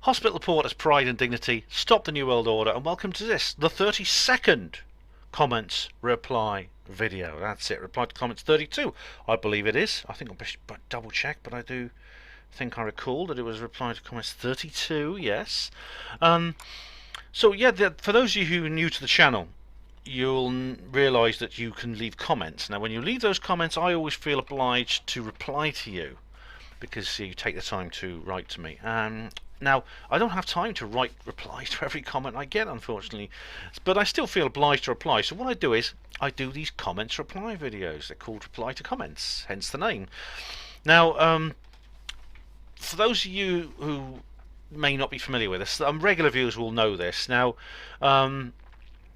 Hospital report as pride and dignity. Stop the New World Order. And welcome to this, the 32nd comments reply video. That's it. Reply to comments 32. I believe it is. I think I should double check, but I do think I recall that it was reply to comments 32. Yes. So yeah, for those of you who are new to the channel, you'll realise that you can leave comments. Now when you leave those comments, I always feel obliged to reply to you because you take the time to write to me. Now I don't have time to write replies to every comment I get, unfortunately, but I still feel obliged to reply. So what I do is I do these comments reply videos. They're called reply to comments, hence the name. Now for those of you who may not be familiar with this, regular viewers will know this. Now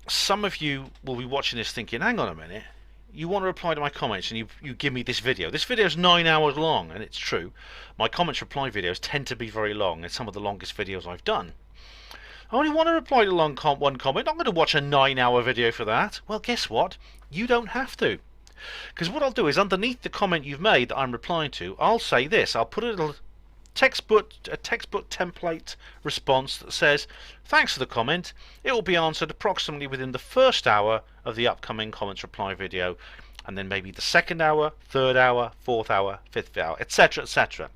some of you will be watching this thinking, hang on a minute, you want to reply to my comments and you give me this video. This video is 9 hours long, and it's true. My comments reply videos tend to be very long. It's some of the longest videos I've done. I only want to reply to one comment. I'm going to watch a 9-hour video for that. Well, guess what? You don't have to. Because what I'll do is underneath the comment you've made that I'm replying to, I'll say this. I'll put a little textbook template response that says, thanks for the comment, it will be answered approximately within the first hour of the upcoming comments reply video, and then maybe the second hour, third hour, fourth hour, fifth hour, etc, etc.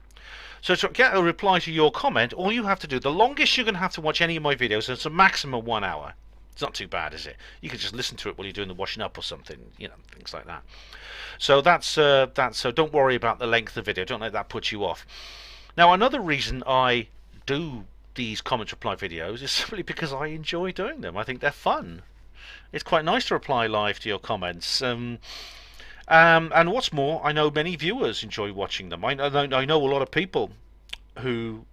So to get a reply to your comment, all you have to do, the longest you're going to have to watch any of my videos is a maximum 1 hour. It's not too bad, is it? You can just listen to it while you're doing the washing up or something, you know, things like that. So that's so don't worry about the length of the video, don't let that put you off. Now another reason I do these comments reply videos is simply because I enjoy doing them. I think they're fun. It's quite nice to reply live to your comments. And what's more, I know many viewers enjoy watching them. I know a lot of people who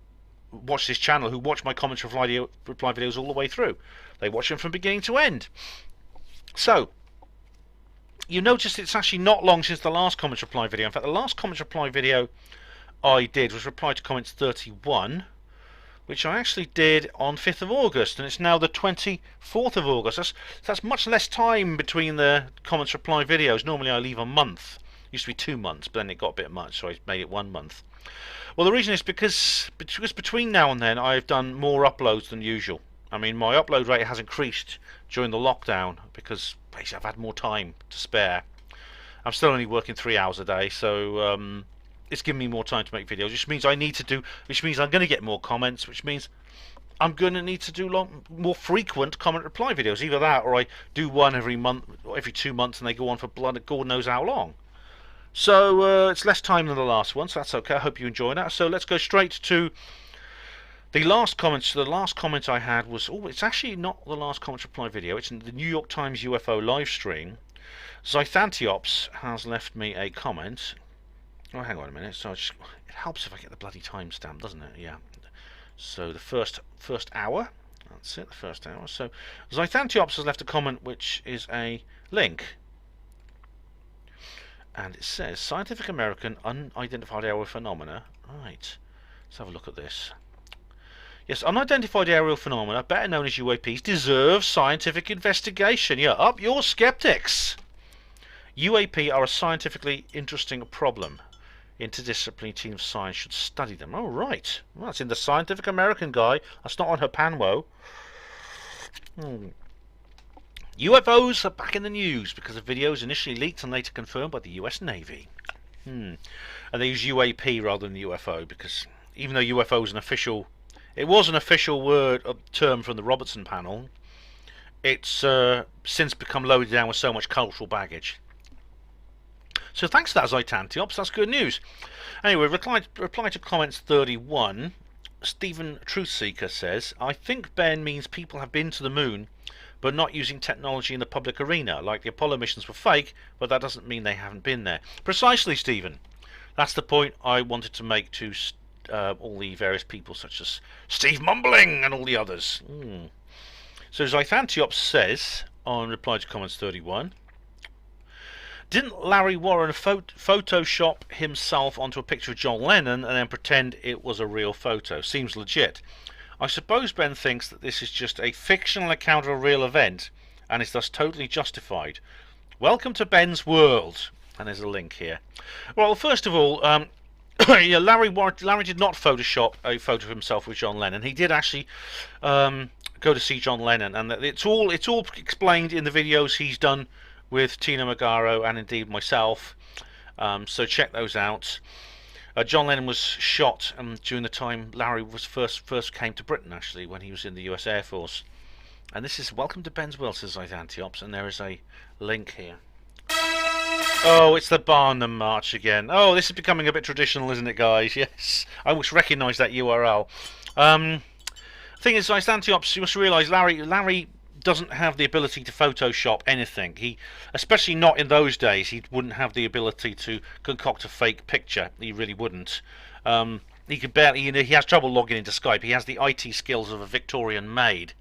watch this channel who watch my comments reply videos all the way through. They watch them from beginning to end. So you notice it's actually not long since the last comments reply video. In fact, the last comments reply video I did was reply to comments 31, which I actually did on 5th of August, and it's now the 24th of August. That's much less time between the comments reply videos. Normally I leave a month. It used to be 2 months, but then it got a bit much, so I made it 1 month. Well, the reason is because between now and then I've done more uploads than usual. I mean, my upload rate has increased during the lockdown because basically I've had more time to spare. I'm still only working 3 hours a day, so it's given me more time to make videos, which means I'm going to get more comments, which means I'm going to need to do more frequent comment reply videos. Either that, or I do one every month, or every 2 months, and they go on for God knows how long. So it's less time than the last one, so that's okay. I hope you enjoy that. So let's go straight to the last comments. The last comment I had was, it's actually not the last comments reply video. It's in the New York Times UFO live stream. Zythantiops has left me a comment. Oh, hang on a minute. So it helps if I get the bloody timestamp, doesn't it? Yeah. So the first hour. That's it. The first hour. So Zythantiops has left a comment, which is a link, and it says Scientific American unidentified aerial phenomena. Right. Let's have a look at this. Yes, unidentified aerial phenomena, better known as UAPs, deserve scientific investigation. Yeah, up your skeptics. UAP are a scientifically interesting problem. Interdisciplinary team of science should study them. Oh, right. Well, that's in the Scientific American guy. That's not on HPANWO. UFOs are back in the news because of videos initially leaked and later confirmed by the US Navy. And they use UAP rather than UFO because even though UFO is an official term from the Robertson panel, it's since become loaded down with so much cultural baggage. So thanks to that, Zythantiops, that's good news. Anyway, reply to comments 31. Stephen Truthseeker says, I think Ben means people have been to the moon, but not using technology in the public arena. Like the Apollo missions were fake, but that doesn't mean they haven't been there. Precisely, Stephen. That's the point I wanted to make to all the various people, such as Steve Mumbling and all the others. So Zythantiops says, on reply to comments 31, didn't Larry Warren Photoshop himself onto a picture of John Lennon and then pretend it was a real photo? Seems legit. I suppose Ben thinks that this is just a fictional account of a real event and is thus totally justified. Welcome to Ben's world. And there's a link here. Well, first of all, Yeah, Larry did not Photoshop a photo of himself with John Lennon. He did actually go to see John Lennon, and it's all explained in the videos he's done with Tina Magaro and indeed myself. So check those out. John Lennon was shot during the time Larry was first came to Britain, actually, when he was in the US Air Force. And this is Welcome to Ben's World, says Antiops, and there is a link here. Oh, it's the Barnum March again. Oh, this is becoming a bit traditional, isn't it, guys? Yes, I almost recognise that URL. Thing is, Antiops, you must realise Larry doesn't have the ability to Photoshop anything. He, especially not in those days, he wouldn't have the ability to concoct a fake picture. He really wouldn't. He could barely, he has trouble logging into Skype. He has the IT skills of a Victorian maid.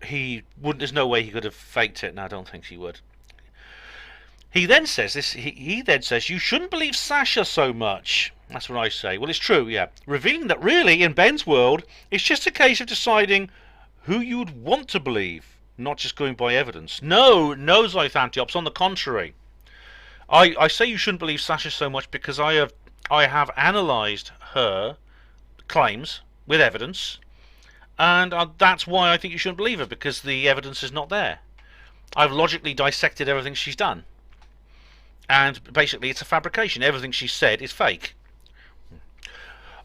He wouldn't. There's no way he could have faked it. No, I don't think he would. He then says this. He then says, "You shouldn't believe Sasha so much." That's what I say. Well, it's true, yeah. Revealing that really, in Ben's world, it's just a case of deciding who you would want to believe, not just going by evidence. No, Zythantiops. On the contrary, I say you shouldn't believe Sasha so much because I have analysed her claims with evidence, and that's why I think you shouldn't believe her, because the evidence is not there. I've logically dissected everything she's done, and basically it's a fabrication. Everything she said is fake.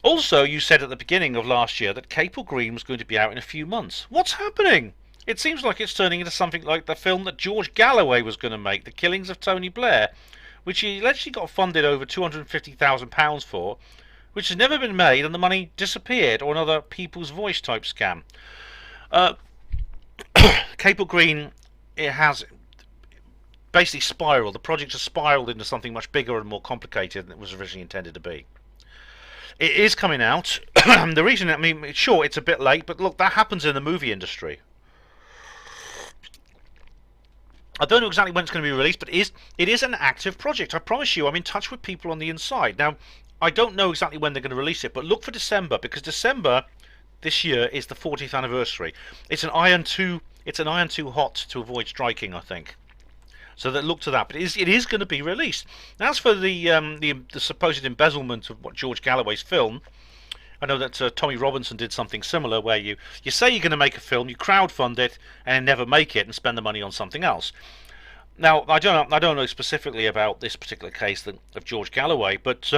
Also, you said at the beginning of last year that Capel Green was going to be out in a few months. What's happening? It seems like it's turning into something like the film that George Galloway was going to make, The Killings of Tony Blair, which he allegedly got funded over £250,000 for, which has never been made, and the money disappeared, or another People's Voice type scam. Capel Green, it has basically spiraled. The project has spiraled into something much bigger and more complicated than it was originally intended to be. It is coming out. The reason, I mean, sure, it's a bit late, but look, that happens in the movie industry. I don't know exactly when it's going to be released, but it is an active project. I promise you, I'm in touch with people on the inside. Now, I don't know exactly when they're going to release it, but look for December, because December this year is the 40th anniversary. It's an Iron 2 hot to avoid striking, I think. So that look to that, but it is going to be released. Now, as for the supposed embezzlement of what George Galloway's film, I know that Tommy Robinson did something similar, where you say you're going to make a film, you crowdfund it, and never make it, and spend the money on something else. Now, I don't know specifically about this particular case of George Galloway, but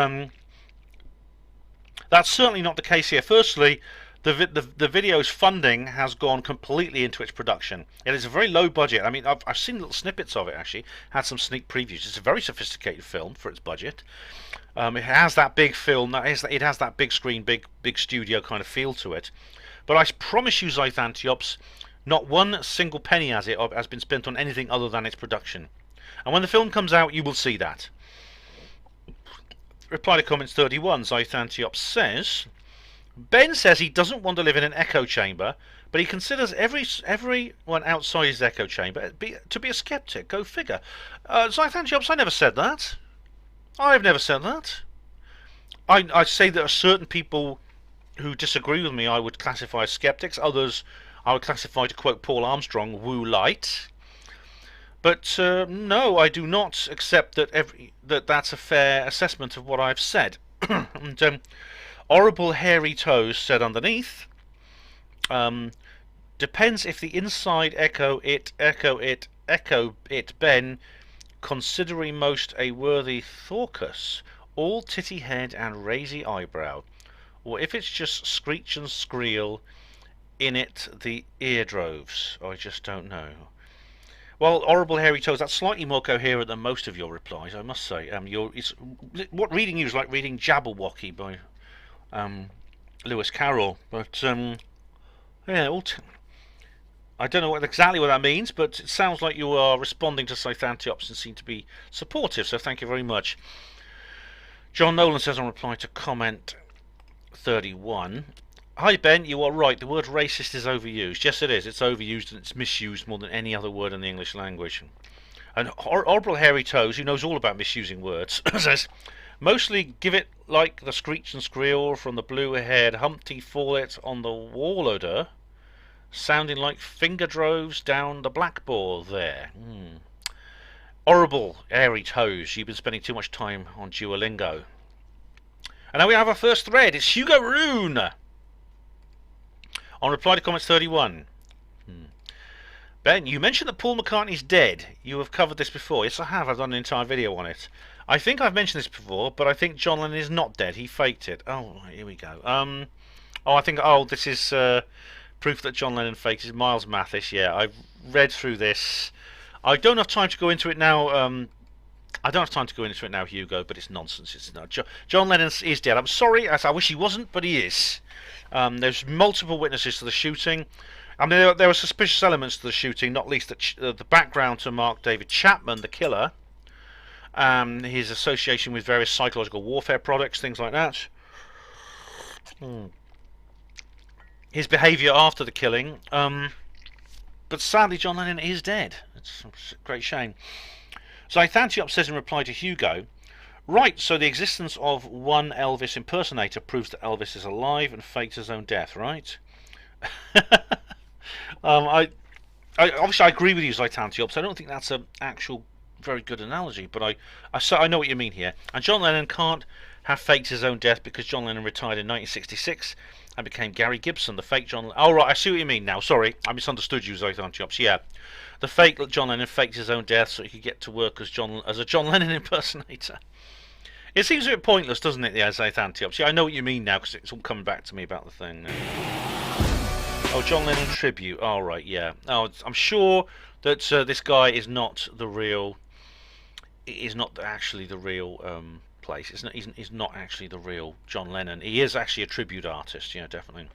that's certainly not the case here. Firstly, the video's funding has gone completely into its production. It is a very low budget. I mean, I've seen little snippets of it, actually. Had some sneak previews. It's a very sophisticated film for its budget. It has that big film. It has that big screen, big studio kind of feel to it. But I promise you, Zythantiops, not one single penny has been spent on anything other than its production. And when the film comes out, you will see that. Reply to comments 31. Zythantiops says, Ben says he doesn't want to live in an echo chamber, but he considers everyone outside his echo chamber to be a skeptic. Go figure. Zythantiops, I never said that. I've never said that. I say there are certain people who disagree with me I would classify as skeptics. Others I would classify, to quote Paul Armstrong, woo light. But no, I do not accept that that's a fair assessment of what I've said. And Horrible Hairy Toes said underneath, depends if the inside echo it, Ben, considering most a worthy thorcus, all titty head and raisy eyebrow, or if it's just screech and skreel in it the eardroves. I just don't know. Well, Horrible Hairy Toes, that's slightly more coherent than most of your replies, I must say. What reading you is like reading Jabberwocky by Lewis Carroll, but yeah, I don't know exactly what that means, but it sounds like you are responding to Zythantiops and seem to be supportive, so thank you very much. John Nolan says on reply to comment 31, hi Ben, you are right, the word racist is overused. Yes, it is. It's overused and it's misused more than any other word in the English language. And Horrible Hairy Toes, who knows all about misusing words, says, mostly give it like the screech and skreel from the blue-haired Humpty Follett on the Warloder, sounding like finger droves down the blackboard there. Horrible hairy toes. You've been spending too much time on Duolingo. And now we have our first thread. It's Hugo Rune on reply to comments 31. Ben, you mentioned that Paul McCartney's dead. You have covered this before. Yes, I have. I've done an entire video on it. I think I've mentioned this before, but I think John Lennon is not dead. He faked it. Oh, here we go. This is proof that John Lennon faked it. Miles Mathis. Yeah, I've read through this. I don't have time to go into it now. Hugo, but it's nonsense. It's not. John Lennon is dead. I'm sorry. I wish he wasn't, but he is. There's multiple witnesses to the shooting. I mean, there were suspicious elements to the shooting, not least the background to Mark David Chapman, the killer, his association with various psychological warfare products, things like that. His behaviour after the killing. But sadly, John Lennon is dead. It's a great shame. Zythantiop says in reply to Hugo, right, so the existence of one Elvis impersonator proves that Elvis is alive and faked his own death, right? I obviously I agree with you, Zythantiop, so I don't think that's an actual very good analogy, but I know what you mean here. And John Lennon can't have faked his own death because John Lennon retired in 1966 and became Gary Gibson, the fake John. Oh right, I see what you mean now. Sorry, I misunderstood you, Zythantiop. Yeah, the fake John Lennon faked his own death so he could get to work as a John Lennon impersonator. It seems a bit pointless, doesn't it, the Zythantiop? See, I know what you mean now because it's all coming back to me about the thing. Oh, John Lennon tribute. Oh, right, yeah. Oh, I'm sure that this guy is not the real. Is not actually the real place. He's not actually the real John Lennon. He is actually a tribute artist. Yeah, definitely.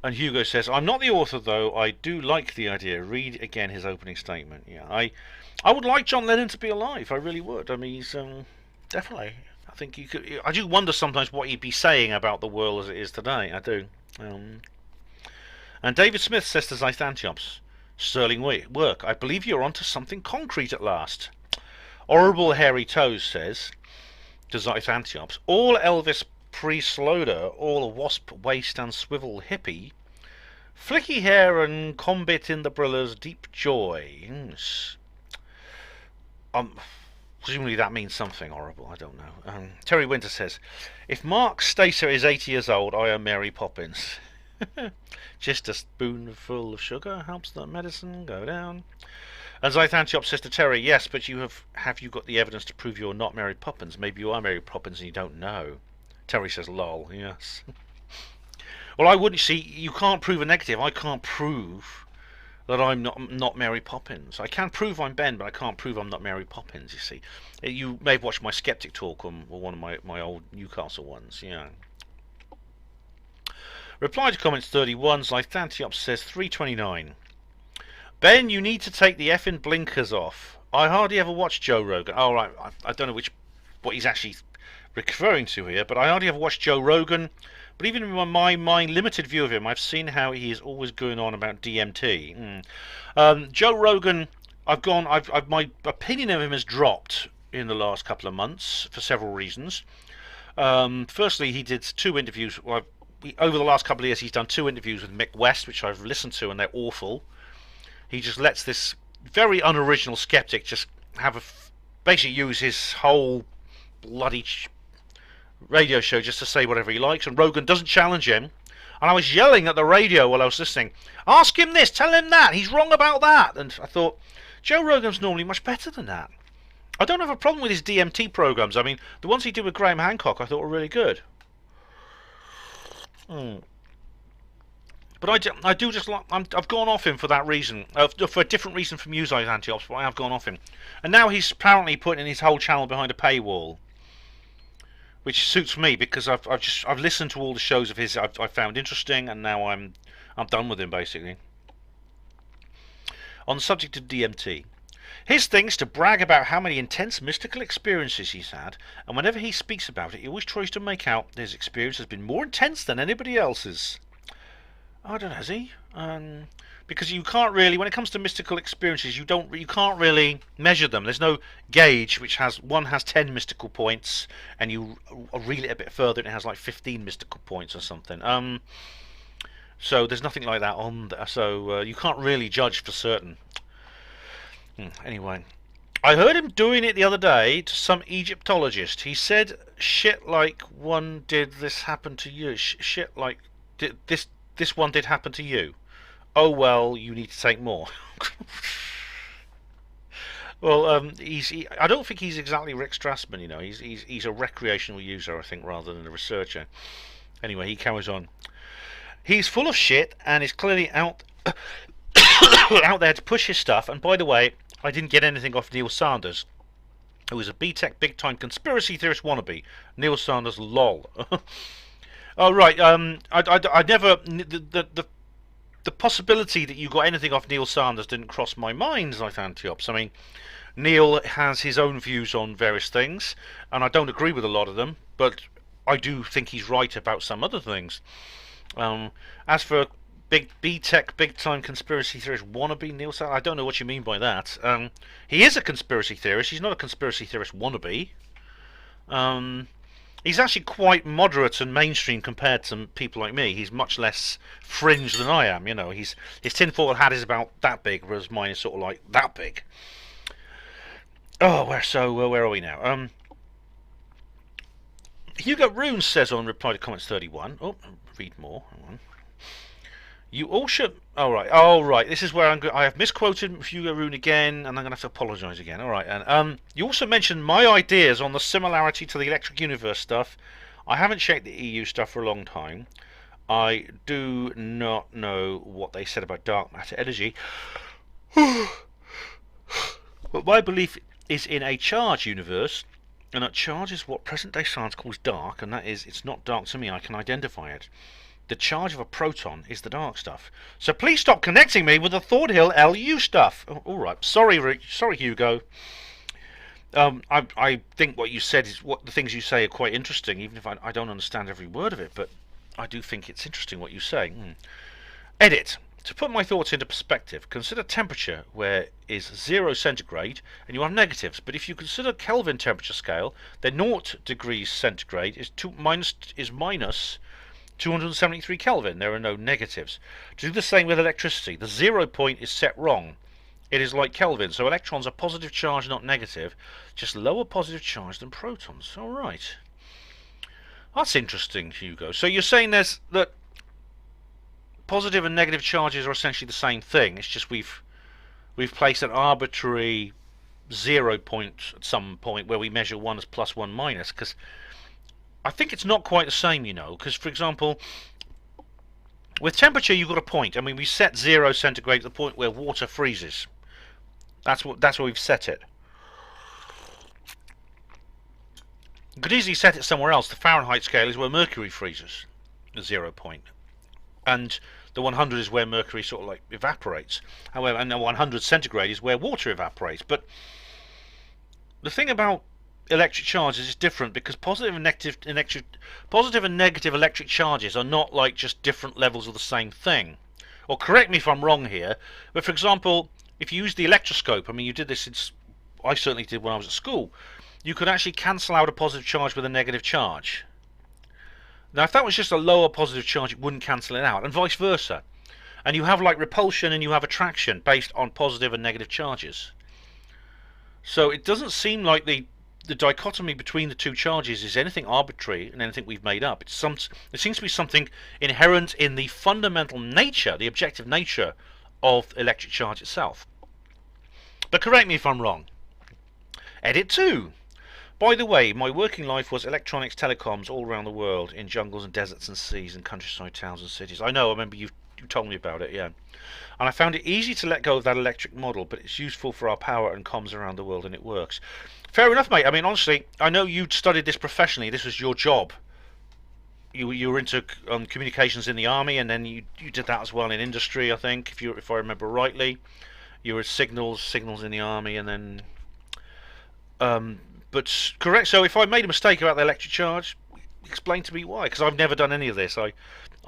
And Hugo says, "I'm not the author, though. I do like the idea. Read again his opening statement. Yeah, I would like John Lennon to be alive. I really would. I mean, he's definitely. I think you could. I do wonder sometimes what he'd be saying about the world as it is today. I do." And David Smith says to Zythantiops, "Sterling work. I believe you're onto something concrete at last." Horrible Hairy Toes says to Zythantiops, "All Elvis pre-Sloder, all a wasp waist and swivel hippie, flicky hair and combat in the briller's deep joy." Presumably that means something horrible. I don't know. Terry Winter says, "If Mark Stacer is 80 years old, I am Mary Poppins." Just a spoonful of sugar helps the medicine go down. And Zythantiop says to Terry, "Yes, but have you got the evidence to prove you're not Mary Poppins? Maybe you are Mary Poppins and you don't know." Terry says, "Lol, yes." Well, I wouldn't see. You can't prove a negative. I can't prove that I'm not Mary Poppins. I can prove I'm Ben, but I can't prove I'm not Mary Poppins, you see. You may have watched my Skeptic talk or one of my old Newcastle ones, yeah. Reply to comments 31, Zythantiop says 329. Ben, you need to take the effing blinkers off. I hardly ever watch Joe Rogan. Oh, right, I don't know what he's actually referring to here, but I hardly ever watch Joe Rogan. But even in my limited view of him, I've seen how he is always going on about DMT. Joe Rogan, my opinion of him has dropped in the last couple of months for several reasons. Firstly, he did 2 interviews. Over the last couple of years, he's done 2 interviews with Mick West, which I've listened to, and they're awful. He just lets this very unoriginal skeptic just basically use his whole bloody radio show just to say whatever he likes, and Rogan doesn't challenge him. And I was yelling at the radio while I was listening, "Ask him this, tell him that, he's wrong about that." And I thought, Joe Rogan's normally much better than that. I don't have a problem with his DMT programs. I mean, the ones he did with Graham Hancock I thought were really good. But I do just like. I've gone off him for that reason, for a different reason from you, Zythantiop, but I have gone off him. And now he's apparently putting his whole channel behind a paywall, which suits me because I've listened to all the shows of his I've found interesting, and now I'm done with him basically. On the subject of DMT, his thing is to brag about how many intense mystical experiences he's had, and whenever he speaks about it, he always tries to make out that his experience has been more intense than anybody else's. I don't know, has he? Because you can't really, when it comes to mystical experiences, you can't really measure them. There's no gauge which has 10 mystical points, and you reel it a bit further, and it has like 15 mystical points or something. So there's nothing like that on there. So you can't really judge for certain. Anyway, I heard him doing it the other day to some Egyptologist. He said, "Shit like one did this happen to you? Shit like did this one did happen to you? Oh well, you need to take more." Well, I don't think he's exactly Rick Strassman. You know, he's a recreational user, I think, rather than a researcher. Anyway, he carries on. He's full of shit and is clearly out out there to push his stuff. And by the way, I didn't get anything off Neil Sanders, who is a B-Tech big-time conspiracy theorist wannabe. Neil Sanders, lol. Oh right, I never the possibility that you got anything off Neil Sanders didn't cross my mind as I found Tiops. I mean, Neil has his own views on various things, and I don't agree with a lot of them, but I do think he's right about some other things. As for big B-Tech, big-time conspiracy theorist wannabe Neil Sanders, I don't know what you mean by that. He is a conspiracy theorist. He's not a conspiracy theorist wannabe. He's actually quite moderate and mainstream compared to people like me. He's much less fringe than I am. You know, his tinfoil hat is about that big, whereas mine is sort of like that big. Oh, where are we now? Hugo Rune says on reply to comments 31. Oh, read more. Hang on. You all should. All right. This is where I have misquoted Hugo Rune again, and I'm going to have to apologise again. All right, and you also mentioned my ideas on the similarity to the electric universe stuff. I haven't checked the EU stuff for a long time. I do not know what they said about dark matter energy, but my belief is in a charged universe, and that charge is what present-day science calls dark, and that is, it's not dark to me. I can identify it. The charge of a proton is the dark stuff. So please stop connecting me with the Thornhill LU stuff. Oh, all right, sorry, Hugo. I think what you said is what the things you say are quite interesting, even if I don't understand every word of it. But I do think it's interesting what you say. Edit. To put my thoughts into perspective, consider temperature, where is 0 centigrade, and you have negatives. But if you consider Kelvin temperature scale, then 0 degrees centigrade is minus 273 Kelvin. There are no negatives. To do the same with electricity, the 0 point is set wrong. It is like Kelvin, so electrons are positive charge, not negative, just lower positive charge than protons. All right, that's interesting, Hugo. So you're saying that positive and negative charges are essentially the same thing. It's just we've placed an arbitrary 0 point at some point where we measure 1 as plus 1 minus, because I think it's not quite the same, you know, because for example, with temperature you've got a point. I mean, we set 0 centigrade at the point where water freezes. That's where we've set it. You could easily set it somewhere else. The Fahrenheit scale is where mercury freezes, the 0 point, and the 100 is where mercury sort of like evaporates. However, and the 100 centigrade is where water evaporates. But the thing about electric charges is different, because positive and negative electric charges are not like just different levels of the same thing. Or correct me if I'm wrong here, but for example, if you use the electroscope, I mean, you did this, I certainly did when I was at school, you could actually cancel out a positive charge with a negative charge. Now, if that was just a lower positive charge, it wouldn't cancel it out, and vice versa. And you have like repulsion and you have attraction based on positive and negative charges. So it doesn't seem like the dichotomy between the two charges is anything arbitrary and anything we've made up. It seems to be something inherent in the fundamental nature, the objective nature of electric charge itself. But correct me if I'm wrong. Edit 2. By the way, my working life was electronics, telecoms all around the world, in jungles and deserts and seas and countryside towns and cities. I know, I remember you told me about it, yeah. And I found it easy to let go of that electric model, but it's useful for our power and comms around the world, and it works. Fair enough, mate. I mean, honestly, I know you'd studied this professionally. This was your job. You were into communications in the army, and then you did that as well in industry, I think, if I remember rightly. You were signals in the army, and then but correct. So if I made a mistake about the electric charge, explain to me why, because I've never done any of this. I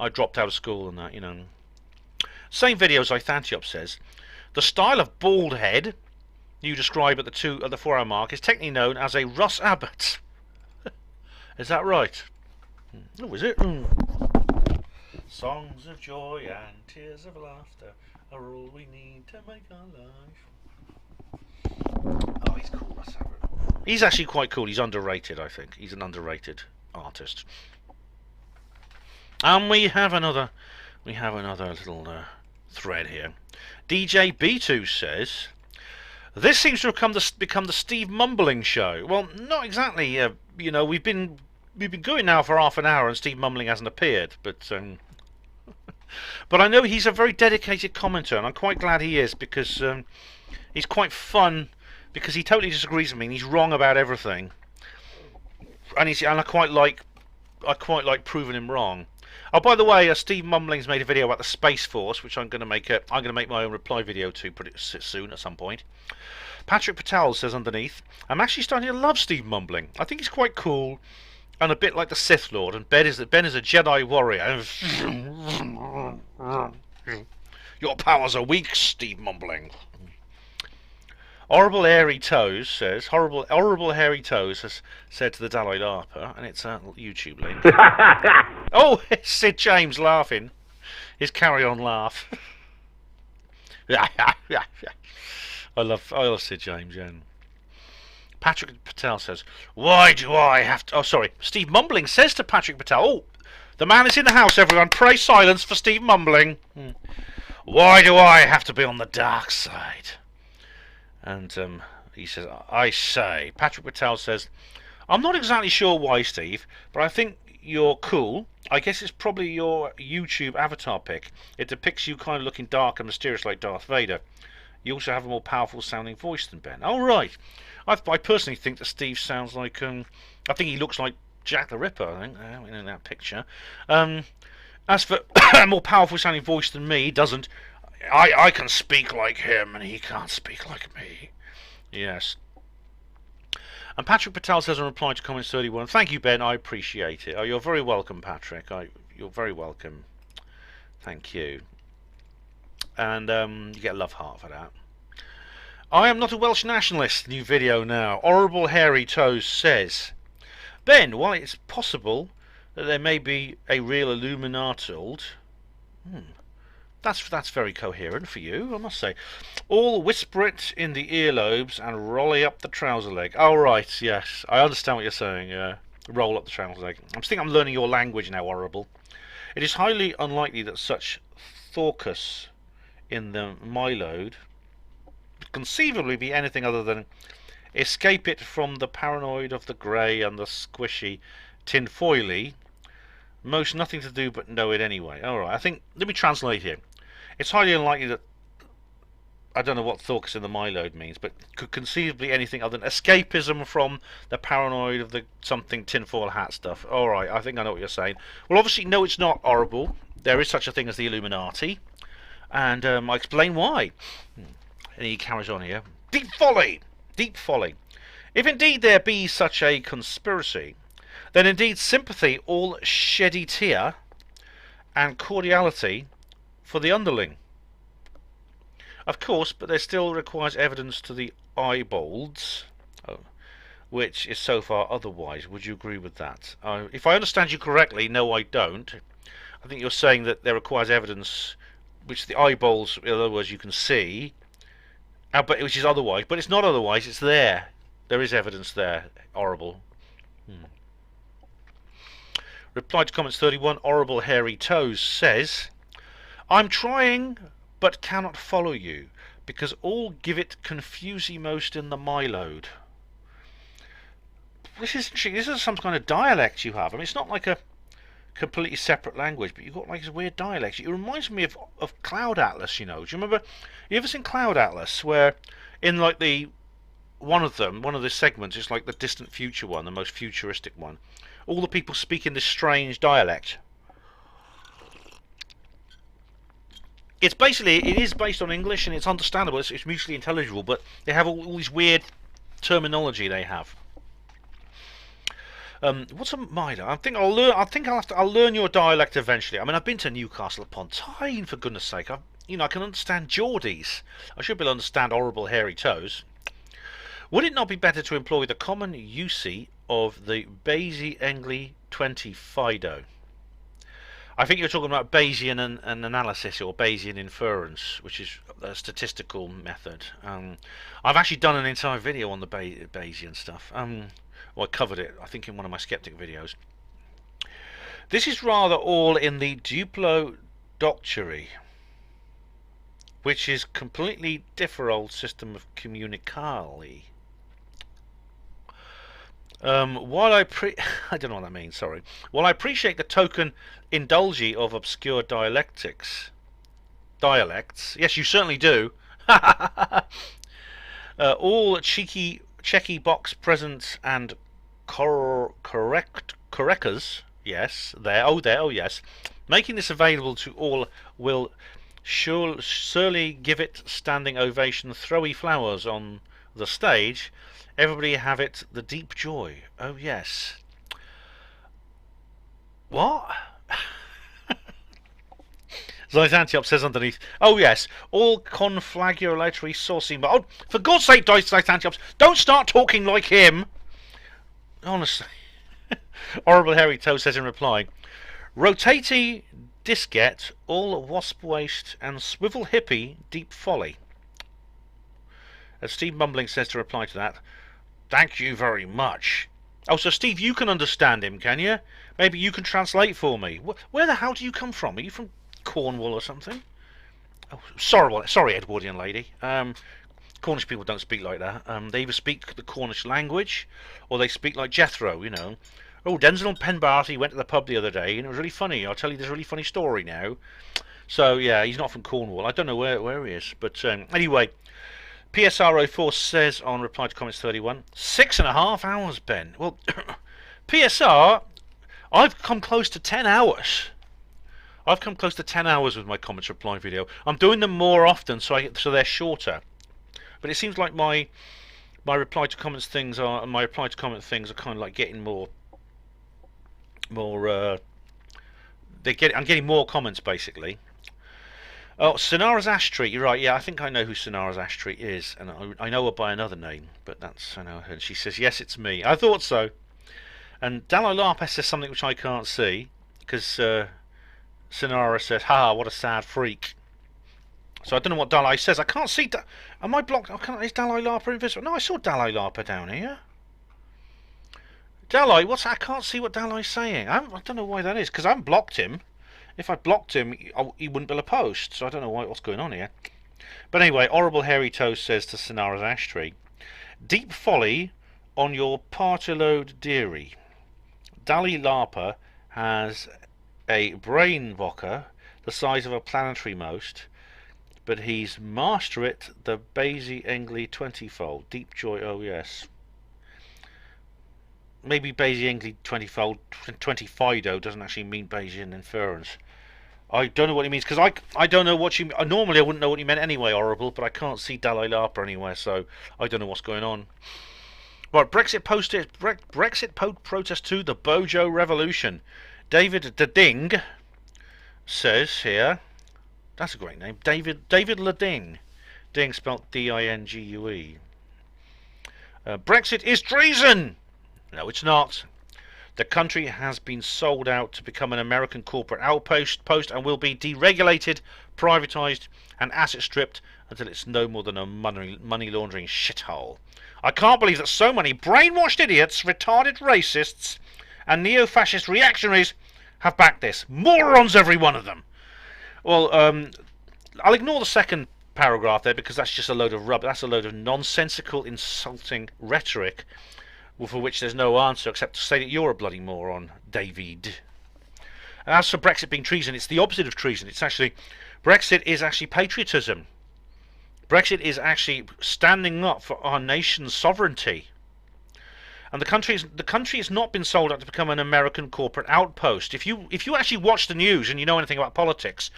dropped out of school and that, you know. Same video as Ithantiops says, the style of bald head you describe at the 4 hour mark is technically known as a Russ Abbott. Is that right? Oh, is it? Songs of joy and tears of laughter are all we need to make our life. he's cool. Let's have it. He's actually quite cool. He's underrated, I think. He's an underrated artist. And we have another little thread here. DJ B2 says, "This seems to have become the Steve Mumbling show." Well, not exactly. You know, we've been going now for half an hour, and Steve Mumbling hasn't appeared. But I know he's a very dedicated commenter, and I'm quite glad he is, because he's quite fun. Because he totally disagrees with me, and he's wrong about everything. And I quite like proving him wrong. Oh, by the way, Steve Mumbling's made a video about the Space Force, which I'm going to make my own reply video to pretty soon at some point. Patrick Patel says underneath, "I'm actually starting to love Steve Mumbling. I think he's quite cool and a bit like the Sith Lord. And Ben is a Jedi warrior." Your powers are weak, Steve Mumbling. Horrible Hairy Toes says, horrible Hairy Toes has said to the Dalai Lama, and it's a YouTube link. Oh, it's Sid James laughing. His carry-on laugh. I love Sid James, yeah. Patrick Patel says, "Why do I have to..." Oh, sorry. Steve Mumbling says to Patrick Patel, "Oh, the man is in the house, everyone. Pray silence for Steve Mumbling. Why do I have to be on the dark side?" And he says, "I say." Patrick Patel says, "I'm not exactly sure why, Steve, but I think you're cool. I guess it's probably your YouTube avatar pic. It depicts you kind of looking dark and mysterious like Darth Vader. You also have a more powerful sounding voice than Ben." Oh, right. I personally think that Steve sounds like... I think he looks like Jack the Ripper, I think, in that picture. As for a more powerful sounding voice than me, he doesn't. I can speak like him, and he can't speak like me. Yes. And Patrick Patel says in reply to comments 31, "Thank you, Ben. I appreciate it." Oh, you're very welcome, Patrick. You're very welcome. Thank you. And you get a love heart for that. "I am not a Welsh nationalist." New video now. Horrible Hairy Toes says, "Ben, while it's possible that there may be a real Illuminati, That's very coherent for you, I must say. All whisper it in the earlobes and rolly up the trouser leg." Oh, right, yes. I understand what you're saying, yeah. Roll up the trouser leg. I think I'm learning your language now, Horrible. "It is highly unlikely that such thorcus in the mylode could conceivably be anything other than escape it from the paranoid of the grey and the squishy tinfoily. Most nothing to do but know it anyway." Alright, let me translate here. It's highly unlikely that... I don't know what thorcus in the mylode means, but could conceivably anything other than escapism from the paranoid of the something tinfoil hat stuff. Alright, I think I know what you're saying. Well, obviously, no, it's not horrible. There is such a thing as the Illuminati. And I explain why. And he carries on here. Deep folly! Deep folly. If indeed there be such a conspiracy, then indeed sympathy all sheddy tear and cordiality for the underling. Of course, but there still requires evidence to the eyeballs, which is so far otherwise. Would you agree with that? If I understand you correctly, no, I don't. I think you're saying that there requires evidence which the eyeballs, in other words, you can see, but which is otherwise. But it's not otherwise, it's there. There is evidence there. Horrible. Reply to comments 31, Horrible Hairy Toes says, "I'm trying but cannot follow you, because all give it confusey most in the mylode." This is interesting. This is some kind of dialect you have. I mean, it's not like a completely separate language, but you've got like this weird dialect. It reminds me of Cloud Atlas, you know. Do you remember? You ever seen Cloud Atlas, where in like one of the segments is like the distant future one, the most futuristic one. All the people speak in this strange dialect. It is based on English and it's understandable. It's mutually intelligible, but they have all these weird terminology they have. What's a mylode? I'll learn your dialect eventually. I mean, I've been to Newcastle upon Tyne, for goodness sake. I can understand Geordies. I should be able to understand Horrible Hairy Toes. Would it not be better to employ the common usage of the Bayesian-20 Fido? I think you're talking about Bayesian and analysis, or Bayesian inference, which is a statistical method. I've actually done an entire video on the Bayesian stuff. Well, I covered it, I think, in one of my skeptic videos. This is rather all in the Duplodoctory, which is completely different system of communicali. While I I don't know what that means, sorry. While I appreciate the token indulge of obscure dialects, yes, you certainly do. All checky box presents and correctors, yes, yes, making this available to all will surely give it standing ovation, throwy flowers on the stage. Everybody have it, the deep joy. Oh yes. What? Zyzantiop says underneath, oh yes, all conflagulatory saucing. Oh, for God's sake, Zyzantiops, don't start talking like him. Honestly. Horrible Hairy Toe says in reply, rotatey diskette, all wasp waste and swivel hippie deep folly. As Steve Mumbling says to reply to that, thank you very much. Oh, so Steve, you can understand him, can you? Maybe you can translate for me. Where the hell do you come from? Are you from Cornwall or something? Oh, sorry, Edwardian lady. Cornish people don't speak like that. They either speak the Cornish language, or they speak like Jethro, you know. Oh, Denzel and Penbarty went to the pub the other day, and it was really funny. I'll tell you this really funny story now. So, yeah, he's not from Cornwall. I don't know where he is. But anyway, PSR04 says on reply to comments 31, 6.5 hours, Ben. Well, PSR, I've come close to 10 hours. I've come close to 10 hours with my comments reply video. I'm doing them more often, so they're shorter. But it seems like my reply to comments things are kind of like getting more. I'm getting more comments basically. Oh, Sonara's Ash Tree. You're right. Yeah, I think I know who Sonara's Ash Tree is, and I know her by another name. But that's I know her. And she says yes, it's me. I thought so. And Dalai Lapa says something which I can't see because Sonara says, "Ha, what a sad freak." So I don't know what Dalai says. I can't see. Am I blocked? Is Dalai Lapa invisible? No, I saw Dalai Lapa down here. Dalai, what's that? I can't see what Dalai's saying. I don't know why that is, because I haven't blocked him. If I blocked him, he wouldn't be a post, so I don't know what's going on here. But anyway, Horrible Hairy Toe says to Sonara's Ash Tree, deep folly on your partilode dearie. Dalai Lapa has a brain vocker the size of a planetary most, but he's master it the Basie Engley 20-fold. Deep joy, oh yes. Maybe Bayesian Engley 20-fold, 20-fido doesn't actually mean Bayesian inference. I don't know what he means, because I don't know what you... Normally I wouldn't know what he meant anyway, Horrible, but I can't see Dalai Lapa anywhere, so I don't know what's going on. Right, Brexit protest to the Bojo Revolution. David the Ding says here... That's a great name. David Leding. Ding spelt D-I-N-G-U-E. Brexit is treason! No, it's not. The country has been sold out to become an American corporate outpost and will be deregulated, privatised and asset stripped until it's no more than a money laundering shithole. I can't believe that so many brainwashed idiots, retarded racists and neo-fascist reactionaries have backed this. Morons, every one of them. Well, I'll ignore the second paragraph there because that's just a load of rubbish. That's a load of nonsensical, insulting rhetoric for which there's no answer except to say that you're a bloody moron, David. And as for Brexit being treason, it's the opposite of treason. It's actually... Brexit is actually patriotism. Brexit is actually standing up for our nation's sovereignty. And the country has not been sold out to become an American corporate outpost. If you actually watch the news and you know anything about politics,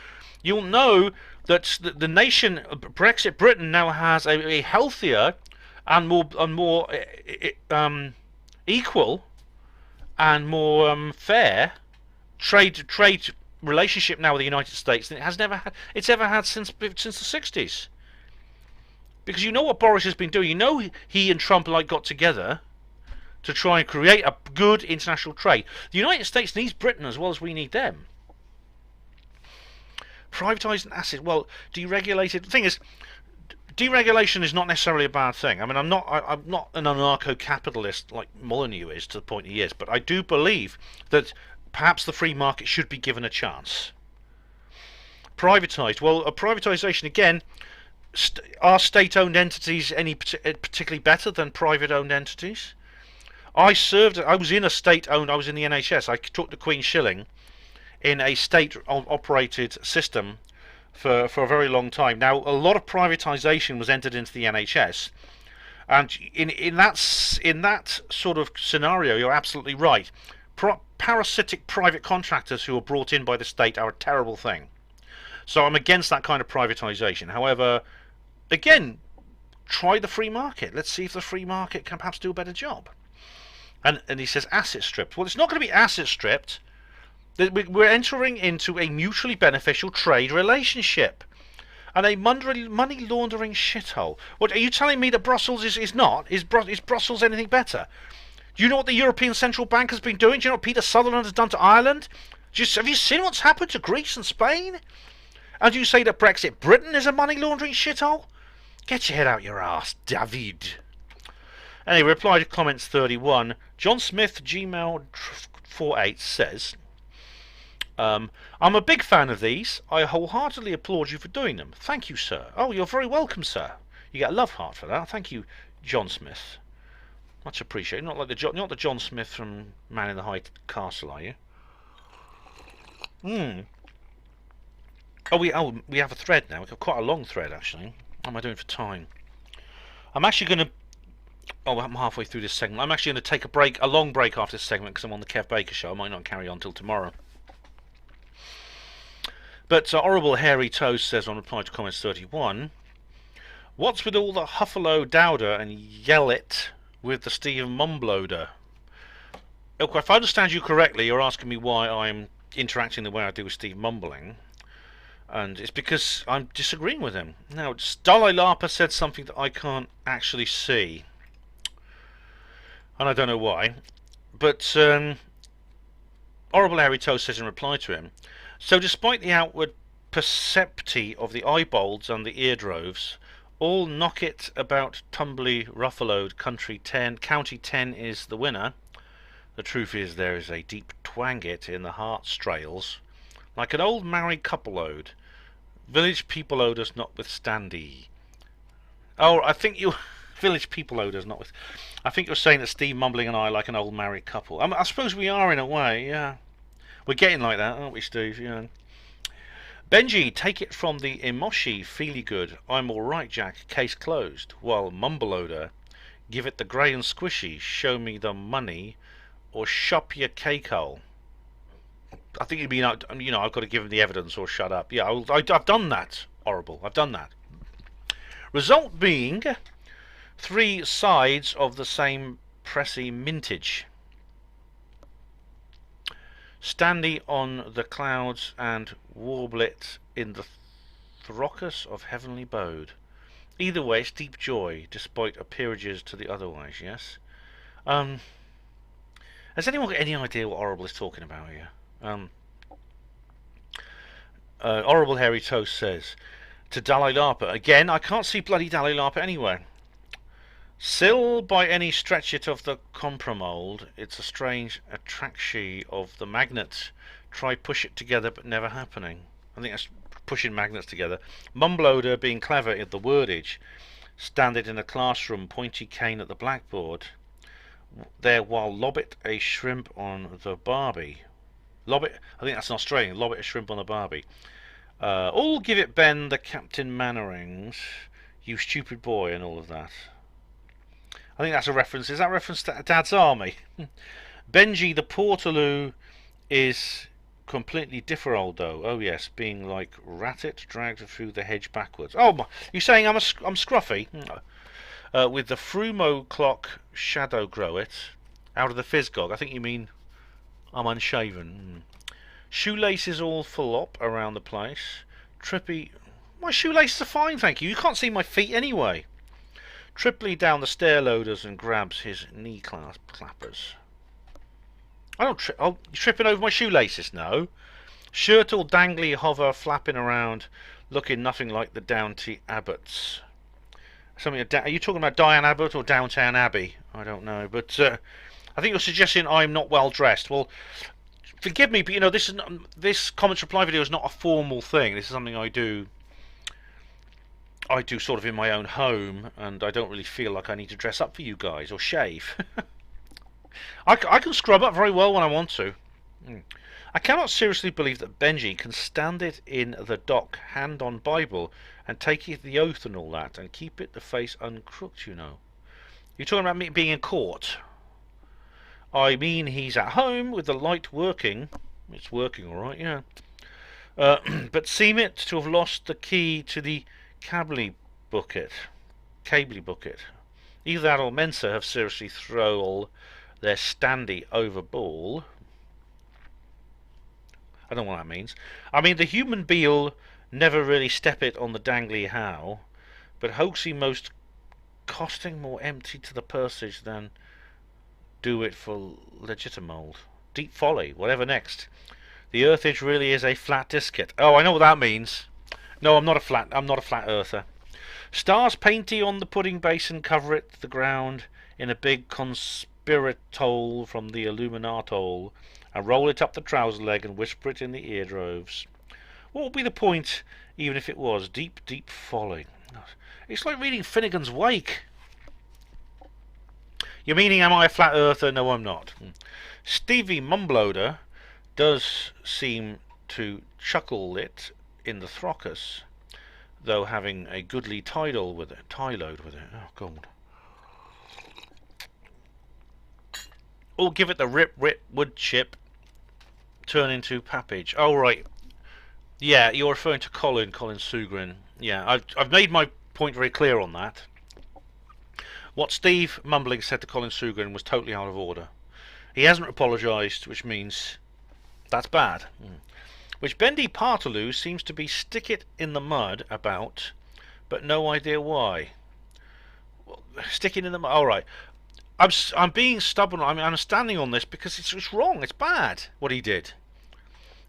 you'll know that the nation, Brexit Britain, now has a healthier and more equal and more fair trade relationship now with the United States than it's ever had since the 60s. Because you know what Boris has been doing. You know he and Trump got together to try and create a good international trade. The United States needs Britain as well as we need them. Privatising assets. Well, deregulated. The thing is, deregulation is not necessarily a bad thing. I mean, I'm not an anarcho-capitalist like Molyneux is, to the point he is, but I do believe that perhaps the free market should be given a chance. Privatised. Well, a privatisation again. Are state-owned entities any particularly better than private-owned entities? I was in a state-owned. I was in the NHS. I took the Queen's shilling in a state-operated system for a very long time. Now, a lot of privatisation was entered into the NHS, and in that sort of scenario, you're absolutely right. Parasitic private contractors who are brought in by the state are a terrible thing. So I'm against that kind of privatisation. However, again, try the free market. Let's see if the free market can perhaps do a better job. And he says asset stripped. Well, it's not going to be asset stripped. We're entering into a mutually beneficial trade relationship and a money laundering shithole. What are you telling me that Brussels is not? Is Brussels anything better? Do you know what the European Central Bank has been doing? Do you know what Peter Sutherland has done to Ireland? Have you seen what's happened to Greece and Spain? And you say that Brexit Britain is a money laundering shithole? Get your head out your arse, David. Anyway, reply to comments 31. John Smith, Gmail 48 says, I'm a big fan of these. I wholeheartedly applaud you for doing them. Thank you, sir. Oh, you're very welcome, sir. You get a love heart for that. Thank you, John Smith. Much appreciated. Not the John Smith from Man in the High Castle, are you? Oh, we have a thread now. We've got quite a long thread, actually. How am I doing for time? I'm actually going to... Oh, I'm halfway through this segment. I'm actually going to take a long break after this segment because I'm on the Kev Baker show. I might not carry on till tomorrow. But Horrible Hairy Toast says on reply to comments 31, what's with all the Huffalo Dowder and yell it with the Steve Mumbloader? Look, if I understand you correctly, you're asking me why I'm interacting the way I do with Steve Mumbling. And it's because I'm disagreeing with him. Now, Dalai Lapa said something that I can't actually see. And I don't know why. But Horrible Hairy Toast says in reply to him, so despite the outward percepti of the eyeballs and the eardroves, all knock it about tumbly ruffaloed county 10 is the winner. The truth is there is a deep twangit in the heart strails, like an old married couple-ode. Village people odors notwithstanding. Oh, I think you... Village people odors notwith... I think you're saying that Steve Mumbling and I are like an old married couple. I suppose we are in a way, yeah. We're getting like that, aren't we, Steve? Yeah. Benji, take it from the Emoshi feely good. I'm alright, Jack. Case closed. While Mumbleoder, give it the grey and squishy. Show me the money, or shop your cake hole. I think you'd be, I've got to give him the evidence or shut up. Yeah, I've done that. Horrible. I've done that. Result being 3 sides of the same pressy mintage. Standy on the clouds and warblet in the throcus of heavenly bode. Either way, it's deep joy, despite appearages to the otherwise, yes? Has anyone got any idea what Horrible is talking about here? Horrible Hairy Toast says to Dalai Lapa, again, I can't see bloody Dalai Lapa anywhere. Still by any stretch it of the compromold, it's a strange attraction of the magnet. Try push it together but never happening. I think that's pushing magnets together. Mumbloader being clever in the wordage. Stand it in a classroom, pointy cane at the blackboard. There while lob it a shrimp on the Barbie. Lob it, I think that's an Australian, lob it a shrimp on the Barbie. All give it Ben the Captain Mannerings, you stupid boy, and all of that. I think that's a reference. Is that a reference to Dad's Army? Benji the Portaloo is completely different though. Oh yes, being like Rattet dragged through the hedge backwards. Oh, you saying I'm scruffy? With the Frumo clock shadow grow it out of the Fizzgog. I think you mean I'm unshaven. Shoelaces all full up around the place. Trippy, my shoelaces are fine, thank you. You can't see my feet anyway. Triply down the stair loaders and grabs his knee clappers. I don't trip. Oh, you're tripping over my shoelaces? No. Shirt all dangly hover, flapping around, looking nothing like the Downty Abbots. Something. Are you talking about Diane Abbott or Downtown Abbey? I don't know, but I think you're suggesting I'm not well dressed. Well, forgive me, but you know this comments reply video is not a formal thing. This is something I do. I do sort of in my own home, and I don't really feel like I need to dress up for you guys or shave. I can scrub up very well when I want to. I cannot seriously believe that Benji can stand it in the dock, hand on Bible, and take it the oath and all that, and keep it the face uncrooked, you know. You're talking about me being in court? I mean, he's at home with the light working. It's working all right, yeah. But seem it to have lost the key to the cably bucket. Either that or Mensa have seriously thrown their standy over ball. I don't know what that means. I mean, the human be'll never really step it on the dangly how, but hoaxy most costing more empty to the pursage than do it for legitimold. Deep folly, whatever next. The earthage really is a flat diskette. Oh, I know what that means. No, I'm not a flat earther. Stars painty on the pudding basin cover it the ground in a big conspiratole from the Illuminatole, and roll it up the trouser leg and whisper it in the eardroves. What would be the point, even if it was? Deep, deep folly. It's like reading Finnegan's Wake. You're meaning, am I a flat earther? No, I'm not. Stevie Mumbloader does seem to chuckle it in the throckus, though having a goodly tie load with it. Oh, God. Or give it the rip wood chip, turn into pappage. Oh, right. Yeah, you're referring to Colin Sugrin. Yeah, I've made my point very clear on that. What Steve Mumbling said to Colin Sugrin was totally out of order. He hasn't apologised, which means that's bad. Which Bendy Partaloo seems to be stick it in the mud about, but no idea why. Well, sticking in the mud. All right. I'm being stubborn. I'm standing on this because it's wrong. It's bad what he did.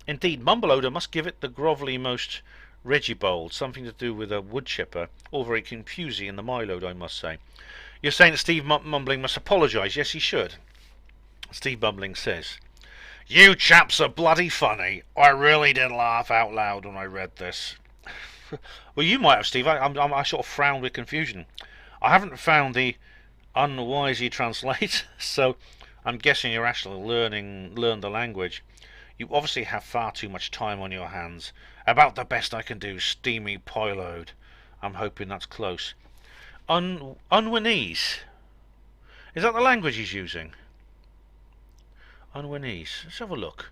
Indeed, Mumbleoder must give it the grovelly most regibold, something to do with a wood chipper, all very confusing in the Milo, I must say. You're saying that Steve Mumbling must apologise? Yes, he should. Steve Mumbling says, "You chaps are bloody funny. I really did laugh out loud when I read this." Well, you might have, Steve. I sort of frowned with confusion. I haven't found the unwisely translate, so I'm guessing you're actually learn the language. You obviously have far too much time on your hands. About the best I can do, steamy poilode. I'm hoping that's close. Unwinese. Is that the language he's using? Unwinese. Let's have a look.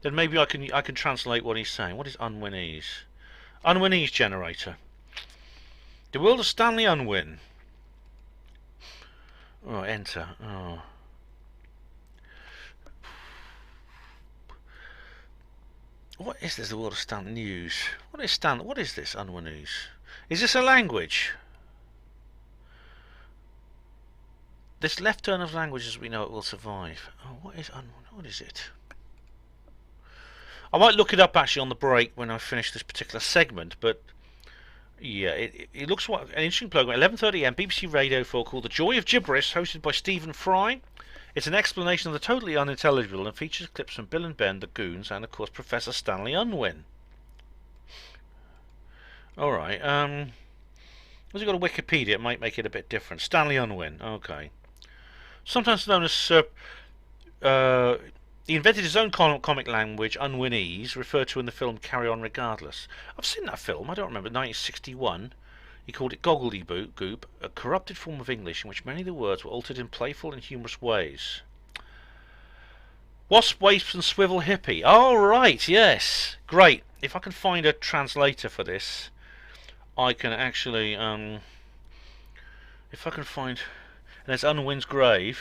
Then maybe I can translate what he's saying. What is Unwinese? Unwinese generator. The world of Stanley Unwin. Oh, enter. Oh. What is this? The world of Stanley News. What is this Unwinese? Is this a language? This left turn of languages we know it will survive. Oh, what is it? I might look it up actually on the break when I finish this particular segment, but yeah, it looks like an interesting program. 11:30am, BBC Radio 4, called The Joy of Gibberish, hosted by Stephen Fry. It's an explanation of the totally unintelligible and features clips from Bill and Ben, the Goons, and of course Professor Stanley Unwin. Alright, has it got a Wikipedia? It might make it a bit different. Stanley Unwin, okay. Sometimes known as he invented his own comic language, Unwinese, referred to in the film Carry On Regardless. I've seen that film, I don't remember, 1961. He called it Gobbledygook, a corrupted form of English in which many of the words were altered in playful and humorous ways. Wasp, Waspes and Swivel Hippie. Oh, right, yes. Great. If I can find a translator for this, I can actually, if I can find, and there's Unwin's Grave,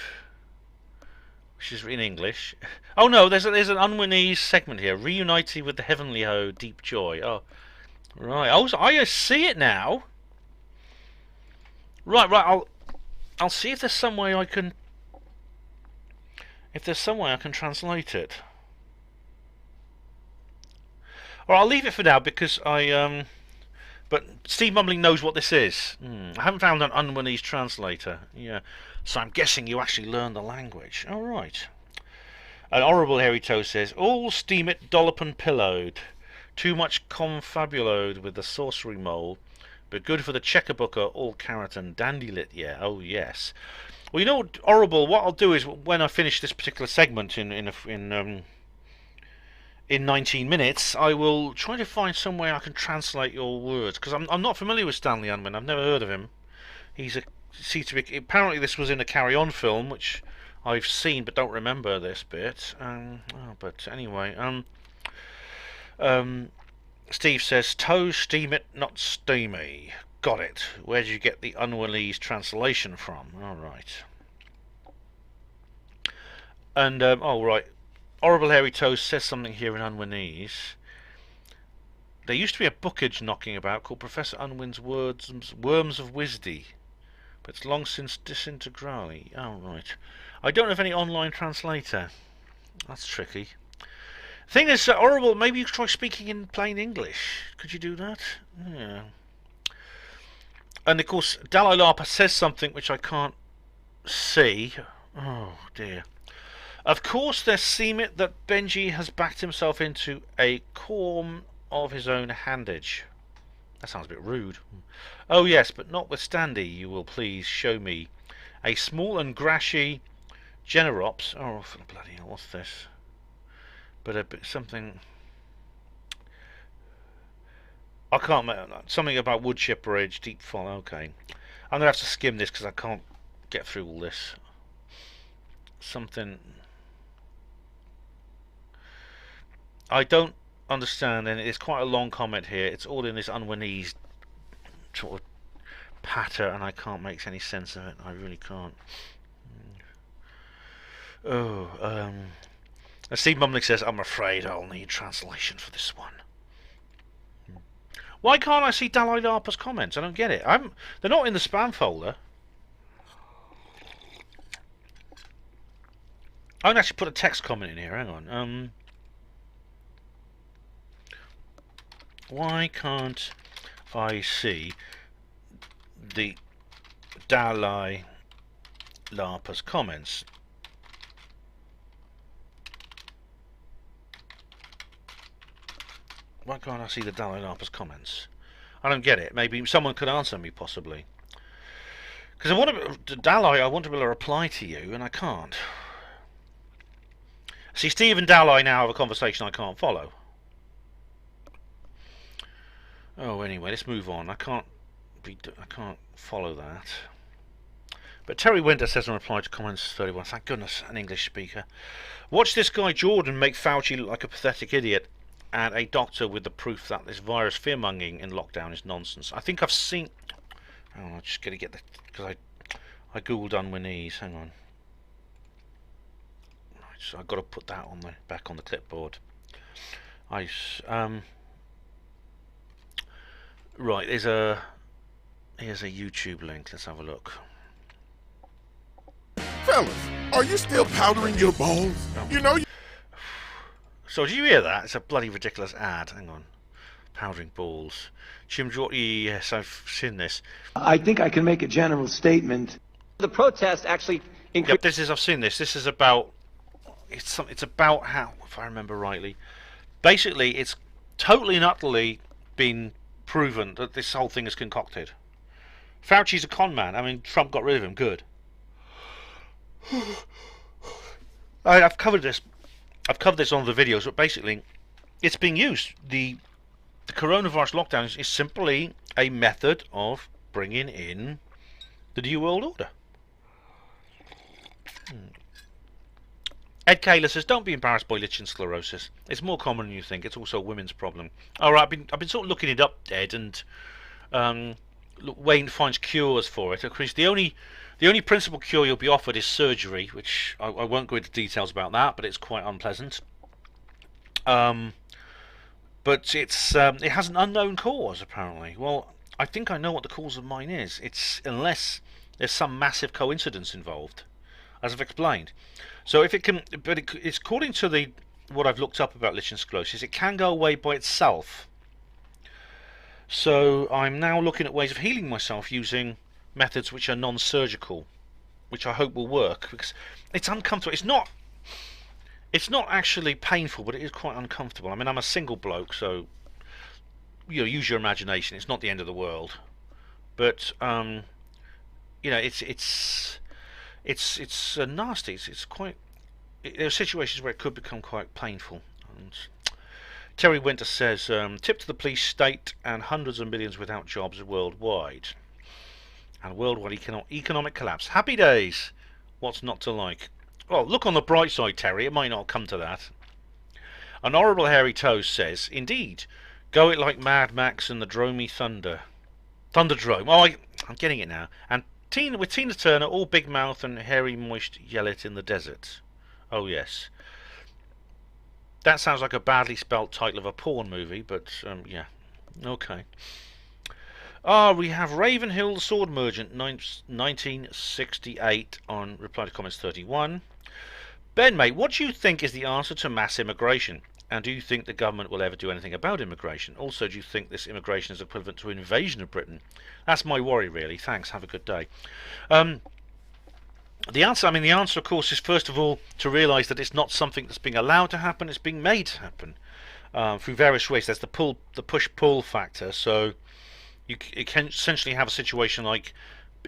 which is in English. Oh no, there's an Unwinese segment here. Reunited with the Heavenly Ho, Deep Joy. Oh, right. I see it now. Right. I'll see if there's some way I can. If there's some way I can translate it. Or I'll leave it for now because But Steve Mumbling knows what this is. I haven't found an Unwanese translator. Yeah, so I'm guessing you actually learned the language. All right. An Horrible Hairy Toe says, all steam it, dollop and pillowed. Too much confabulode with the sorcery mole. But good for the checkerbooker, all carrot and dandylit, yeah. Oh, yes. Well, you know what, Horrible, what I'll do is when I finish this particular segment in 19 minutes, I will try to find some way I can translate your words, because I'm not familiar with Stanley Unwin. I've never heard of him. Apparently this was in a Carry On film, which I've seen but don't remember this bit. But anyway, Steve says, toe steam it, not steamy. Got it. Where did you get the Unwanese translation from? All right. And oh right. Horrible Hairy Toes says something here in Unwanese. There used to be a bookage knocking about called Professor Unwin's Worms of Wisdy, but it's long since disintegrally. Oh, right. I don't have any online translator. That's tricky. Thing is, Horrible, maybe you could try speaking in plain English. Could you do that? Yeah. And of course, Dalai Lama says something which I can't see. Oh, dear. Of course, there seem it that Benji has backed himself into a corn of his own handage. That sounds a bit rude. Oh yes, but notwithstanding, you will please show me a small and grashy generops. Oh, for the bloody hell, what's this? But a bit something. I can't. Something about wood chipper edge, deep fall. Okay, I'm gonna have to skim this because I can't get through all this. Something. I don't understand, and it's quite a long comment here. It's all in this Unwanese sort of patter, and I can't make any sense of it. I really can't. Oh, Steve Mumlick says, I'm afraid I'll need translation for this one. Why can't I see Dalai Lama's comments? I don't get it. They're not in the spam folder. I'm gonna actually put a text comment in here. Hang on. Why can't I see the Dalai Lama's comments? Why can't I see the Dalai Lama's comments? I don't get it. Maybe someone could answer me, possibly. Because I want to, Dalai, I want to be able to reply to you, and I can't. See, Steve and Dalai now have a conversation I can't follow. Oh, anyway, let's move on. I can't follow that. But Terry Winter says in reply to comments 31, thank goodness, an English speaker. Watch this guy Jordan make Fauci look like a pathetic idiot, and a doctor with the proof that this virus fear-mongering in lockdown is nonsense. I think I've seen. Oh, I'm just gonna get the because I googled Unwanese. Hang on. Right, so I've got to put that on the back on the clipboard. Right, here's a YouTube link. Let's have a look. Fellas, are you still powdering your balls? Oh. You know. So did you hear that? It's a bloody ridiculous ad. Hang on. Powdering balls. Jim Jordan, yes, I've seen this. I think I can make a general statement. The protest actually Yep, I've seen this. This is about it's about how, if I remember rightly, basically it's totally and utterly been proven that this whole thing is concocted. Fauci's a con man. I mean, Trump got rid of him. Good. I've covered this on the videos, but basically, it's being used. The coronavirus lockdown is simply a method of bringing in the New World Order. Ed Kaler says, "Don't be embarrassed by lichen sclerosis. It's more common than you think. It's also a women's problem." All right, I've been sort of looking it up, Ed, and Wayne finds cures for it. Of course, the only principal cure you'll be offered is surgery, which I won't go into details about that, but it's quite unpleasant. But it has an unknown cause apparently. Well, I think I know what the cause of mine is. It's unless there's some massive coincidence involved, as I've explained. So if it can, but it's according to the what I've looked up about lichen sclerosis, it can go away by itself. So I'm now looking at ways of healing myself using methods which are non-surgical, which I hope will work, because it's uncomfortable. It's not actually painful, but it is quite uncomfortable. I mean, I'm a single bloke, so use your imagination. It's not the end of the world, but it's nasty. It's quite. There are situations where it could become quite painful. And Terry Winter says, tip to the police, state, and hundreds of millions without jobs worldwide. And worldwide economic collapse. Happy days. What's not to like? Well, look on the bright side, Terry. It might not come to that. An Honourable Hairy Toes says, indeed, go it like Mad Max and the Dromy Thunderdrome. Oh, I'm getting it now. And with Tina Turner, all big mouth and hairy moist yell it in the desert. Oh, yes. That sounds like a badly spelt title of a porn movie, but, yeah. Okay. We have Ravenhill the Sword Merchant, 1968, on Reply to Comments 31. Ben, mate, what do you think is the answer to mass immigration? And do you think the government will ever do anything about immigration? Also, do you think this immigration is equivalent to an invasion of Britain? That's my worry, really. Thanks. Have a good day. The answer, of course, is first of all to realise that it's not something that's being allowed to happen; it's being made to happen through various ways. There's the push-pull factor. So you can essentially have a situation like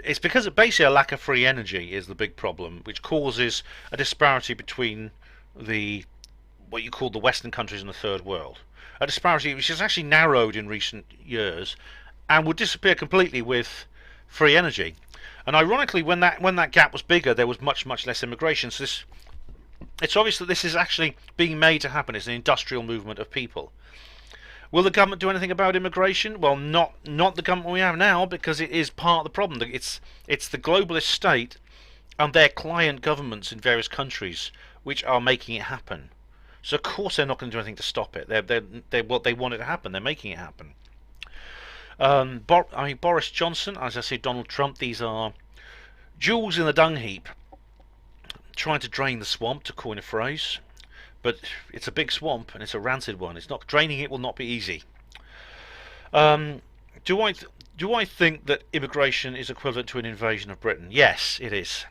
it's because basically a lack of free energy is the big problem, which causes a disparity between what you call the Western countries and the Third World. A disparity which has actually narrowed in recent years and would disappear completely with free energy. And ironically, when that gap was bigger, there was much less immigration. So it's obvious that this is actually being made to happen. It's an industrial movement of people. Will the government do anything about immigration? Well, not the government we have now, because it is part of the problem. It's the globalist state and their client governments in various countries which are making it happen. So of course they're not going to do anything to stop it. They want it to happen. They're making it happen. Boris Johnson, as I say, Donald Trump, these are jewels in the dung heap, trying to drain the swamp, to coin a phrase. But it's a big swamp and it's a rancid one. It's not draining it will not be easy. Do I think that immigration is equivalent to an invasion of Britain? Yes, it is.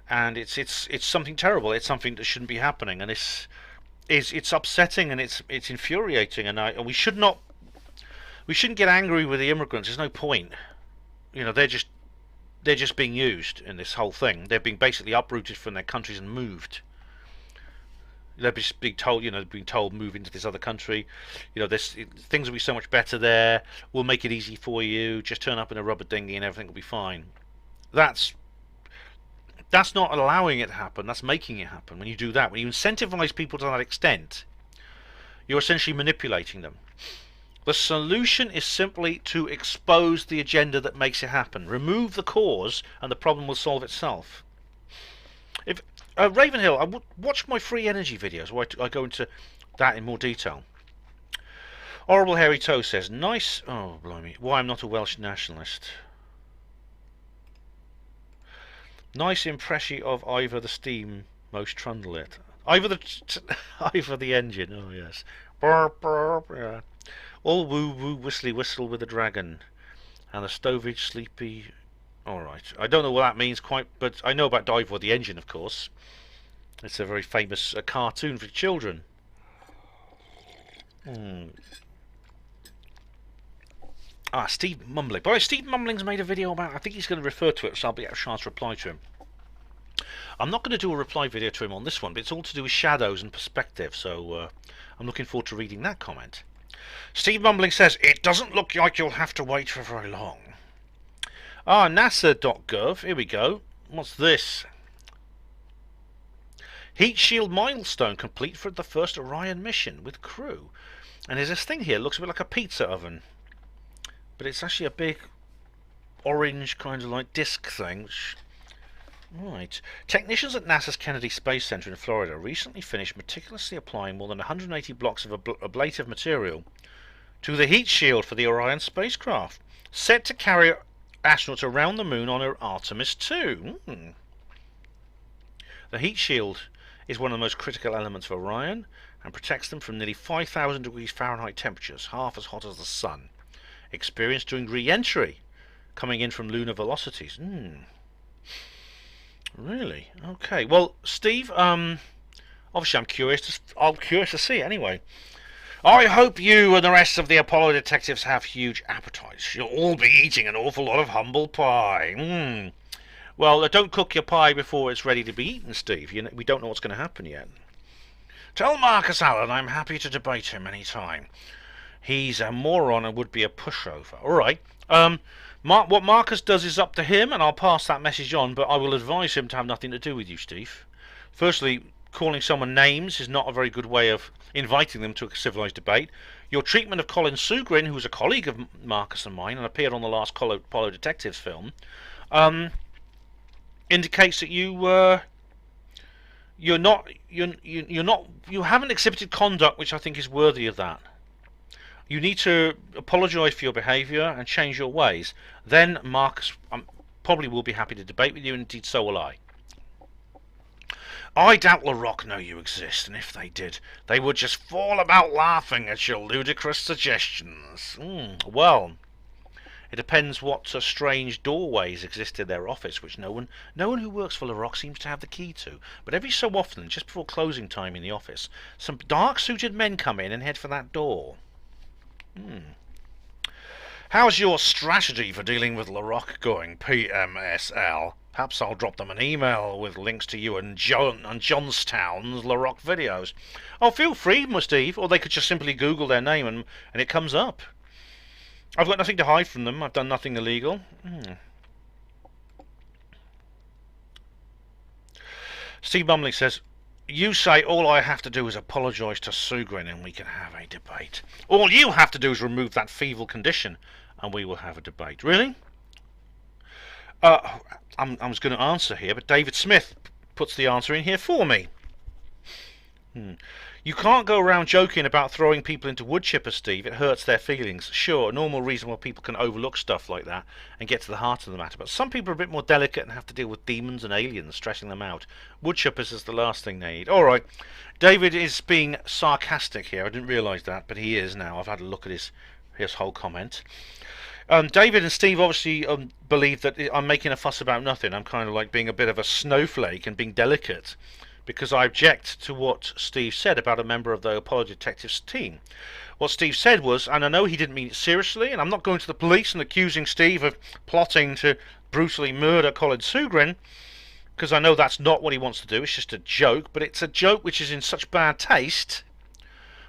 And it's something terrible. It's something that shouldn't be happening, and it's upsetting and it's infuriating. And we shouldn't get angry with the immigrants. There's no point. They're just being used in this whole thing. They're being basically uprooted from their countries and moved. They're just being told, move into this other country. Things will be so much better there. We'll make it easy for you. Just turn up in a rubber dinghy and everything will be fine. That's not allowing it to happen. That's making it happen. When you do that, when you incentivize people to that extent, you're essentially manipulating them. The solution is simply to expose the agenda that makes it happen. Remove the cause, and the problem will solve itself. If Ravenhill, I watch my free energy videos where I go into that in more detail. Honourable Hairy Toe says, nice. Oh, blimey. Why I'm not a Welsh nationalist. Nice impression of Ivor the Steam, most trundlet. Ivor the engine. Oh yes. Burr, burr, yeah. All woo woo whistly whistle with the dragon, and the stovage sleepy. Alright, I don't know what that means quite, but I know about Ivor the engine, of course. It's a very famous cartoon for children. Steve Mumbling. By the way, Steve Mumbling's made a video about. I think he's going to refer to it, so I'll be able a chance to reply to him. I'm not going to do a reply video to him on this one, but it's all to do with shadows and perspective, so I'm looking forward to reading that comment. Steve Mumbling says, it doesn't look like you'll have to wait for very long. NASA.gov, here we go. What's this? Heat shield milestone complete for the first Orion mission with crew. And there's this thing here, looks a bit like a pizza oven. But it's actually a big orange kind of like disc thing. Right. Technicians at NASA's Kennedy Space Center in Florida recently finished meticulously applying more than 180 blocks of ablative material to the heat shield for the Orion spacecraft, set to carry astronauts around the moon on Artemis 2. The heat shield is one of the most critical elements of Orion and protects them from nearly 5,000 degrees Fahrenheit temperatures, half as hot as the sun, experienced during re-entry, coming in from lunar velocities. Really? Okay. Well, Steve, obviously I'm curious to see it anyway. I hope you and the rest of the Apollo detectives have huge appetites. You'll all be eating an awful lot of humble pie. Well, don't cook your pie before it's ready to be eaten, Steve. We don't know what's going to happen yet. Tell Marcus Allen I'm happy to debate him any time. He's a moron and would be a pushover. All right. What Marcus does is up to him, and I'll pass that message on, but I will advise him to have nothing to do with you, Steve. Firstly, calling someone names is not a very good way of inviting them to a civilised debate. Your treatment of Colin Sugrin, who was a colleague of Marcus and mine and appeared on the last Apollo Detectives film, indicates that you haven't exhibited conduct which I think is worthy of that. You need to apologise for your behaviour and change your ways. Then Marcus probably will be happy to debate with you, and indeed so will I. I doubt LaRock know you exist, and if they did, they would just fall about laughing at your ludicrous suggestions. Well, it depends what strange doorways exist in their office, which no one who works for LaRock seems to have the key to. But every so often, just before closing time in the office, some dark-suited men come in and head for that door. How's your strategy for dealing with LaRock going, PMSL? Perhaps I'll drop them an email with links to you and Johnstown's LaRock videos. Oh, feel free, Steve, or they could just simply Google their name and it comes up. I've got nothing to hide from them. I've done nothing illegal. Steve Bumley says, you say all I have to do is apologise to Sugrin and we can have a debate. All you have to do is remove that feeble condition and we will have a debate. Really? I was going to answer here, but David Smith puts the answer in here for me. You can't go around joking about throwing people into wood chippers, Steve. It hurts their feelings. Sure, normal, reasonable people can overlook stuff like that and get to the heart of the matter. But some people are a bit more delicate and have to deal with demons and aliens stressing them out. Wood chippers is the last thing they need. All right, David is being sarcastic here. I didn't realise that, but he is now. I've had a look at his whole comment. David and Steve obviously believe that I'm making a fuss about nothing. I'm kind of like being a bit of a snowflake and being delicate, because I object to what Steve said about a member of the Apollo Detectives team. What Steve said was, and I know he didn't mean it seriously, and I'm not going to the police and accusing Steve of plotting to brutally murder Colin Sugrin, because I know that's not what he wants to do. It's just a joke, but it's a joke which is in such bad taste.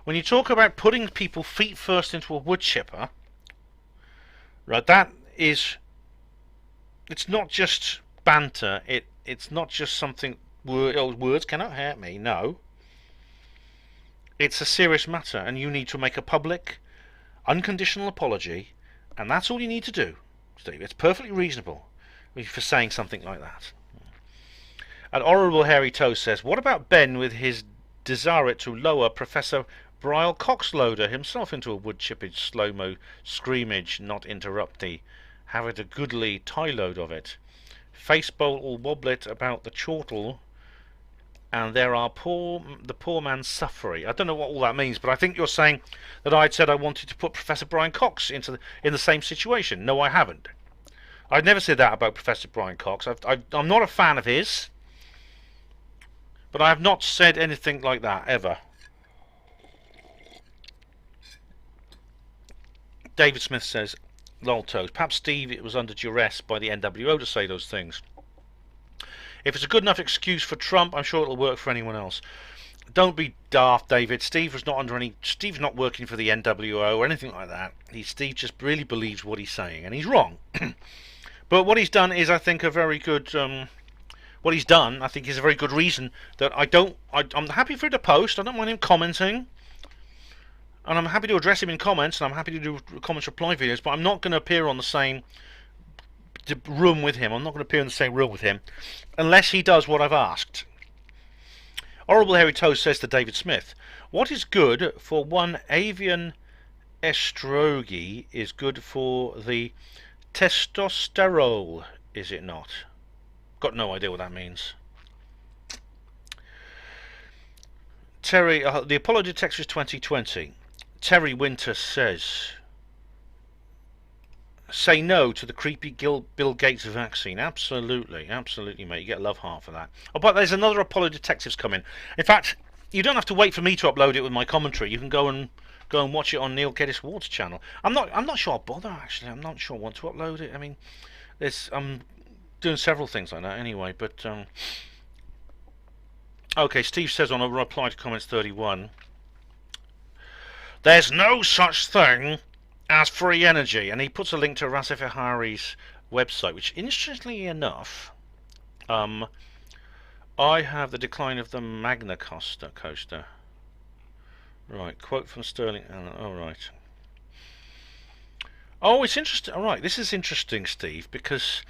When you talk about putting people feet first into a wood chipper, right, that is, it's not just banter, it's not just something, words cannot hurt me, no. It's a serious matter, and you need to make a public, unconditional apology, and that's all you need to do, Steve. It's perfectly reasonable for saying something like that. And Honourable Harry Toe says, what about Ben with his desire to lower Professor Brian Coxloader himself into a wood chippage slow-mo screamage, not interrupty, have it a goodly tie load of it. Face bowl all wobblet about the chortle, and there are the poor man suffering. I don't know what all that means, but I think you're saying that I'd said I wanted to put Professor Brian Cox in the same situation. No, I haven't. I'd never said that about Professor Brian Cox. I'm not a fan of his, but I have not said anything like that ever. David Smith says, lol toes, perhaps Steve it was under duress by the NWO to say those things. If it's a good enough excuse for Trump, I'm sure it'll work for anyone else. Don't be daft, David. Steve's not working for the NWO or anything like that. Steve just really believes what he's saying, and he's wrong. But what he's done is, I think, a very good. What he's done, I think, is a very good reason that I'm happy for him to post. I don't mind him commenting. And I'm happy to address him in comments, and I'm happy to do comments reply videos, but I'm not going to appear on the same room with him. I'm not going to appear in the same room with him unless he does what I've asked. Honourable Harry Toes says to David Smith, what is good for one avian estrogen is good for the testosterone, is it not? Got no idea what that means. Terry, the Apollo Detectives 2020. Terry Winter says, say no to the creepy Bill Gates vaccine. Absolutely, absolutely, mate. You get a love heart for that. Oh, but there's another Apollo Detectives coming. In fact, you don't have to wait for me to upload it with my commentary. You can go and watch it on Neil Geddes Ward's channel. I'm not sure I'll bother, actually. I'm not sure I want to upload it. I mean, I'm doing several things like that anyway. But okay, Steve says on a reply to comments 31, there's no such thing as free energy, and he puts a link to Raza Vihari's website, which, interestingly enough, I have the decline of the Magna coaster. Right, quote from Sterling. Oh, right. Oh, it's interesting. All right, this is interesting, Steve, because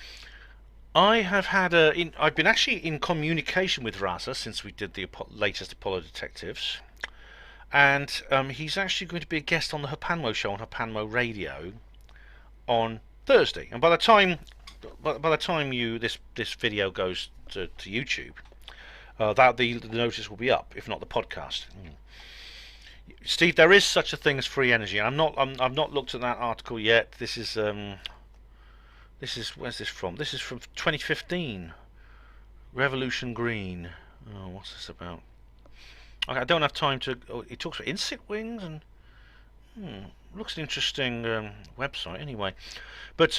I have had I've been actually in communication with Raza since we did the latest Apollo Detectives. And he's actually going to be a guest on the HPANWO show on HPANWO Radio on Thursday. And by the time this video goes to YouTube, the notice will be up, if not the podcast. Steve, there is such a thing as free energy. I've not looked at that article yet. This is where's this from? This is from 2015. Revolution Green. Oh, what's this about? I don't have time to. He talks about insect wings and looks an interesting website anyway. But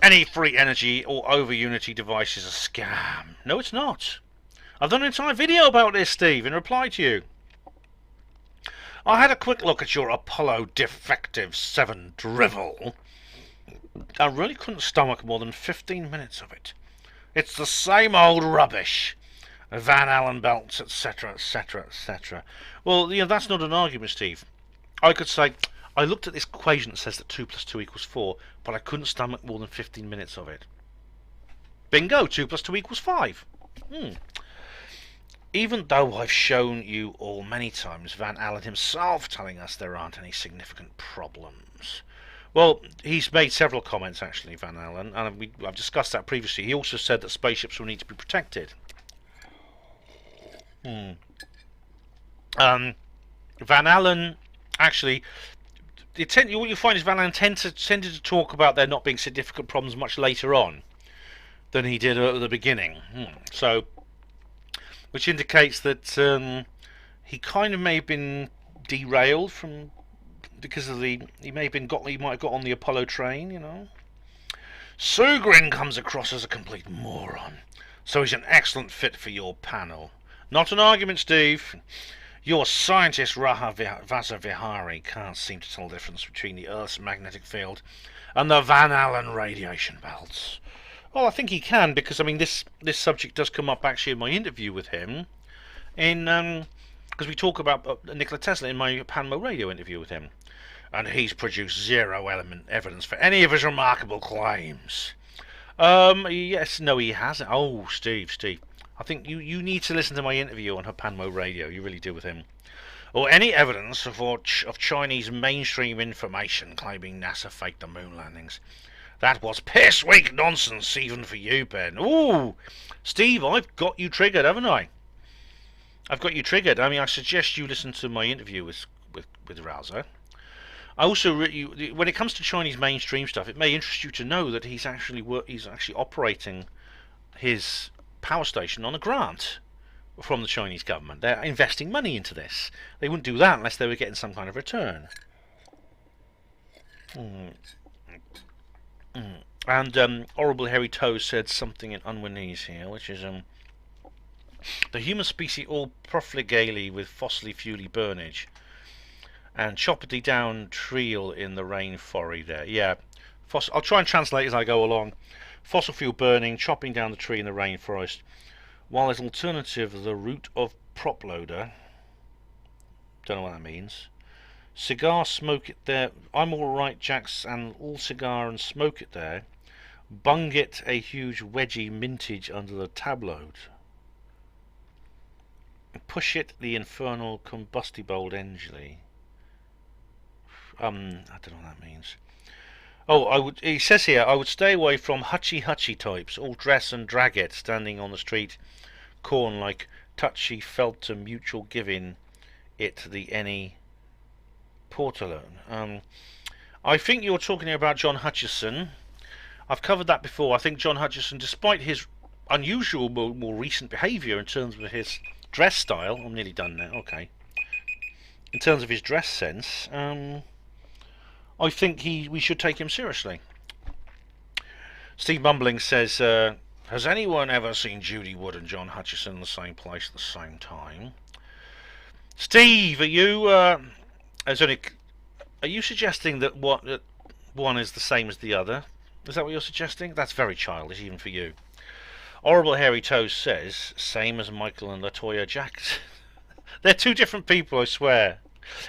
any free energy or over Unity device is a scam. No, it's not. I've done an entire video about this, Steve, in reply to you. I had a quick look at your Apollo Defective 7 drivel. I really couldn't stomach more than 15 minutes of it. It's the same old rubbish. Van Allen belts, etc., etc., etc. Well, that's not an argument, Steve. I could say, I looked at this equation that says that 2 + 2 = 4, but I couldn't stomach more than 15 minutes of it. Bingo, 2 + 2 = 5. Even though I've shown you all many times Van Allen himself telling us there aren't any significant problems. Well, he's made several comments, actually, Van Allen, and I've discussed that previously. He also said that spaceships will need to be protected. Van Allen, actually, what you find is Van Allen tended to talk about there not being significant problems much later on than he did at the beginning. So, which indicates that he kind of may have been derailed from because of he might have got on the Apollo train, Sugrin comes across as a complete moron, so he's an excellent fit for your panel. Not an argument, Steve. Your scientist Raza Vihari can't seem to tell the difference between the Earth's magnetic field and the Van Allen radiation belts. Well, I think he can, because this subject does come up actually in my interview with him, because we talk about Nikola Tesla in my HPANWO Radio interview with him, and he's produced zero evidence for any of his remarkable claims. Yes, no, he hasn't. Oh, Steve. I think you need to listen to my interview on HPANWO Radio. You really do, with him. Or any evidence of Chinese mainstream information claiming NASA faked the moon landings. That was piss-weak nonsense, even for you, Ben. Ooh, Steve, I've got you triggered, haven't I? I've got you triggered. I suggest you listen to my interview with Raza. I also, when it comes to Chinese mainstream stuff, it may interest you to know that he's actually operating his power station on a grant from the Chinese government. They're investing money into this. They wouldn't do that unless they were getting some kind of return. And Horrible Hairy Toes said something in Unwanese here, which is the human species all profligately with fossily fuely burnage and choppity down treal in the rainforest there. Yeah, I'll try and translate as I go along. Fossil fuel burning, chopping down the tree in the rainforest, while as alternative the root of prop loader. Don't know what that means. Cigar smoke it there. I'm alright, Jacks, and all cigar and smoke it there. Bung it a huge wedgie mintage under the tabloid. Push it the infernal combustible engine. I don't know what that means. Oh, he says here, I would stay away from hutchy types, all dress and drag it, standing on the street, corn like touchy felt to mutual giving it the any Portalone. I think you're talking about John Hutchison. I've covered that before. I think John Hutchison, despite his unusual, more recent behaviour in terms of his dress style, I'm nearly done now, okay. In terms of his dress sense, I think we should take him seriously. Steve Mumbling says, has anyone ever seen Judy Wood and John Hutchison in the same place at the same time? Steve, are you suggesting that one is the same as the other? Is that what you're suggesting? That's very childish, even for you. Horrible Hairy Toes says, same as Michael and Latoya Jackson. They're two different people, I swear.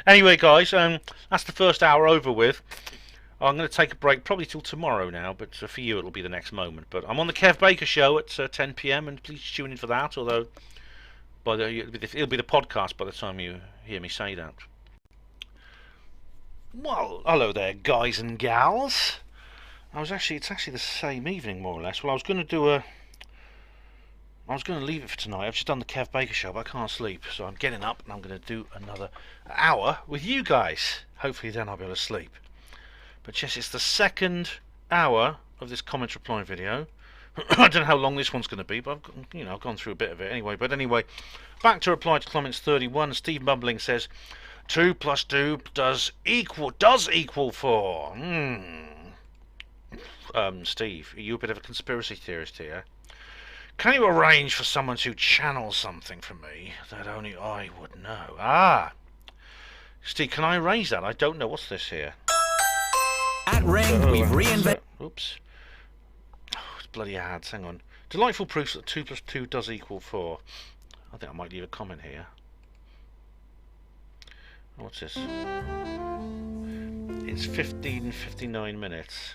Anyway, guys, that's the first hour over with. I'm going to take a break, probably till tomorrow now, but for you it'll be the next moment. But I'm on the Kev Baker Show at 10 PM, and please tune in for that, although it'll be the podcast by the time you hear me say that. Well, hello there, guys and gals. It's actually the same evening, more or less. Well, I was going to leave it for tonight. I've just done the Kev Baker Show, but I can't sleep, so I'm getting up and I'm going to do another hour with you guys. Hopefully then I'll be able to sleep. But yes, it's the second hour of this comment reply video. I don't know how long this one's going to be, but I've gone through a bit of it anyway. But anyway, back to reply to comments 31. Steve Mumbling says, 2 + 2 does equal 4. Steve, are you a bit of a conspiracy theorist here? Can you arrange for someone to channel something for me that only I would know? Ah, Steve, can I arrange that? I don't know. What's this here? At Ring, we've reinvented. Oops. Oh, it's bloody ads. Hang on. Delightful proofs that 2 + 2 does equal 4. I think I might leave a comment here. What's this? It's 15:59 minutes.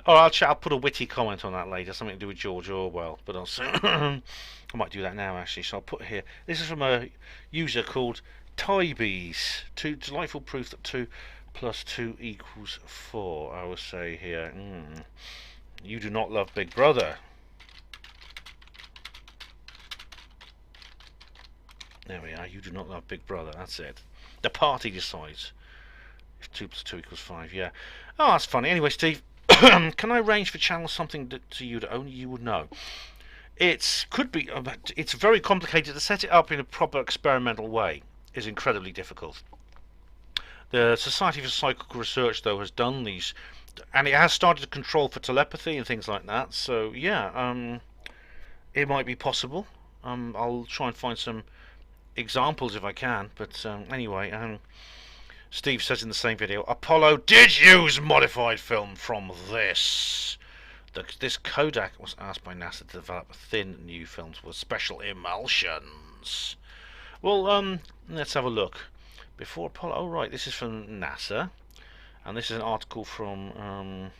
Oh, I'll put a witty comment on that later, something to do with George Orwell, but I might do that now actually. So I'll put here. This is from a user called Tybees. Delightful proof that 2 + 2 = 4. I will say here, you do not love Big Brother. There we are. You do not love Big Brother. That's it. The party decides if 2 + 2 = 5. Yeah. Oh, that's funny. Anyway, Steve, can I arrange for channel something to you that only you would know? It's very complicated. To set it up in a proper experimental way is incredibly difficult. The Society for Psychical Research, though, has done these, and it has started to control for telepathy and things like that. So yeah, it might be possible. I'll try and find some examples if I can, but anyway, Steve says in the same video, Apollo did use modified film from this. This Kodak was asked by NASA to develop thin new films with special emulsions. Well, let's have a look. Before Apollo, oh right, this is from NASA, and this is an article from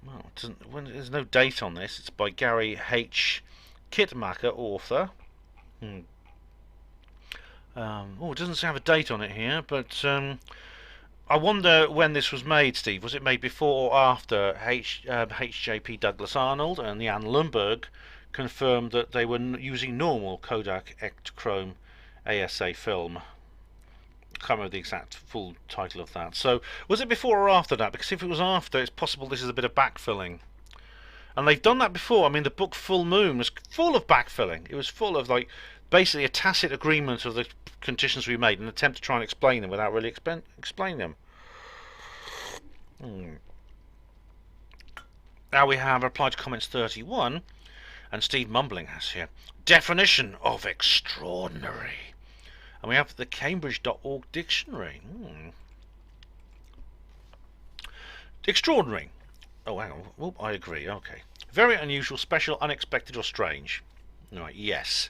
well, there's no date on this. It's by Gary H. Kitmacher, author. Oh, it doesn't have a date on it here, but I wonder when this was made, Steve. Was it made before or after H.J.P. Douglas Arnold and Jan Lundberg confirmed that they were using normal Kodak Ektachrome ASA film? I can't remember the exact full title of that. So, was it before or after that? Because if it was after, it's possible this is a bit of backfilling. And they've done that before. I mean, the book Full Moon was full of backfilling. It was full of, like, basically a tacit agreement of the conditions we made, an attempt to try and explain them without really explaining them. Now we have reply to comments 31, and Steve Mumbling has here definition of extraordinary, and we have the Cambridge.org dictionary. Extraordinary. Oh, hang on. Oh, I agree. Okay. Very unusual, special, unexpected, or strange. Right. Yes.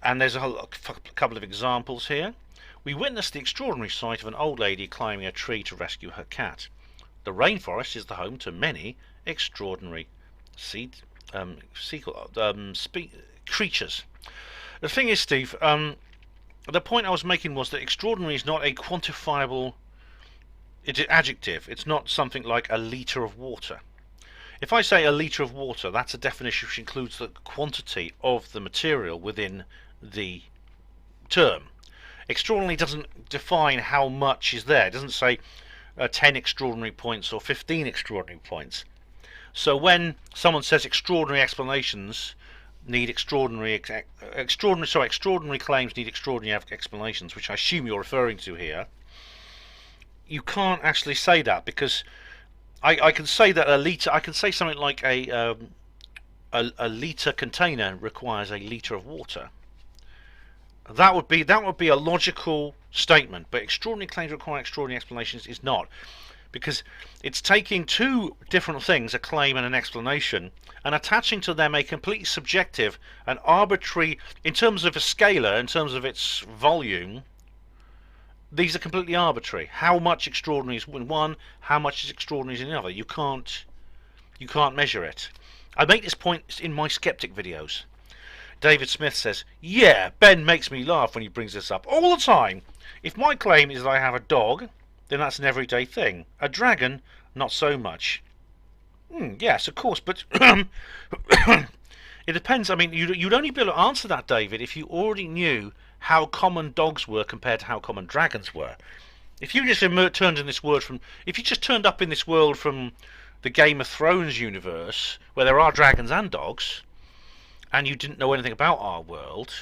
And there's a couple of examples here. We witnessed the extraordinary sight of an old lady climbing a tree to rescue her cat. The rainforest is the home to many extraordinary creatures. The thing is, Steve, the point I was making was that extraordinary is not a quantifiable adjective. It's not something like a litre of water. If I say a litre of water, that's a definition which includes the quantity of the material within the term. Extraordinary doesn't define how much is there. It doesn't say 10 extraordinary points or 15 extraordinary points. So when someone says extraordinary explanations need extraordinary claims need extraordinary explanations, which I assume you're referring to here, you can't actually say that, because I can say that a litre, I can say something like a litre container requires a litre of water. That would be a logical statement, but extraordinary claims require extraordinary explanations is not, because it's taking two different things, a claim and an explanation, and attaching to them a completely subjective and arbitrary, in terms of a scalar, in terms of its volume, these are completely arbitrary. How much extraordinary is in one, how much is extraordinary in the other? You can't measure it. I make this point in my skeptic videos. David Smith says, yeah, Ben makes me laugh when he brings this up all the time. If my claim is that I have a dog, then that's an everyday thing. A dragon, not so much. Yes, of course, but it depends. I mean, you'd only be able to answer that, David, if you already knew how common dogs were compared to how common dragons were. If you just turned up in this world from the Game of Thrones universe, where there are dragons and dogs, and you didn't know anything about our world,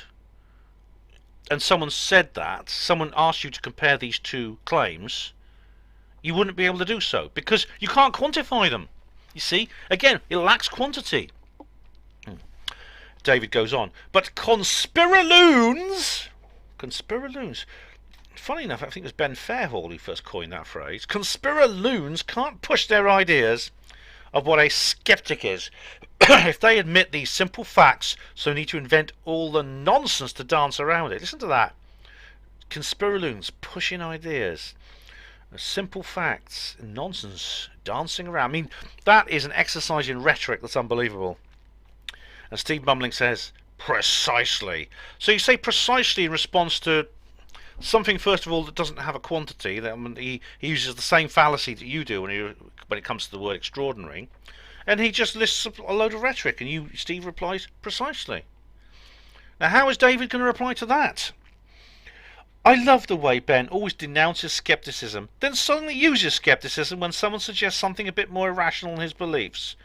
and someone asked you to compare these two claims, you wouldn't be able to do so, because you can't quantify them. You see, again, it lacks quantity. David goes on, but conspiraloons, funny enough, I think it was Ben Fairhall who first coined that phrase. Conspiraloons can't push their ideas of what a skeptic is if they admit these simple facts, so need to invent all the nonsense to dance around it. Listen to that. Conspiraloons pushing ideas, simple facts, nonsense, dancing around. I mean, that is an exercise in rhetoric that's unbelievable. And Steve Mumbling says, precisely. So you say precisely in response to something, first of all, that doesn't have a quantity. He uses the same fallacy that you do when it comes to the word extraordinary. And he just lists a load of rhetoric, and Steve replies, precisely. Now, how is David going to reply to that? I love the way Ben always denounces skepticism, then suddenly uses skepticism when someone suggests something a bit more irrational in his beliefs.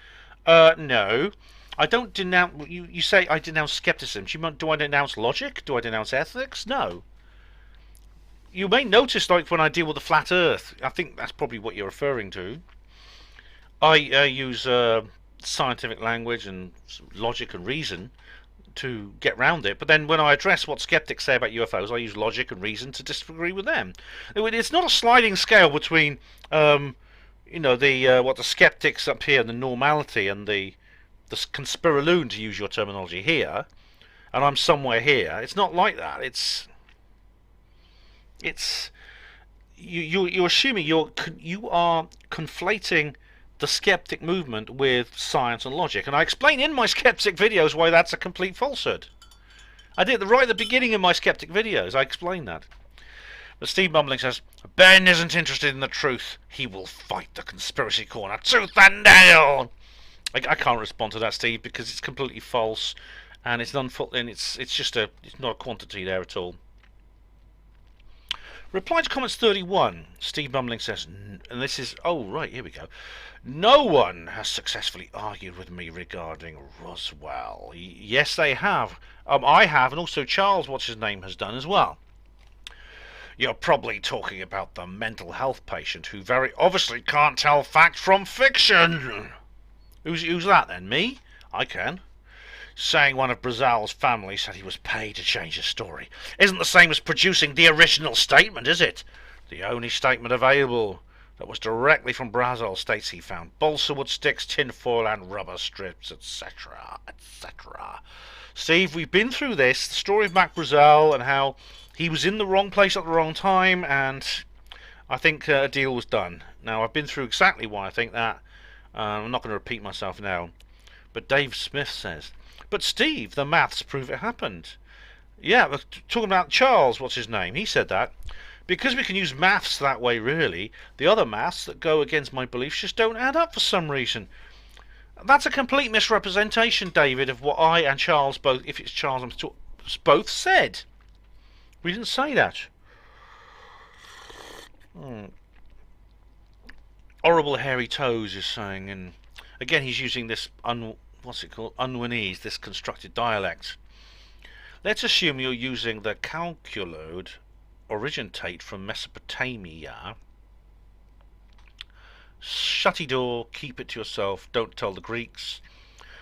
No, I don't denounce. You say I denounce skepticism. Do I denounce logic? Do I denounce ethics? No. You may notice, like when I deal with the flat Earth, I think that's probably what you're referring to. I use scientific language and logic and reason to get round it, but then when I address what skeptics say about UFOs, I use logic and reason to disagree with them. It's not a sliding scale between, what the skeptics up here, the normality, and the conspiraloon, to use your terminology here, and I'm somewhere here. It's not like that. You're assuming you are conflating the skeptic movement with science and logic, and I explain in my skeptic videos why that's a complete falsehood. I did right at the beginning of my skeptic videos. I explained that. But Steve Mumbling says, Ben isn't interested in the truth. He will fight the conspiracy corner tooth and nail. I can't respond to that, Steve, because it's completely false, and it's not a quantity there at all. Reply to comments 31. Steve Mumbling says, and this is, oh right, here we go. No one has successfully argued with me regarding Roswell. Yes, they have. I have, and also Charles, what's his name, has done as well. You're probably talking about the mental health patient who very obviously can't tell fact from fiction. Who's that then? Me? I can. Saying one of Brazal's family said he was paid to change his story isn't the same as producing the original statement, is it? The only statement available that was directly from Brazil states he found balsa wood sticks, tinfoil and rubber strips, etc., etc. Steve, we've been through this, the story of Mac Brazil and how he was in the wrong place at the wrong time, and I think a deal was done. Now, I've been through exactly why I think that. I'm not going to repeat myself now. But Dave Smith says, but Steve, the maths prove it happened. Yeah, we're talking about Charles, what's his name? He said that. Because we can use maths that way, really, the other maths that go against my beliefs just don't add up for some reason. That's a complete misrepresentation, David, of what I and Charles both, if it's Charles, both said. We didn't say that. Horrible hairy toes is saying, and again he's using this what's it called, Unwanese, this constructed dialect. Let's assume you're using the calculode originate from Mesopotamia. Shutty door, keep it to yourself, don't tell the Greeks.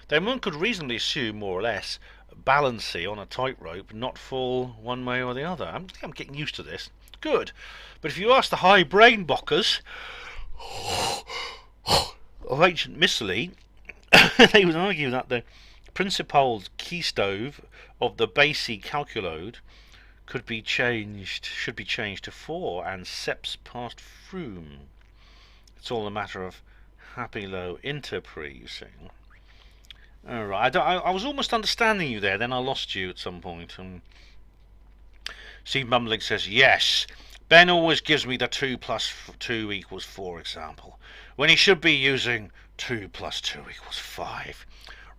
Then one could reasonably assume, more or less, balancy on a tightrope, not fall one way or the other. I'm getting used to this. Good. But if you ask the high brain bockers of ancient Miscely, they would argue that the principal key stove of the Basie calculode should be changed to 4 and seps past froom. It's all a matter of happy low interpreting. Alright, I was almost understanding you there, then I lost you at some point. Steve Mumbling says, yes, Ben always gives me the 2 plus 2 equals 4 example, when he should be using 2 plus 2 equals 5.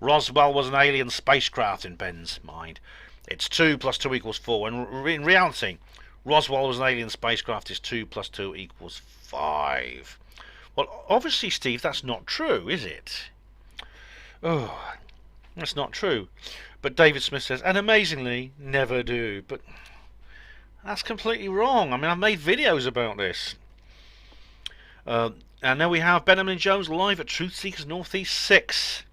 Roswell was an alien spacecraft in Ben's mind. It's 2 plus 2 equals 4, and in reality, Roswell was an alien spacecraft is 2 plus 2 equals 5. Well, obviously, Steve, that's not true, is it? Oh, that's not true. But David Smith says, and amazingly, never do. But that's completely wrong. I mean, I've made videos about this. And now we have Ben Emlyn-Jones live at Truth Seekers Northeast 6.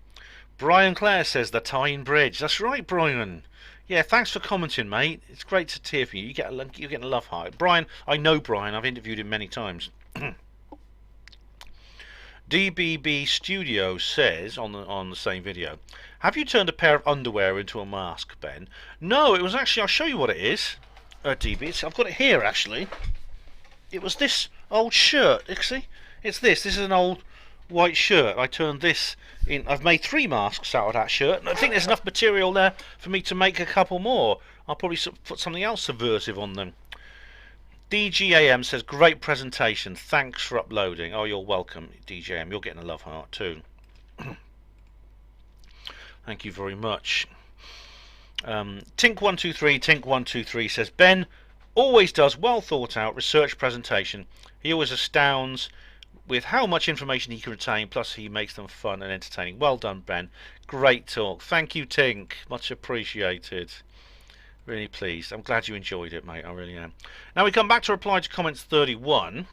Brian Clare says, the Tyne Bridge. That's right, Brian. Yeah, thanks for commenting, mate. It's great to hear from you. You're getting a love heart. Brian, I know Brian. I've interviewed him many times. DBB Studio says on the same video, have you turned a pair of underwear into a mask, Ben? No, it was actually, I'll show you what it is. DB, I've got it here actually. It was this old shirt. You see, it's this. This is an old white shirt. I turned this in. I've made 3 masks out of that shirt, and I think there's enough material there for me to make a couple more. I'll probably put something else subversive on them. DGAM says, great presentation, thanks for uploading. Oh, you're welcome, DGAM. You're getting a love heart too. Thank you very much. Tink123 says, Ben always does well thought out research presentation. He always astounds with how much information he can retain, plus he makes them fun and entertaining. Well done, Ben. Great talk. Thank you, Tink. Much appreciated. Really pleased. I'm glad you enjoyed it, mate. I really am. Now we come back to reply to comments 31.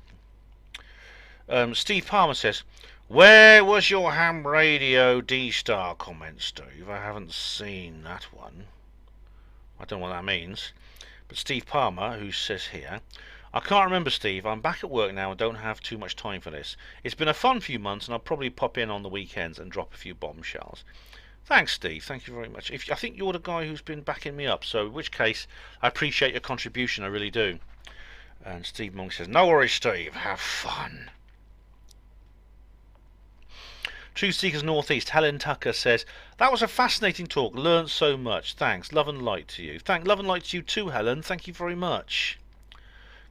Steve Palmer says, where was your ham radio D-Star comment, Steve? I haven't seen that one. I don't know what that means. But Steve Palmer, who says here, I can't remember, Steve. I'm back at work now and don't have too much time for this. It's been a fun few months and I'll probably pop in on the weekends and drop a few bombshells. Thanks, Steve. Thank you very much. I think you're the guy who's been backing me up, so in which case, I appreciate your contribution. I really do. And Steve Monk says, no worries, Steve. Have fun. Truth Seekers Northeast, Helen Tucker says, that was a fascinating talk. Learned so much. Thanks. Love and light to you. Love and light to you too, Helen. Thank you very much.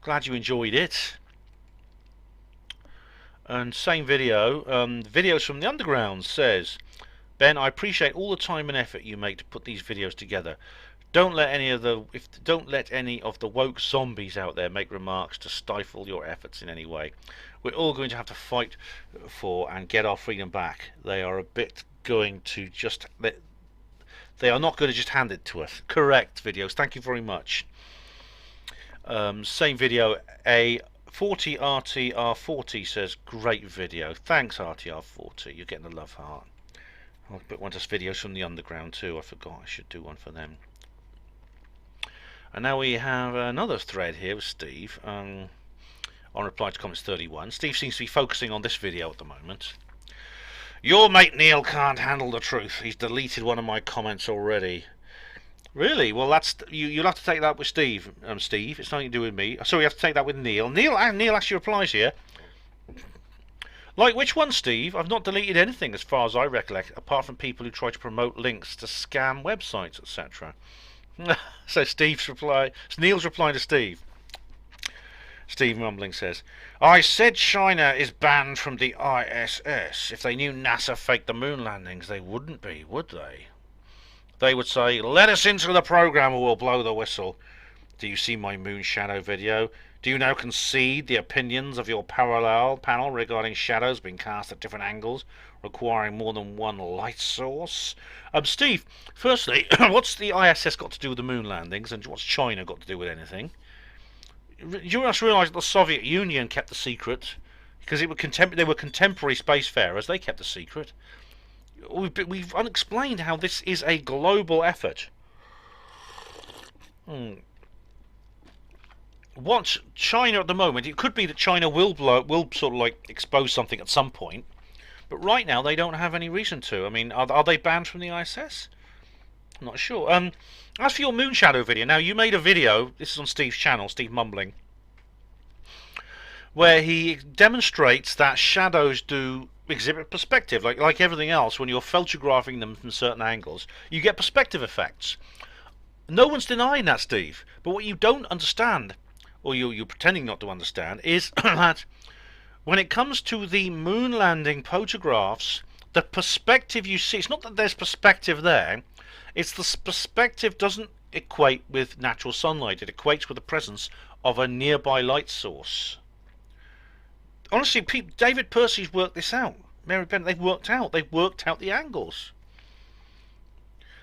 Glad you enjoyed it. And same video, videos from the underground says, Ben, I appreciate all the time and effort you make to put these videos together. Don't let any of the woke zombies out there make remarks to stifle your efforts in any way. We're all going to have to fight for and get our freedom back. They are not going to just hand it to us. Correct videos. Thank you very much. Same video, a 40 RTR40 says, great video. Thanks, RTR40. You're getting a love heart. I'll put one of those videos from the underground too. I forgot I should do one for them. And now we have another thread here with Steve on reply to comments 31. Steve seems to be focusing on this video at the moment. Your mate Neil can't handle the truth. He's deleted one of my comments already. Really? Well, that's you'll have to take that with Steve. Steve, it's nothing to do with me. Sorry, you have to take that with Neil. Neil actually replies here. Like which one, Steve? I've not deleted anything as far as I recollect, apart from people who try to promote links to scam websites, etc. So Neil's replying to Steve. Steve Mumbling says, I said China is banned from the ISS. If they knew NASA faked the moon landings, they wouldn't be, would they? They would say, let us into the program or we'll blow the whistle. Do you see my moon shadow video? Do you now concede the opinions of your parallel panel regarding shadows being cast at different angles, requiring more than one light source? Steve, firstly, what's the ISS got to do with the moon landings, and what's China got to do with anything? You must realise that the Soviet Union kept the secret, because they were contemporary spacefarers. They kept the secret. We've unexplained how this is a global effort. What China at the moment, it could be that China will sort of like expose something at some point, but right now they don't have any reason to. I mean, are they banned from the ISS? I'm not sure. As for your moon shadow video, now you made a video, this is on Steve's channel, Steve Mumbling, where he demonstrates that shadows do exhibit perspective, like everything else. When you're photographing them from certain angles, you get perspective effects. No one's denying that, Steve, but what you don't understand, or you're pretending not to understand, is that when it comes to the moon landing photographs, the perspective you see, it's not that there's perspective there, it's the perspective doesn't equate with natural sunlight, it equates with the presence of a nearby light source. Honestly, David Percy's worked this out. Mary Bennett, they've worked out the angles.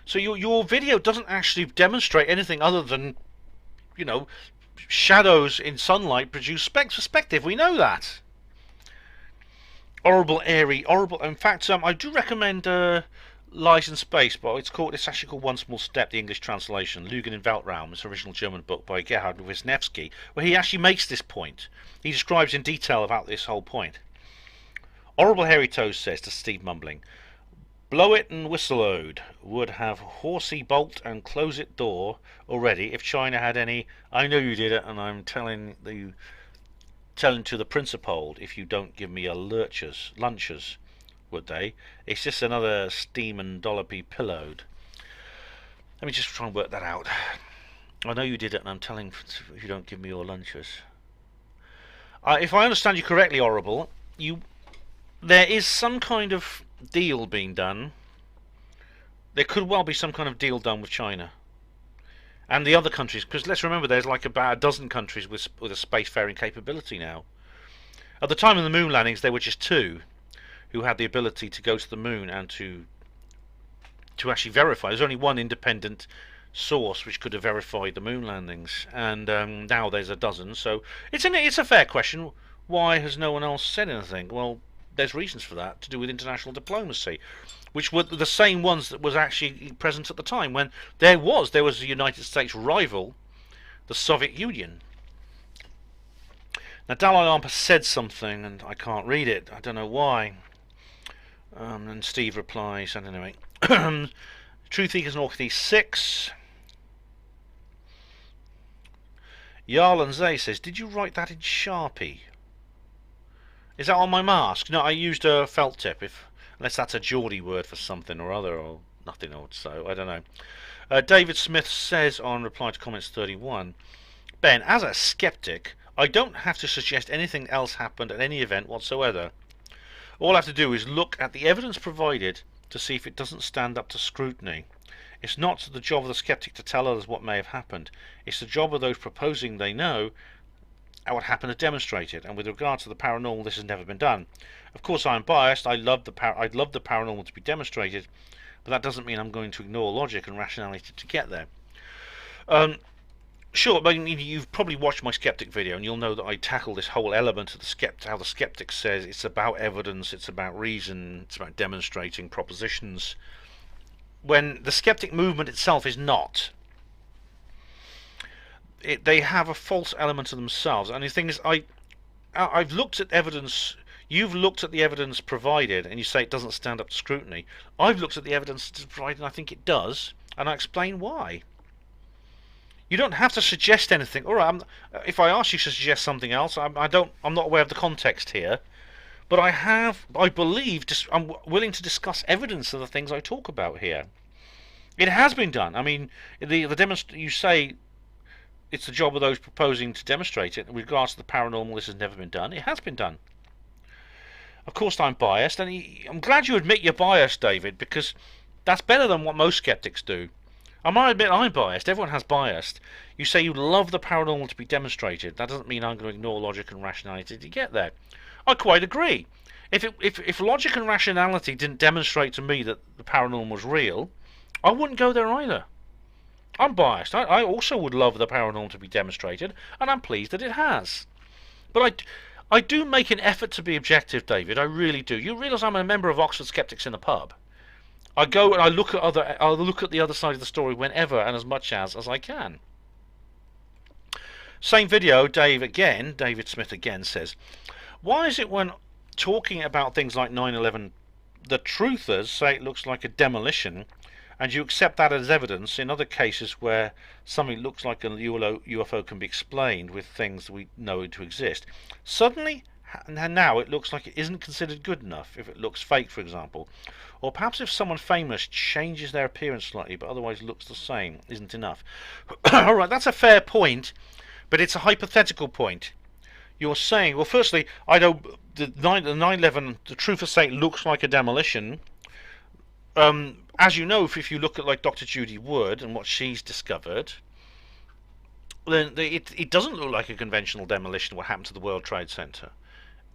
So your video doesn't actually demonstrate anything other than, you know, shadows in sunlight produce perspective. We know that. Horrible. In fact, I do recommend Lies in Space, but it's actually called One Small Step, the English translation. Lügen im Weltraum, it's an original German book by Gerhard Wisniewski, where he actually makes this point. He describes in detail about this whole point. Horrible Hairy Toes says to Steve Mumbling, blow it and whistle ode would have horsey bolt and close it door already if China had any. I know you did it, and I'm telling to the principal if you don't give me a lunches, would they? It's just another steam and dollopy pillowed. Let me just try and work that out. I know you did it, and I'm telling if you don't give me your lunches. If I understand you correctly, Horrible, there is some kind of deal being done. There could well be some kind of deal done with China and the other countries, because let's remember there's like about a dozen countries with a spacefaring capability now. At the time of the moon landings, there were just two who had the ability to go to the moon and to actually verify. There's only one independent source which could have verified the moon landings, and now there's a dozen. So it's a fair question. Why has no one else said anything? Well, there's reasons for that, to do with international diplomacy, which were the same ones that was actually present at the time when there was a United States rival, the Soviet Union. Now Dalai Lama said something, and I can't read it. I don't know why. And Steve replies, and anyway, Truth Equals North 6. Yarlan Zay says, did you write that in Sharpie? Is that on my mask? No, I used a felt tip, unless that's a Geordie word for something or other, or nothing or so, I don't know. David Smith says on reply to comments 31, Ben, as a skeptic, I don't have to suggest anything else happened at any event whatsoever. All I have to do is look at the evidence provided to see if it doesn't stand up to scrutiny. It's not the job of the skeptic to tell others what may have happened. It's the job of those proposing they know what happened to demonstrate it. And with regard to the paranormal, this has never been done. Of course, I'm biased. I'd love the paranormal to be demonstrated, but that doesn't mean I'm going to ignore logic and rationality to get there. Sure, but you've probably watched my skeptic video, and you'll know that I tackle this whole element of how the skeptic says it's about evidence, it's about reason, it's about demonstrating propositions, when the skeptic movement itself is not. They have a false element to themselves, and the thing is, I've looked at evidence. You've looked at the evidence provided, and you say it doesn't stand up to scrutiny. I've looked at the evidence provided, and I think it does, and I explain why. You don't have to suggest anything. All right, if I ask you to suggest something else, I'm not aware of the context here, but I'm willing to discuss evidence of the things I talk about here. It has been done. I mean, you say it's the job of those proposing to demonstrate it. In regards to the paranormal, this has never been done. It has been done. Of course, I'm biased, and I'm glad you admit you're biased, David, because that's better than what most skeptics do. I might admit I'm biased. Everyone has bias. You say you love the paranormal to be demonstrated. That doesn't mean I'm going to ignore logic and rationality to get there. I quite agree. If logic and rationality didn't demonstrate to me that the paranormal was real, I wouldn't go there either. I'm biased. I also would love the paranormal to be demonstrated, and I'm pleased that it has. But I do make an effort to be objective, David. I really do. You realise I'm a member of Oxford Skeptics in the pub. I go and I look at the other side of the story whenever and as much as I can. Same video, David Smith again says, why is it when talking about things like 9/11, the truthers say it looks like a demolition, and you accept that as evidence in other cases where something looks like a UFO can be explained with things we know to exist? Suddenly, and now it looks like it isn't considered good enough if it looks fake, for example. Or perhaps if someone famous changes their appearance slightly but otherwise looks the same, isn't enough. Alright, that's a fair point, but it's a hypothetical point. You're saying, well, firstly, I know the 9/11, the truth of saying, looks like a demolition. As you know, if you look at like Dr. Judy Wood and what she's discovered, then it doesn't look like a conventional demolition. What happened to the World Trade Center?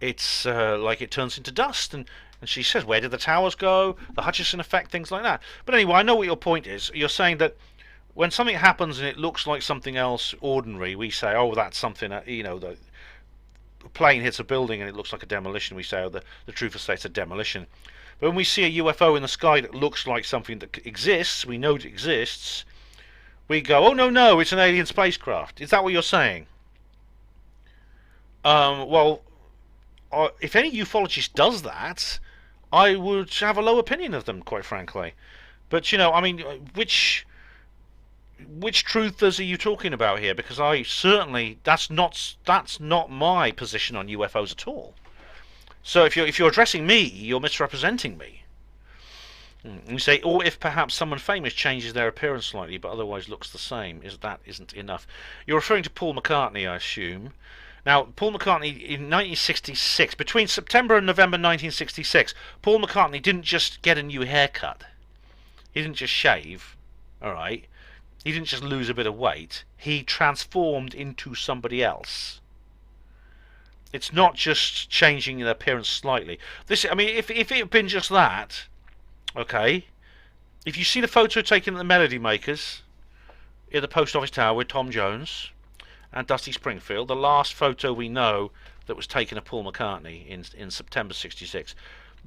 It's like it turns into dust, and she says, where did the towers go? The Hutchison effect, things like that. But anyway, I know what your point is. You're saying that when something happens and it looks like something else ordinary, we say, oh, that's something, the plane hits a building and it looks like a demolition. We say, oh, the truth of state's a demolition. But when we see a UFO in the sky that looks like something that exists, we know it exists, we go, oh, no, it's an alien spacecraft. Is that what you're saying? Well, if any ufologist does that, I would have a low opinion of them, quite frankly. But, I mean, which truthers are you talking about here? Because I certainly, that's not my position on UFOs at all. So if you're addressing me, you're misrepresenting me. You say, or if perhaps someone famous changes their appearance slightly but otherwise looks the same, isn't enough. You're referring to Paul McCartney, I assume. Now, Paul McCartney in 1966, between September and November 1966, Paul McCartney didn't just get a new haircut. He didn't just shave, alright? He didn't just lose a bit of weight. He transformed into somebody else. It's not just changing the appearance slightly. If it had been just that, okay, if you see the photo taken at the Melody Makers in the Post Office Tower with Tom Jones and Dusty Springfield, the last photo we know that was taken of Paul McCartney in September '66.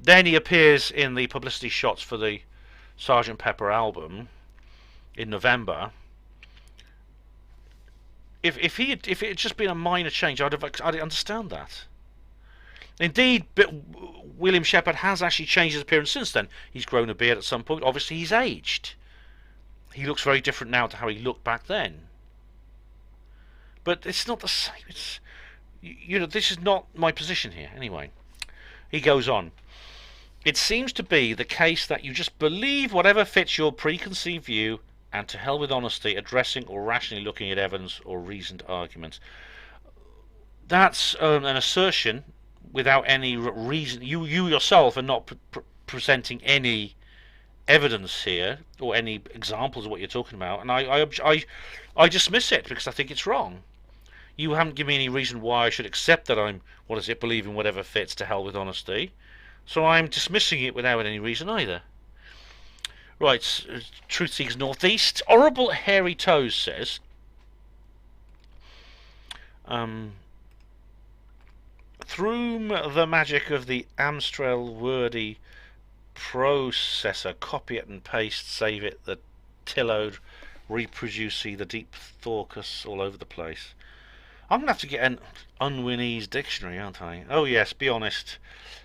Then he appears in the publicity shots for the Sgt. Pepper album in November. If it had just been a minor change, I'd understand that. Indeed, William Shepard has actually changed his appearance since then. He's grown a beard at some point. Obviously, he's aged. He looks very different now to how he looked back then. But it's not the same. It's, this is not my position here. Anyway, he goes on. It seems to be the case that you just believe whatever fits your preconceived view, and to hell with honesty, addressing or rationally looking at evidence or reasoned arguments. That's an assertion without any reason. You yourself are not presenting any evidence here or any examples of what you're talking about, and I dismiss it because I think it's wrong. You haven't given me any reason why I should accept that I'm believing whatever fits, to hell with honesty. So I'm dismissing it without any reason either. Right, Truth Seekers Northeast. Horrible Hairy Toes says, through the magic of the Amstrel wordy processor, copy it and paste, save it, the Tillode, reproduce the deep thorcus all over the place. I'm going to have to get an Unwinnie's dictionary, aren't I? Oh yes, be honest.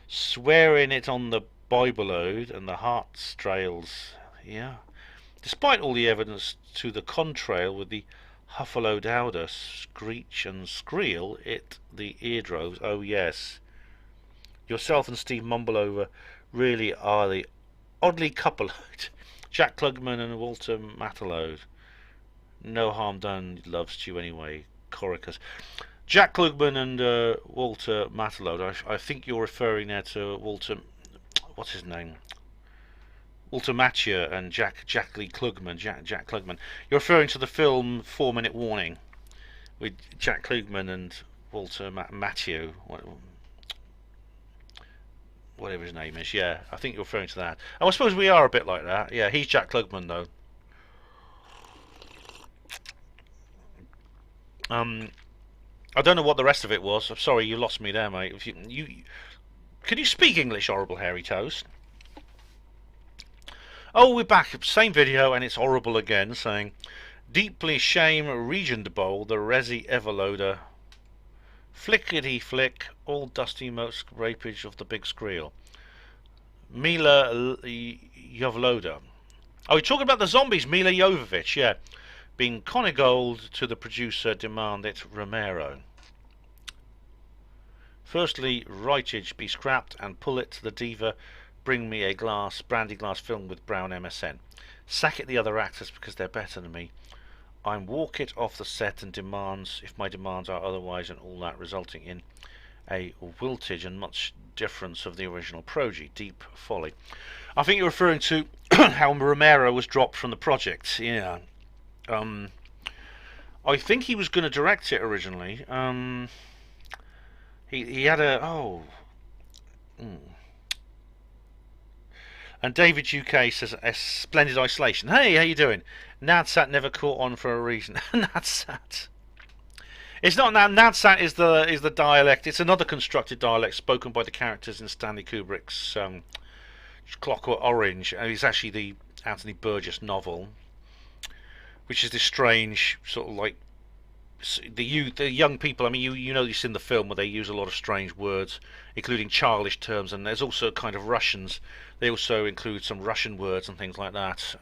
Swearing it on the Bibleode and the Heartstrails. Yeah. Despite all the evidence to the contrail with the Huffalo-Dowder, screech and skreel it the eardroves. Oh yes. Yourself and Steve Mumbleover really are the oddly coupled. Jack Klugman and Walter Mattelode. No harm done. Loves you anyway. Coricus. Jack Klugman and Walter Matalode. I think you're referring there to Walter. What's his name? Walter Mathieu and Jack Lee Klugman. Jack Klugman. You're referring to the film 4 Minute Warning with Jack Klugman and Walter Mathieu. Whatever his name is. Yeah, I think you're referring to that. Oh, I suppose we are a bit like that. Yeah, he's Jack Klugman though. I don't know what the rest of it was. I'm sorry, you lost me there, mate. If you can you speak English, horrible hairy toes? Oh, we're back. Same video, and it's horrible again, saying, deeply shame Regent Bowl, the Resi Everloader. Flickety flick, all dusty moat scrapage of the big screel. Mila Jovloda. Oh, you're talking about the zombies, Mila Jovovich, yeah. Being Conigold to the producer, demand it Romero. Firstly, Rightage be scrapped and pull it to the diva. Bring me a brandy glass film with brown MSN. Sack it the other actors because they're better than me. I'm walk it off the set and demands, if my demands are otherwise, and all that, resulting in a wiltage and much difference of the original progeny. Deep folly. I think you're referring to how Romero was dropped from the project. Yeah. I think he was going to direct it originally. He had a And David UK says, a splendid isolation. Hey, how you doing? Nadsat never caught on for a reason. Nadsat. It's not Nadsat is the dialect. It's another constructed dialect spoken by the characters in Stanley Kubrick's Clockwork Orange. And it's actually the Anthony Burgess novel, which is this strange sort of like the young people. I mean, you know this in the film where they use a lot of strange words, including childish terms, and there's also kind of Russians. They also include some Russian words and things like that.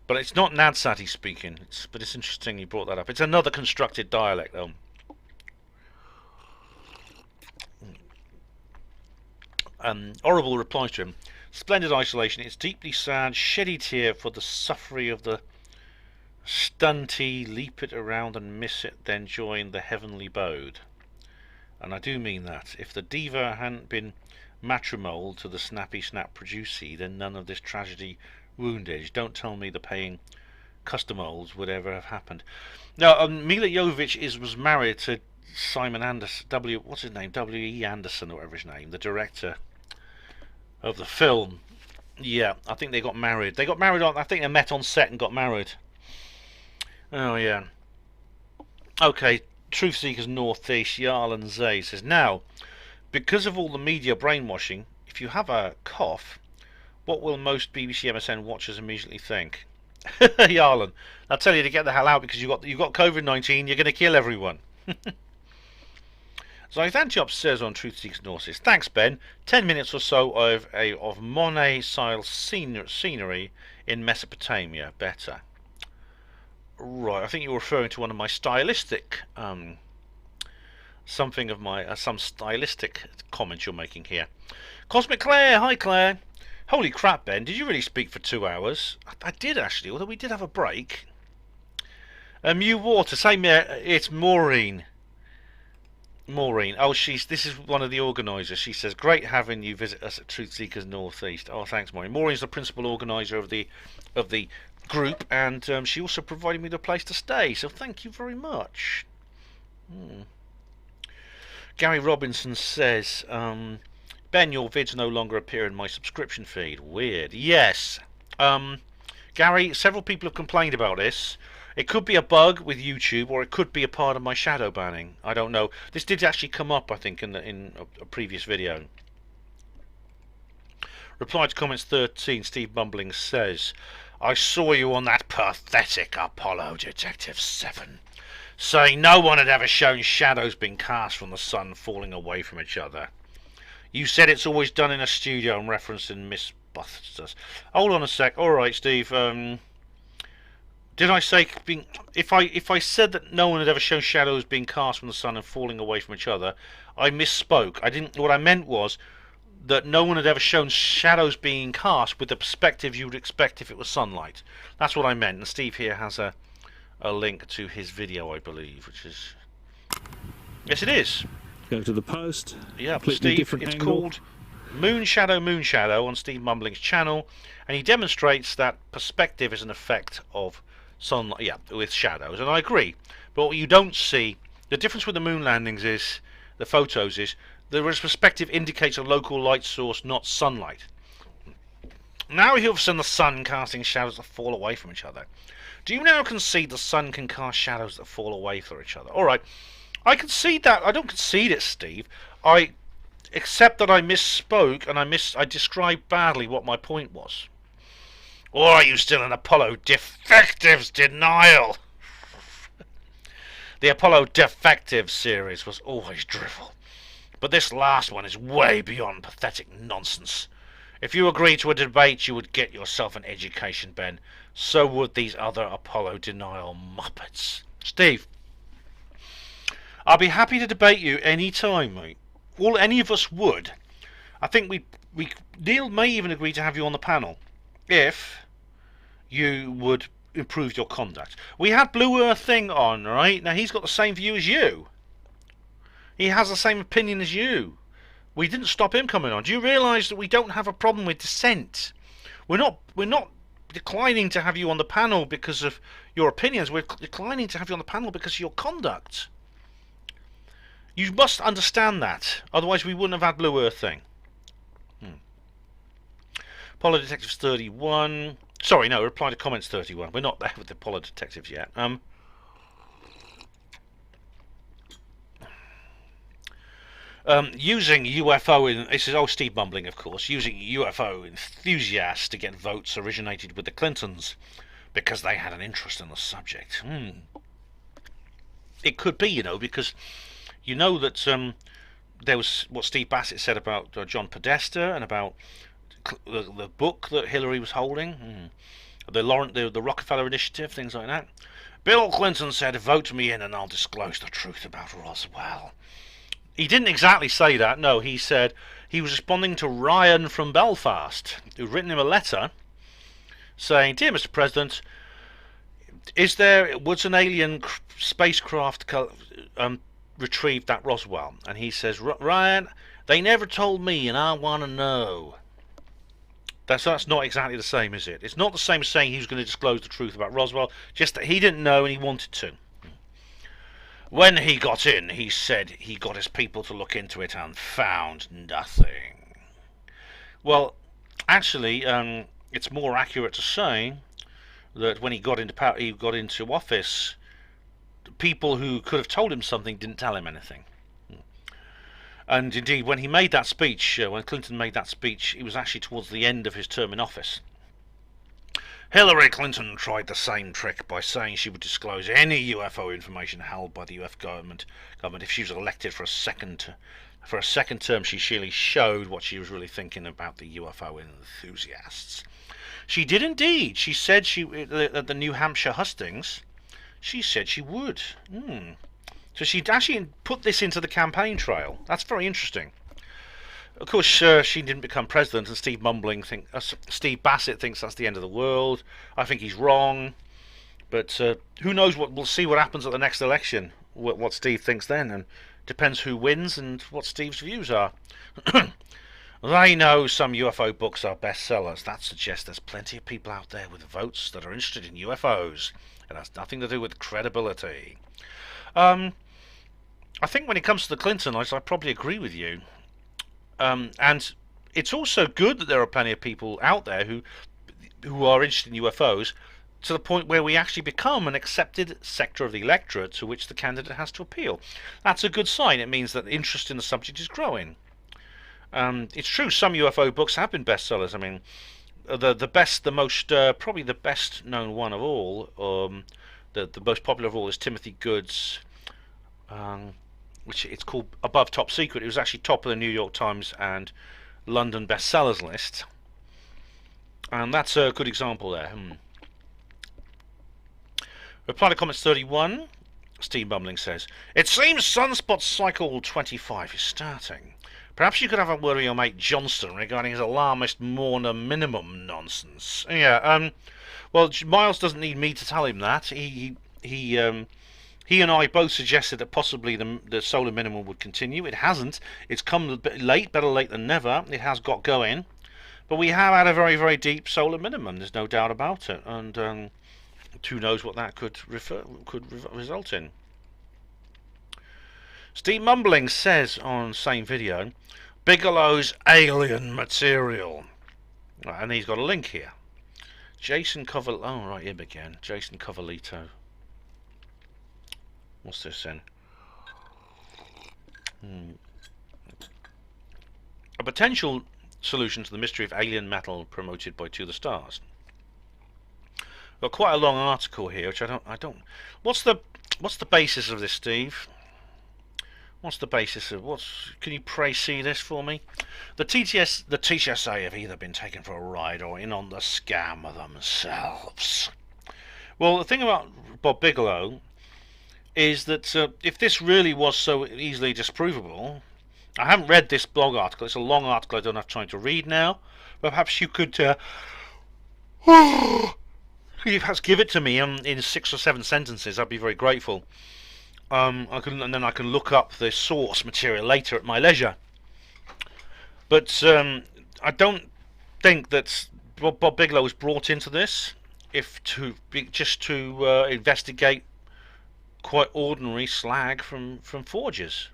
But it's not Nadsati speaking. But it's interesting you brought that up. It's another constructed dialect, though. Horrible replies to him. Splendid isolation. It's deeply sad. Shed a tear for the suffering of the stunty. Leap it around and miss it. Then join the heavenly bode. And I do mean that. If the diva hadn't been matrimole to the snappy snap producey, then none of this tragedy woundage. Don't tell me the paying customoles would ever have happened. Now, Mila Jovovich was married to Simon Anderson, what's his name? W.E. Anderson, or whatever his name, the director of the film. Yeah, I think they got married. I think they met on set and got married. Oh, yeah. Okay, Truth Seekers Northeast, Jarl Zay says, now, because of all the media brainwashing, if you have a cough, what will most BBC MSN watchers immediately think? Jarlan, I'll tell you to get the hell out because you've got COVID-19, you're going to kill everyone. Zythantiop says on Truth Seekers Northeast, thanks Ben, 10 minutes or so of Monet-style scenery in Mesopotamia, better. Right, I think you're referring to one of my stylistic some stylistic comments you're making here. Cosmic Claire, hi Claire. Holy crap, Ben, did you really speak for 2 hours? I did actually, although we did have a break. Mew Water, same here, it's Maureen. Maureen, oh, this is one of the organisers. She says, great having you visit us at Truth Seekers Northeast. Oh, thanks, Maureen. Maureen's the principal organiser of the group, and she also provided me with a place to stay, so thank you very much. Gary Robinson says, Ben, your vids no longer appear in my subscription feed. Weird. Yes. Gary, several people have complained about this. It could be a bug with YouTube, or it could be a part of my shadow banning. I don't know. This did actually come up, I think, in a previous video. Reply to comments 13, Steve Bumbling says, I saw you on that pathetic Apollo Detective 7, saying no one had ever shown shadows being cast from the sun falling away from each other. You said it's always done in a studio and referenced in Mythbusters. Hold on a sec. Alright, Steve. Did I say if I said that no one had ever shown shadows being cast from the sun and falling away from each other, I misspoke. What I meant was that no one had ever shown shadows being cast with the perspective you would expect if it was sunlight. That's what I meant. And Steve here has a link to his video, I believe, which is... Yes, it is. Go to the post. Yeah, Completely Steve, different it's angle. called Moon Shadow on Steve Mumbling's channel, and he demonstrates that perspective is an effect of sunlight, yeah, with shadows, and I agree. But what you don't see, the difference with the moon landings is, the photos is, the perspective indicates a local light source, not sunlight. Now you've seen the sun casting shadows that fall away from each other. Do you now concede the sun can cast shadows that fall away from each other? Alright, I concede that. I don't concede it, Steve. I accept that I misspoke and I described badly what my point was. Or are you still in Apollo Defectives denial? The Apollo Defectives series was always drivel, but this last one is way beyond pathetic nonsense. If you agreed to a debate, you would get yourself an education, Ben. So would these other Apollo denial muppets. Steve, I'll be happy to debate you any time, mate. All any of us would. I think Neil may even agree to have you on the panel if you would improve your conduct. We had Blue Earth Thing on, right? Now he's got the same view as you. He has the same opinion as you. We didn't stop him coming on. Do you realise that we don't have a problem with dissent? We're not declining to have you on the panel because of your opinions. We're declining to have you on the panel because of your conduct. You must understand that. Otherwise we wouldn't have had Blue Earth Thing. Apollo Detectives 31. Sorry, no, reply to comments 31. We're not there with the Apollo Detectives yet. Using UFO this is Steve Mumbling, of course. Using UFO enthusiasts to get votes originated with the Clintons because they had an interest in the subject. It could be, you know, because you know that there was what Steve Bassett said about John Podesta and about the book that Hillary was holding, the Rockefeller Initiative, things like that. Bill Clinton said, "Vote me in and I'll disclose the truth about Roswell." He didn't exactly say that. No, he said he was responding to Ryan from Belfast, who'd written him a letter saying, "Dear Mr. President, was an alien spacecraft retrieved at Roswell?" And he says, "Ryan, they never told me and I want to know." That's not exactly the same, is it? It's not the same as saying he was going to disclose the truth about Roswell, just that he didn't know and he wanted to. When he got in, he said he got his people to look into it and found nothing. Well, actually, it's more accurate to say that when he got into office, people who could have told him something didn't tell him anything. And indeed, when he made that speech, when Clinton made that speech, it was actually towards the end of his term in office. Hillary Clinton tried the same trick by saying she would disclose any UFO information held by the US government if she was elected for a second term. She surely showed what she was really thinking about the UFO enthusiasts. She did indeed. She said at the New Hampshire hustings, she said she would. So she actually put this into the campaign trail. That's very interesting. Of course, she didn't become president, and Steve Bassett thinks that's the end of the world. I think he's wrong, but who knows? We'll see what happens at the next election. What Steve thinks then, and depends who wins and what Steve's views are. They know some UFO books are bestsellers. That suggests there's plenty of people out there with votes that are interested in UFOs. It has nothing to do with credibility. I think when it comes to the Clintons, I probably agree with you. And it's also good that there are plenty of people out there who are interested in UFOs to the point where we actually become an accepted sector of the electorate to which the candidate has to appeal. That's a good sign. It means that interest in the subject is growing. It's true, some UFO books have been bestsellers. I mean, probably the best known one of all, the most popular of all is Timothy Good's, which it's called Above Top Secret. It was actually top of the New York Times and London bestsellers list, and that's a good example there. Reply to comments 31. Steve Mumbling says, "It seems Sunspot Cycle 25 is starting. Perhaps you could have a word with your mate Johnston regarding his alarmist mourner minimum nonsense. Yeah, well, Miles doesn't need me to tell him that. He and I both suggested that possibly the solar minimum would continue. It hasn't. It's come a bit late, better late than never. It has got going. But we have had a very, very deep solar minimum. There's no doubt about it. And who knows what that could result in. Steve Mumbling says on same video, Bigelow's alien material. Right, and he's got a link here. Jason Covalito. Oh, right, him again. Jason Covalito. What's this then? A potential solution to the mystery of alien metal promoted by To the Stars. Got quite a long article here, which I don't. What's the basis of this, Steve? What's the basis of Can you pray see this for me? The TSA have either been taken for a ride or in on the scam themselves. Well, the thing about Bob Bigelow is that if this really was so easily disprovable, I haven't read this blog article. It's a long article. I don't have time to read now. But perhaps you could perhaps give it to me in 6 or 7 sentences. I'd be very grateful. And then I can look up the source material later at my leisure. But I don't think that Bob Bigelow was brought into this just to investigate quite ordinary slag from forgers.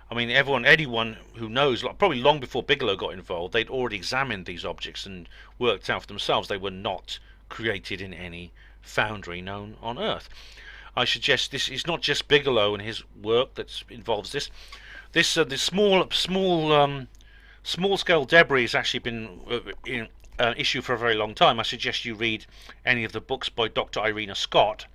I mean, anyone who knows, probably long before Bigelow got involved, they'd already examined these objects and worked out for themselves they were not created in any foundry known on Earth. I suggest this is not just Bigelow and his work that involves this. This small scale debris has actually been in issue for a very long time. I suggest you read any of the books by Dr. Irena Scott,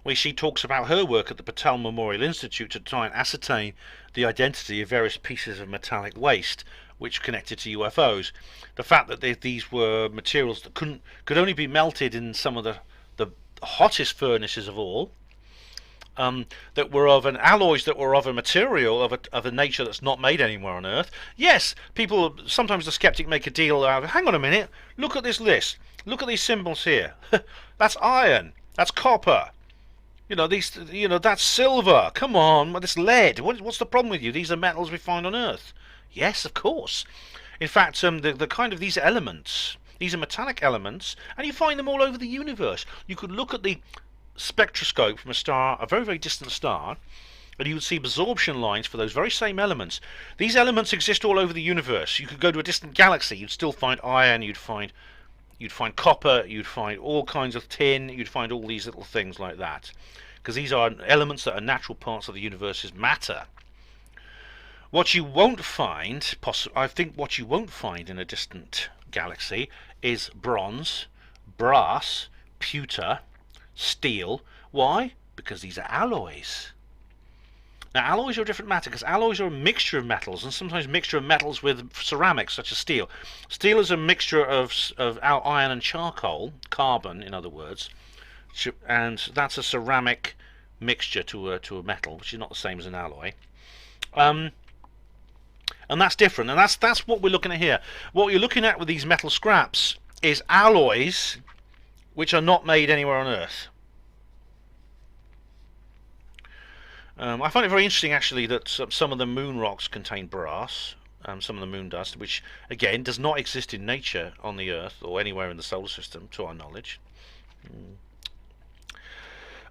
where she talks about her work at the Patel Memorial Institute to try and ascertain the identity of various pieces of metallic waste which connected to UFOs. The fact that these were materials that could only be melted in some of the hottest furnaces of all, that were of alloys that were of a material of a nature that's not made anywhere on Earth. Yes, sometimes the skeptic make a deal out of, hang on a minute, look at this list, look at these symbols here. That's iron, that's copper, that's silver. Come on, this lead. What's the problem with you? These are metals we find on Earth. Yes, of course. In fact, the kind of these elements, these are metallic elements, and you find them all over the universe. You could look at the spectroscope from a very, very distant star, and you would see absorption lines for those very same elements. These elements exist all over the universe. You could go to a distant galaxy, you'd still find iron, you'd find copper, you'd find all kinds of tin, you'd find all these little things like that, because these are elements that are natural parts of the universe's matter. What you won't find, I think what you won't find in a distant galaxy is bronze, brass, pewter, steel. Why? Because these are alloys. Now, alloys are a different matter, because alloys are a mixture of metals, and sometimes a mixture of metals with ceramics, such as steel. Steel is a mixture of iron and charcoal, carbon, in other words, and that's a ceramic mixture to a metal, which is not the same as an alloy. And that's different, and that's what we're looking at here. What you're looking at with these metal scraps is alloys which are not made anywhere on Earth. I find it very interesting, actually, that some of the moon rocks contain brass, some of the moon dust, which, again, does not exist in nature on the Earth or anywhere in the solar system, to our knowledge.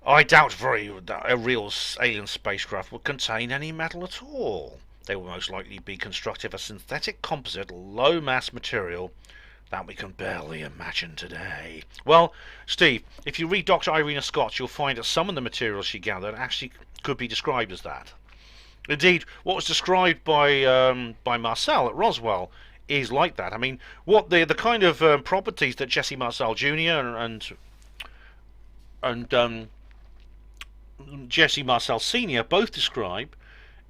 I doubt that a real alien spacecraft would contain any metal at all. They will most likely be constructed of a synthetic composite, low-mass material that we can barely imagine today. Well, Steve, if you read Dr. Irena Scott, you'll find that some of the materials she gathered actually could be described as that. Indeed, what was described by Marcel at Roswell is like that. I mean, what the kind of properties that Jesse Marcel Jr. and Jesse Marcel Sr. both describe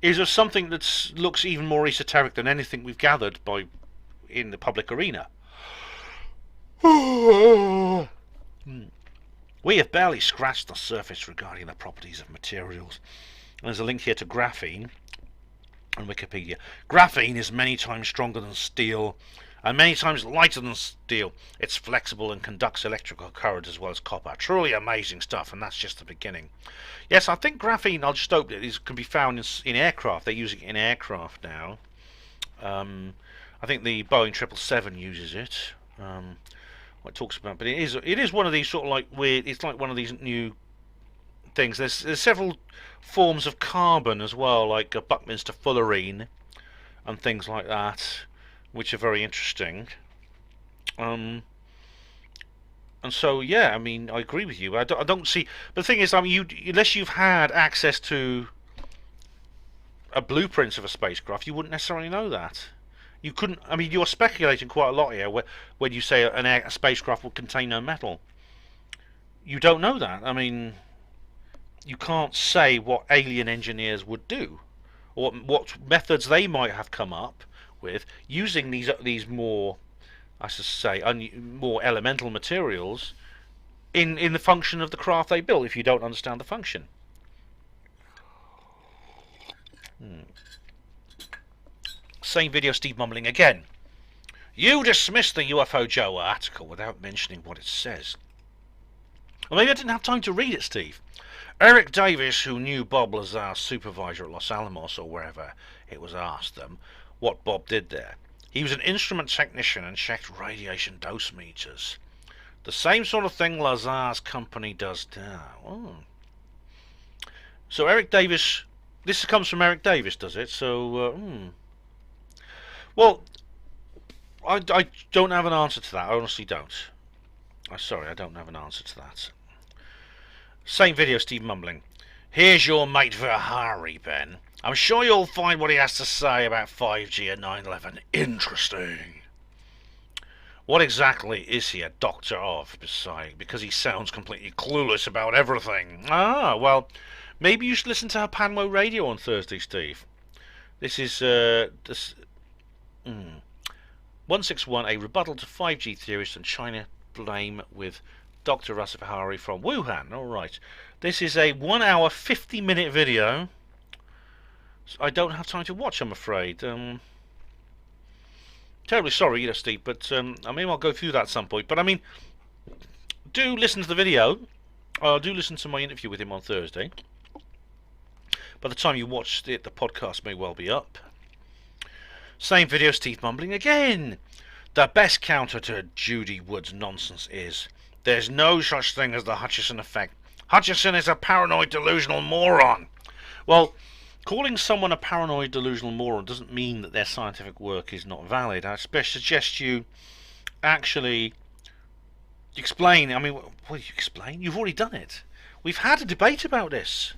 is of something that looks even more esoteric than anything we've gathered in the public arena. We have barely scratched the surface regarding the properties of materials. There's a link here to graphene. on Wikipedia. Graphene is many times stronger than steel and many times lighter than steel. It's flexible and conducts electrical current as well as copper. Truly amazing stuff, and that's just the beginning. Yes, I think graphene, I'll just open it, can be found in aircraft. They're using it in aircraft now. I think the Boeing 777 uses it. What it talks about, but it is one of these sort of like weird. It's like one of these new things. There's several forms of carbon as well, like Buckminster fullerene and things like that, which are very interesting. And so yeah, I mean, I agree with you. I don't see. But the thing is, I mean, unless you've had access to a blueprints of a spacecraft, you wouldn't necessarily know that. You couldn't. I mean, you're speculating quite a lot here when you say a spacecraft will contain no metal. You don't know that. I mean, you can't say what alien engineers would do, or what methods they might have come up with using these more, I should say, more elemental materials in the function of the craft they built. If you don't understand the function. Same video, Steve mumbling again. You dismissed the UFO Joe article without mentioning what it says. Well, maybe I didn't have time to read it, Steve. Eric Davis, who knew Bob Lazar's supervisor at Los Alamos or wherever it was, asked them what Bob did there. He was an instrument technician and checked radiation dose meters. The same sort of thing Lazar's company does now. Oh. So Eric Davis, this comes from Eric Davis, does it? So, well, I don't have an answer to that. I honestly don't. I'm sorry, I don't have an answer to that. Same video, Steve mumbling. Here's your mate Vihari, Ben. I'm sure you'll find what he has to say about 5G and 9/11 interesting. What exactly is he a doctor of, because he sounds completely clueless about everything? Ah, well, maybe you should listen to HPANWO Radio on Thursday, Steve. This is 161, a rebuttal to 5G theorists and China blame with Dr. Russ Vihari from Wuhan. Alright, this is a 1 hour 50-minute video. I don't have time to watch, I'm afraid. Terribly sorry, Steve, but I mean, I'll go through that at some point. But I mean, do listen to the video. Do listen to my interview with him on Thursday. By the time you watch it, the podcast may well be up. Same video, Steve mumbling again. The best counter to Judy Wood's nonsense is there's no such thing as the Hutchison effect. Hutchison is a paranoid delusional moron. Well, calling someone a paranoid delusional moron doesn't mean that their scientific work is not valid. I suggest you actually explain. I mean, what do you explain? You've already done it. We've had a debate about this.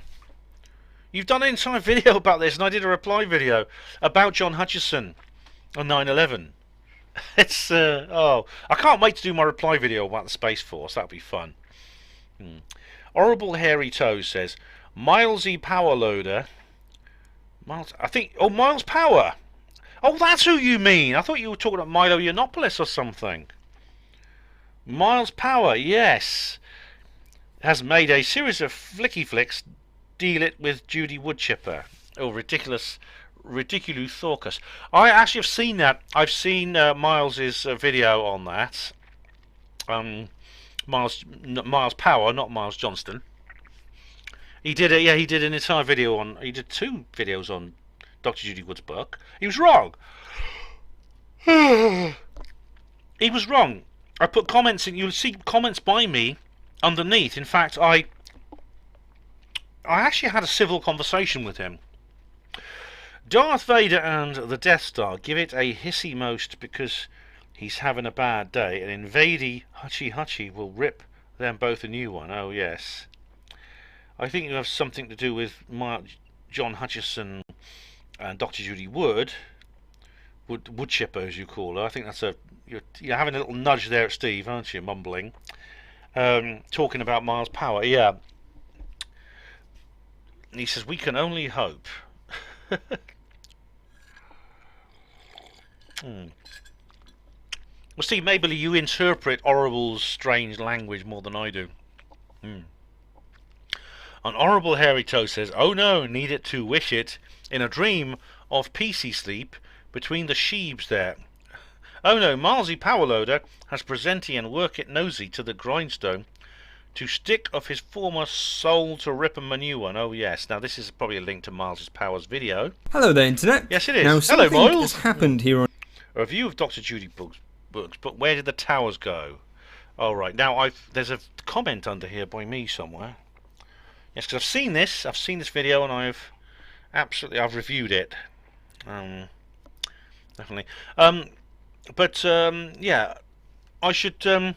You've done an entire video about this, and I did a reply video about John Hutchison on 9/11. It's I can't wait to do my reply video about the Space Force. That'll be fun. Horrible Hairy Toes says Milesy Power Loader. Miles Power. Oh, that's who you mean. I thought you were talking about Milo Yiannopoulos or something. Miles Power, yes, has made a series of flicky flicks. Deal it with Judy Woodchipper. Oh, ridiculous Thorcus. I actually have seen that. I've seen Miles's video on that. Miles Power, not Miles Johnston. He did he did an entire video on. He did 2 videos on Dr. Judy Wood's book. He was wrong. He was wrong. I put comments in. You'll see comments by me underneath. In fact, I actually had a civil conversation with him. Darth Vader and the Death Star give it a hissy most because he's having a bad day, and Invadey Hutchie will rip them both a new one. Oh yes, I think you have something to do with John Hutchison and Dr. Judy Woodchipper, as you call her. I think that's you're having a little nudge there at Steve, aren't you? Mumbling, talking about Miles Power, yeah. And he says we can only hope. Well, Steve, maybe you interpret Orable's strange language more than I do. An Horrible Hairy Toe says, oh no, need it to wish it. In a dream of PC sleep between the sheaves there. Oh no, Marlsy Powerloader has presenti and work it nosy to the grindstone to stick of his former soul to rip and new one. Oh yes, now this is probably a link to Miles' Powers video. Hello there, Internet. Yes, it is. Now, Hello, something Miles. has happened here on... A review of Dr. Judy books, but where did the towers go? All right, now there's a comment under here by me somewhere. Yes, because I've seen this video, and I've reviewed it. Definitely. Yeah, I should. I'm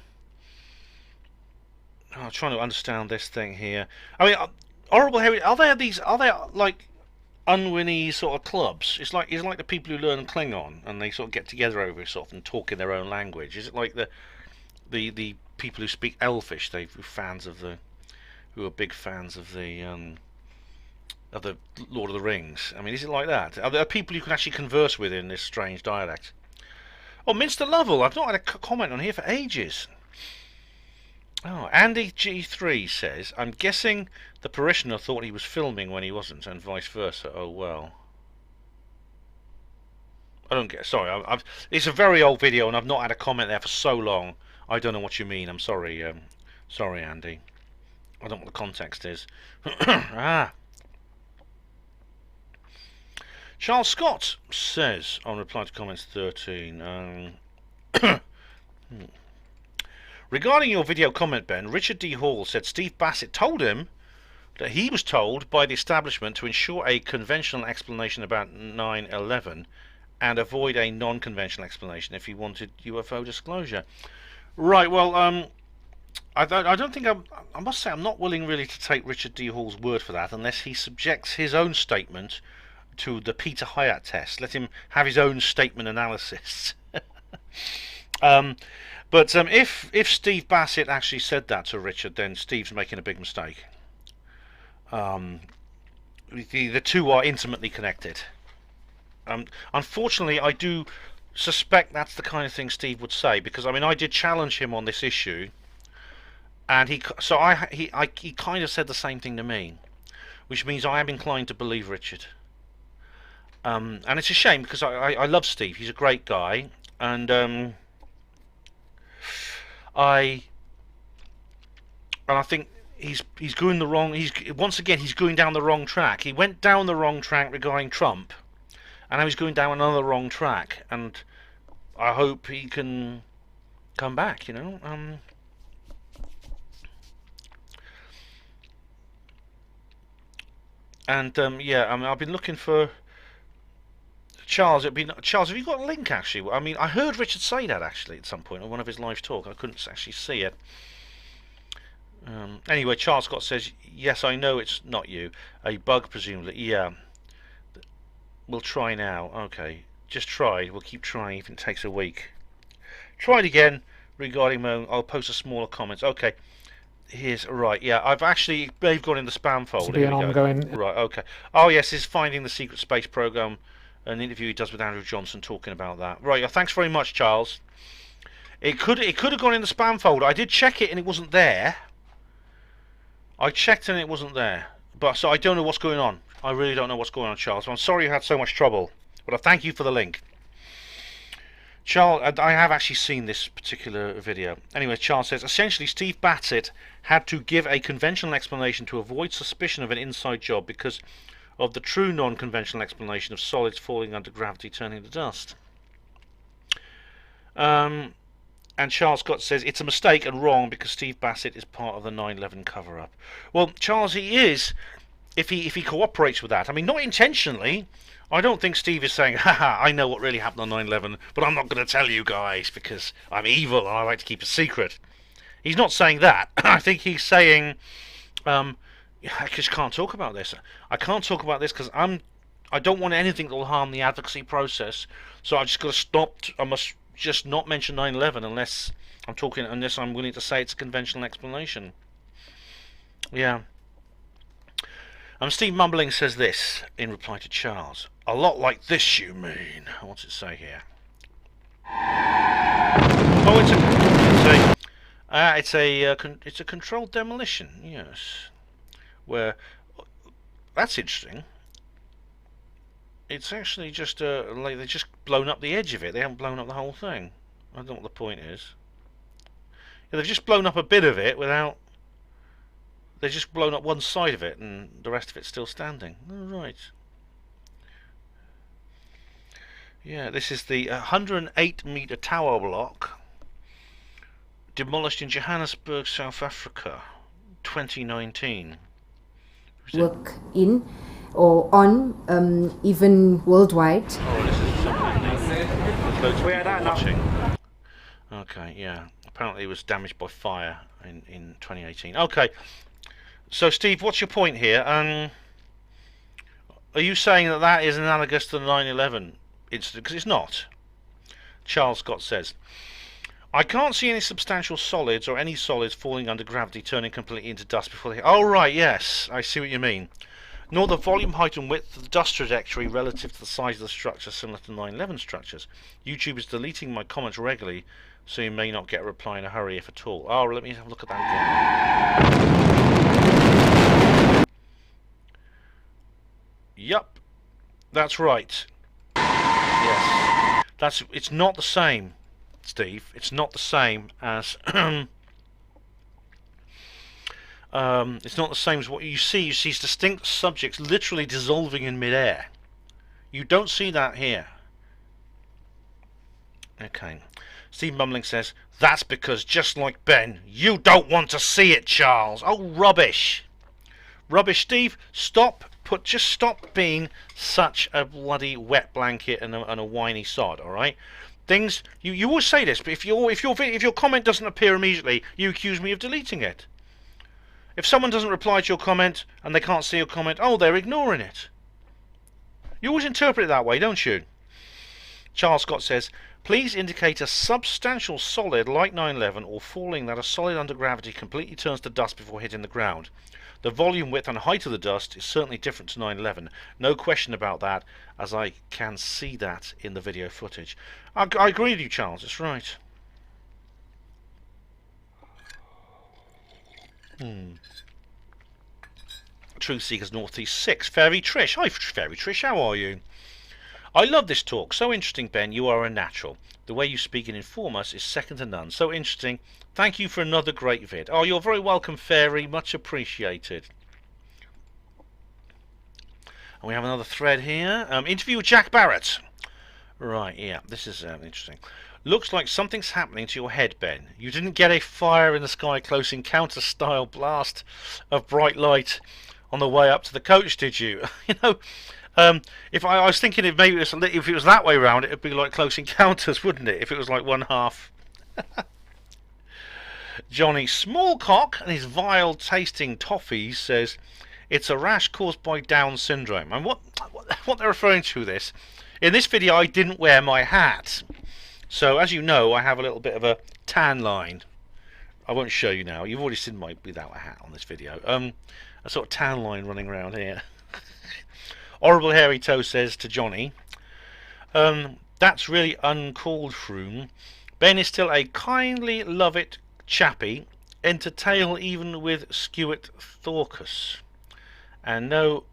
trying to understand this thing here. I mean, horrible Harry. Are there like unwinny sort of clubs? It's like the people who learn Klingon and they sort of get together over it sort of and talk in their own language. Is it like the people who speak Elfish? Who are big fans of the Lord of the Rings. I mean, is it like that? Are there people you can actually converse with in this strange dialect? Oh, Minster Lovell. I've not had a comment on here for ages. Oh, Andy G3 says, I'm guessing the parishioner thought he was filming when he wasn't, and vice versa. Oh, well. I don't get... Sorry, it's a very old video, and I've not had a comment there for so long. I don't know what you mean. I'm sorry. Sorry, Andy. I don't know what the context is. Charles Scott says, on reply to comments 13... Regarding your video comment, Ben, Richard D. Hall said Steve Bassett told him that he was told by the establishment to ensure a conventional explanation about 9/11 and avoid a non-conventional explanation if he wanted UFO disclosure. Right, well, I don't think I must say I'm not willing really to take Richard D. Hall's word for that unless he subjects his own statement to the Peter Hyatt test. Let him have his own statement analysis. But if Steve Bassett actually said that to Richard, then Steve's making a big mistake. The two are intimately connected. Unfortunately, I do suspect that's the kind of thing Steve would say, because I mean I did challenge him on this issue, and he kind of said the same thing to me, which means I am inclined to believe Richard. And it's a shame because I love Steve. He's a great guy, and I think he's going the wrong. He's going down the wrong track. He went down the wrong track regarding Trump, and now he's going down another wrong track. And I hope he can come back. Yeah, I mean, I've been looking for Charles. Charles, have you got a link actually? I mean, I heard Richard say that actually at some point on one of his live talk. I couldn't actually see it. Anyway, Charles Scott says, yes, I know it's not you. A bug, presumably. Yeah. We'll try now. Okay. Just try. We'll keep trying even if it takes a week. Try it again regarding Moan. I'll post a smaller comments. Okay. Here's right. Yeah, they've gone in the spam folder. To be an ongoing. Right. Okay. Oh yes, it's finding the secret space program. An interview he does with Andrew Johnson talking about that. Right. Yeah, thanks very much, Charles. It could have gone in the spam folder. I did check it and it wasn't there. I checked and it wasn't there. But so I don't know what's going on. I really don't know what's going on, Charles. I'm sorry you had so much trouble. But I thank you for the link. Charles, I have actually seen this particular video. Anyway, Charles says, essentially Steve Bassett had to give a conventional explanation to avoid suspicion of an inside job because of the true non-conventional explanation of solids falling under gravity turning to dust. And Charles Scott says, it's a mistake and wrong because Steve Bassett is part of the 9/11 cover-up. Well, Charles, he is, if he cooperates with that. I mean, not intentionally. I don't think Steve is saying, haha, I know what really happened on 9/11, but I'm not going to tell you guys because I'm evil and I like to keep a secret. He's not saying that. I think he's saying, I just can't talk about this. I can't talk about this because I don't want anything that will harm the advocacy process. So I've just got to stop. I must just not mention 9/11 unless I'm willing to say it's a conventional explanation. Yeah. Steve Mumbling says this in reply to Charles. A lot like this, you mean? What's it say here? Oh, it's a controlled demolition. Yes. Where that's interesting. It's actually just like they've just blown up the edge of it. They haven't blown up the whole thing. I don't know what the point is. Yeah, they've just blown up a bit of it without. They've just blown up one side of it, and the rest of it's still standing. All right. Yeah, this is the 108-meter tower block demolished in Johannesburg, South Africa, 2019. Work in or on, even worldwide. Oh, this is something loads of people watching. Okay, yeah. Apparently it was damaged by fire in 2018. Okay. So, Steve, what's your point here? Are you saying that that is analogous to the 9/11 incident? Because it's not. Charles Scott says, I can't see any substantial solids or any solids falling under gravity turning completely into dust before they... Oh, right, yes. I see what you mean. Nor the volume, height and width of the dust trajectory relative to the size of the structure similar to 9/11 structures. YouTube is deleting my comments regularly, so you may not get a reply in a hurry if at all. Oh, let me have a look at that again. Yup, that's right. Yes, it's not the same, Steve. It's not the same as it's not the same as what you see. You see distinct subjects literally dissolving in midair. You don't see that here. Okay. Steve Mumling says, that's because, just like Ben, you don't want to see it, Charles. Oh, rubbish. Rubbish, Steve. Just stop being such a bloody wet blanket and a whiny sod, alright? Things, you always say this, but if your comment doesn't appear immediately, you accuse me of deleting it. If someone doesn't reply to your comment and they can't see your comment, oh, they're ignoring it. You always interpret it that way, don't you? Charles Scott says, please indicate a substantial solid like 9/11 or falling that a solid under gravity completely turns to dust before hitting the ground. The volume, width and height of the dust is certainly different to 9/11. No question about that, as I can see that in the video footage. I agree with you, Charles. It's right. Truth Seekers Northeast 6. Fairy Trish. Hi, Fairy Trish. How are you? I love this talk. So interesting, Ben. You are a natural. The way you speak and inform us is second to none. So interesting. Thank you for another great vid. Oh, you're very welcome, Fairy. Much appreciated. And we have another thread here. Interview with Jack Barrett. Right, yeah. This is interesting. Looks like something's happening to your head, Ben. You didn't get a fire in the sky close encounter style blast of bright light on the way up to the coach, did you? You know, if I was thinking if maybe if it was that way around, it'd be like Close Encounters, wouldn't it? If it was like one half. Johnny Smallcock and his vile tasting toffees says it's a rash caused by Down syndrome. And what they're referring to this in this video, I didn't wear my hat, so as you know, I have a little bit of a tan line. I won't show you now. You've already seen my without a hat on this video. A sort of tan line running around here. Horrible Hairy Toe says to Johnny, that's really uncalled for. Ben is still a kindly love it chappy, entertail even with Skewett Thorcus, and no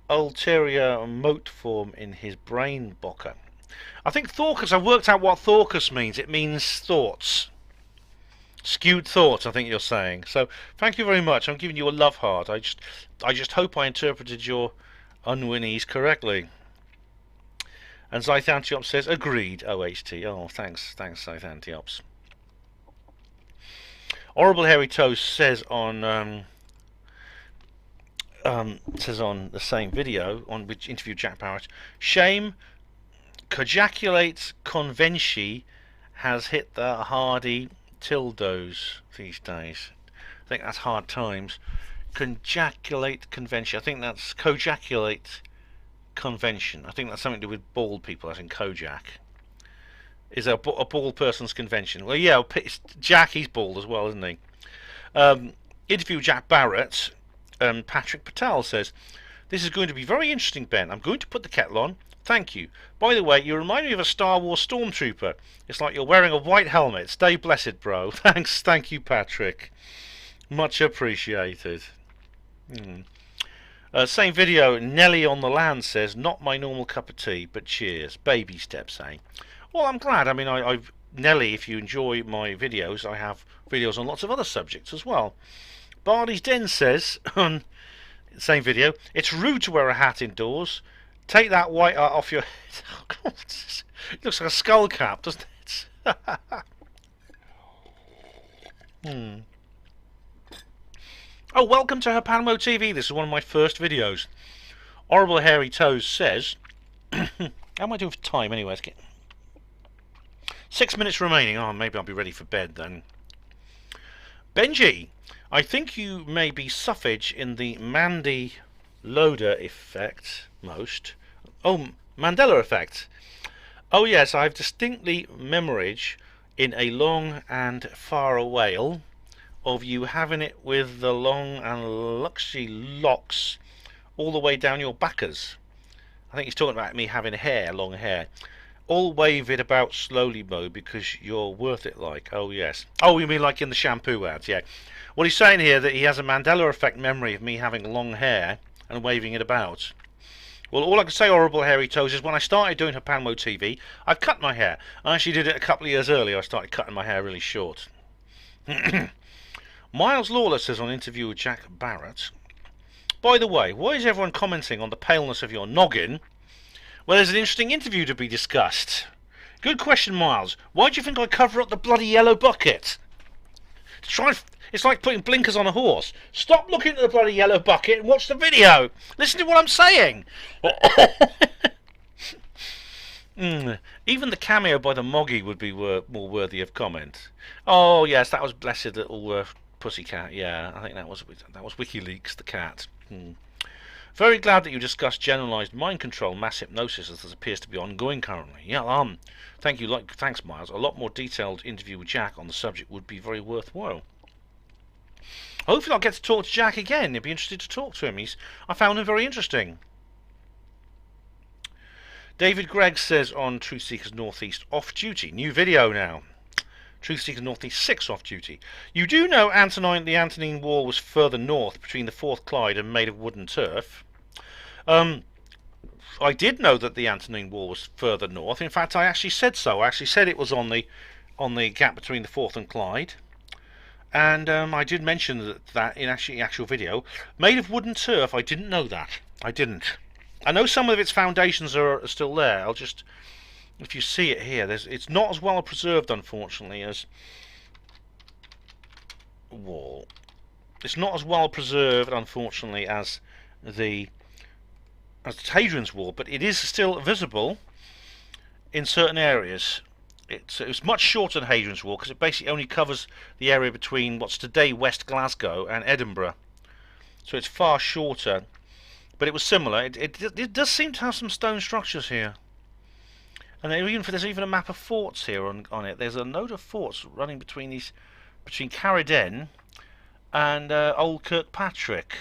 ulterior mote form in his brain bocker. I think Thorcus, I've worked out what Thorcus means. It means thoughts. Skewed thoughts, I think you're saying. So thank you very much. I'm giving you a love heart. I just hope I interpreted your unwinnies correctly. And Zyth Antiops says, agreed, OHT. Oh, thanks, Zyth Antiops. Horrible Hairy Toe says on the same video on which interviewed Jack Barrett, shame cojaculate convention has hit the hardy tildos these days. I think that's hard times. Cojaculate convention. I think that's cojaculate convention. I think that's something to do with bald people, as in Kojak. Is a bald person's convention. Well, yeah, Jack, he's bald as well, isn't he? Interview Jack Barrett. Patrick Patel says, this is going to be very interesting, Ben. I'm going to put the kettle on. Thank you. By the way, you remind me of a Star Wars stormtrooper. It's like you're wearing a white helmet. Stay blessed, bro. Thanks. Thank you, Patrick. Much appreciated. Same video, Nelly on the Land says, not my normal cup of tea, but cheers. Baby steps, eh? Well, I'm glad. I mean, I've Nelly, if you enjoy my videos, I have videos on lots of other subjects as well. Barney's Den says, on the same video, it's rude to wear a hat indoors. Take that white art off your head. Oh, God, it looks like a skull cap, doesn't it? Oh, welcome to HPANWO TV. This is one of my first videos. Horrible Hairy Toes says, how am I doing for time anyway? 6 minutes remaining. Oh, maybe I'll be ready for bed then. Benji, I think you may be suffrage in the Mandy Loader effect most. Oh, Mandela effect. Oh yes, I have distinctly memorage in a long and far away of you having it with the long and luxy locks all the way down your backers. I think he's talking about me having hair, long hair. All wave it about slowly, Mo, because you're worth it like. Oh yes. Oh, you mean like in the shampoo ads, yeah. Well, he's saying here that he has a Mandela effect memory of me having long hair and waving it about. Well, all I can say, Horrible Hairy Toes, is when I started doing HPANWO TV, I cut my hair. I actually did it a couple of years earlier. I started cutting my hair really short. Miles Lawler says on interview with Jack Barrett, by the way, why is everyone commenting on the paleness of your noggin? Well, there's an interesting interview to be discussed. Good question, Miles. Why do you think I cover up the bloody yellow bucket? It's like putting blinkers on a horse. Stop looking at the bloody yellow bucket and watch the video. Listen to what I'm saying. Even the cameo by the Moggy would be more worthy of comment. Oh yes, that was blessed little pussycat. Yeah, I think that was WikiLeaks, the cat. Very glad that you discussed generalized mind control, mass hypnosis, as this appears to be ongoing currently. Yeah, thank you. Thanks, Miles. A lot more detailed interview with Jack on the subject would be very worthwhile. Hopefully, I'll get to talk to Jack again. I'd be interested to talk to him. I found him very interesting. David Gregg says on Truth Seekers Northeast off duty. New video now. Truth Seekers Northeast 6 off duty. You do know the Antonine Wall was further north between the Forth Clyde and made of wood and turf. I did know that the Antonine Wall was further north. In fact, I actually said so. I actually said it was on the gap between the Forth and Clyde. And I did mention that in actual video. Made of wood and turf, I didn't know that. I didn't. I know some of its foundations are still there. I'll just... If you see it here, it's not as well preserved, unfortunately, as wall. It's not as well preserved, unfortunately, as the Hadrian's Wall, but it is still visible in certain areas. It's much shorter than Hadrian's Wall because it basically only covers the area between what's today West Glasgow and Edinburgh. So it's far shorter, but it was similar. It does seem to have some stone structures here. And there's even a map of forts here on it. There's a load of forts running between Carridden and Old Kirkpatrick.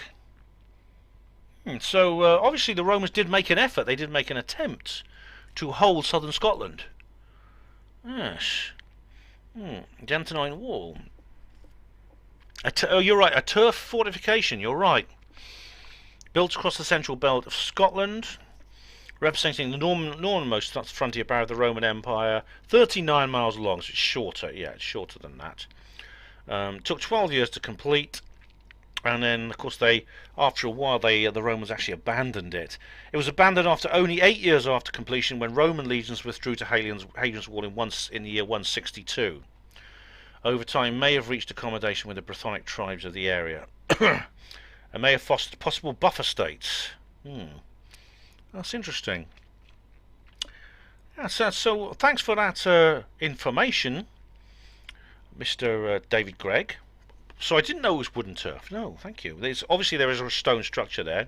So obviously the Romans did make an effort. They did make an attempt to hold southern Scotland. Yes. The Antonine Wall. Oh, you're right. A turf fortification. You're right. Built across the central belt of Scotland, representing the northernmost frontier barrier of the Roman Empire. 39 miles long, so it's shorter. Yeah, it's shorter than that. Took 12 years to complete, and then, of course, after a while, the Romans actually abandoned it. It was abandoned after only 8 years after completion, when Roman legions withdrew to Hadrian's Wall in the year 162. Over time, may have reached accommodation with the Brythonic tribes of the area, and may have fostered possible buffer states. That's interesting. Yeah, so thanks for that information, Mr. David Gregg. So I didn't know it was wood and turf. No, thank you. Obviously there is a stone structure there.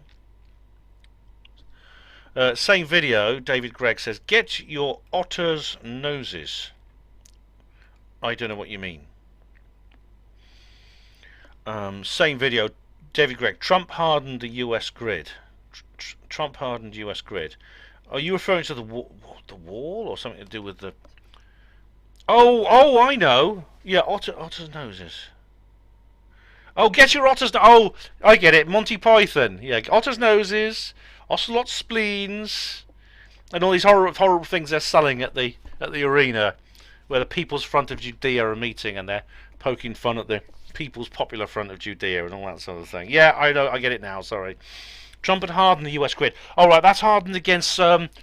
Same video, David Gregg says, get your otters' noses. I don't know what you mean. Same video, David Gregg, Trump hardened the US grid. Trump hardened US grid. Are you referring to the wall or something to do with the... Oh, I know. Yeah, otters' noses. Oh, get your otter's... Oh, I get it. Monty Python. Yeah, otter's noses, ocelot spleens, and all these horrible things they're selling at the arena, where the People's Front of Judea are meeting, and they're poking fun at the People's Popular Front of Judea and all that sort of thing. Yeah, I know. I get it now. Sorry. Trump had hardened the US grid. All right, that's hardened against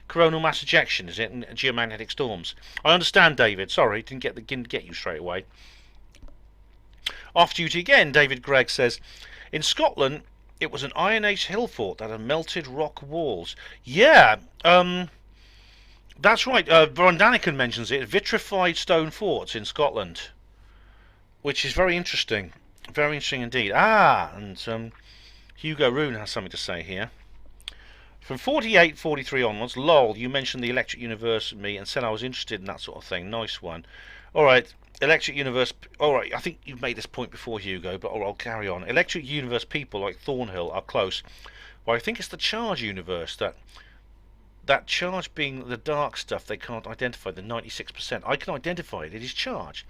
coronal mass ejection, is it? And geomagnetic storms. I understand, David. Sorry, didn't get you straight away. Off duty again, David Gregg says, in Scotland, it was an Iron Age hill fort that had melted rock walls. Yeah, that's right. Von Daniken mentions it. Vitrified stone forts in Scotland, which is very interesting. Very interesting indeed. Ah, and Hugo Rune has something to say here. From 48-43 onwards, lol, you mentioned the Electric Universe and me and said I was interested in that sort of thing. Nice one. Alright, Electric Universe... Alright, I think you've made this point before, Hugo, but I'll carry on. Electric Universe people like Thornhill are close. Well, I think it's the Charge Universe that charge being the dark stuff they can't identify, the 96%. I can identify it. It is charge.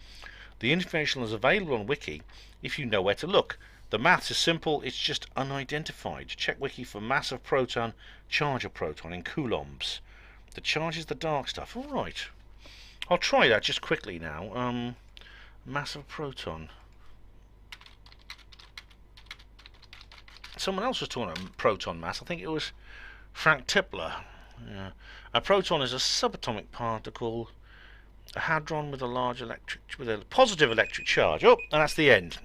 The information is available on Wiki if you know where to look. The maths is simple, it's just unidentified. Check Wiki for mass of proton, charge of proton in coulombs. The charge is the dark stuff. Alright. I'll try that just quickly now. Mass of proton. Someone else was talking about proton mass. I think it was Frank Tipler. Yeah. A proton is a subatomic particle, a hadron with a positive electric charge. Oh, and that's the end.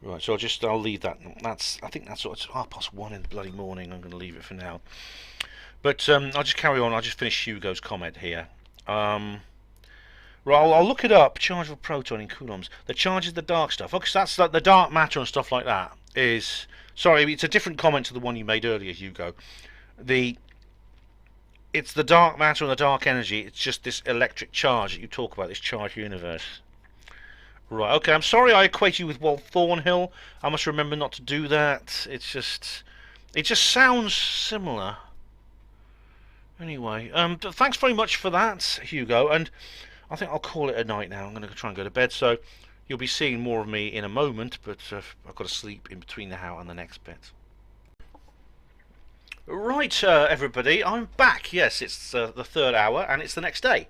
Right, so I'll leave that. I think that's sort of 1:30 in the bloody morning. I'm going to leave it for now. But I'll just carry on. I'll just finish Hugo's comment here. Right, I'll look it up. Charge of a proton in coulombs. The charge is the dark stuff. Okay, so that's the dark matter and stuff like that. Sorry, it's a different comment to the one you made earlier, Hugo. It's the dark matter and the dark energy. It's just this electric charge that you talk about, this charged universe. Right, okay, I'm sorry I equate you with Walt Thornhill. I must remember not to do that. It just sounds similar. Anyway, thanks very much for that, Hugo, and I think I'll call it a night now. I'm going to try and go to bed, so you'll be seeing more of me in a moment, but I've got to sleep in between now and the next bit. Right, everybody, I'm back. Yes, it's the third hour, and it's the next day.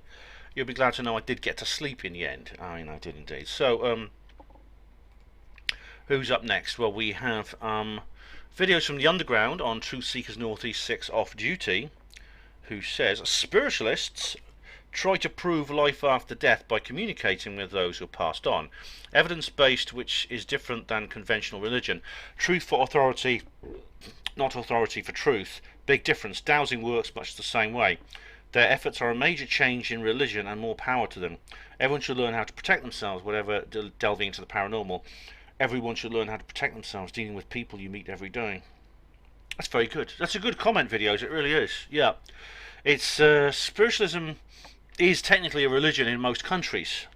You'll be glad to know I did get to sleep in the end. I mean, I did indeed. So, who's up next? Well, we have videos from the Underground on Truth Seekers Northeast 6 off duty, who says, spiritualists try to prove life after death by communicating with those who passed on. Evidence-based, which is different than conventional religion. Truth for authority, not authority for truth. Big difference. Dowsing works much the same way. Their efforts are a major change in religion and more power to them. Everyone should learn how to protect themselves, whatever delving into the paranormal. Everyone should learn how to protect themselves dealing with people you meet every day. That's very good. That's a good comment, videos. It really is. Yeah. It's spiritualism is technically a religion in most countries,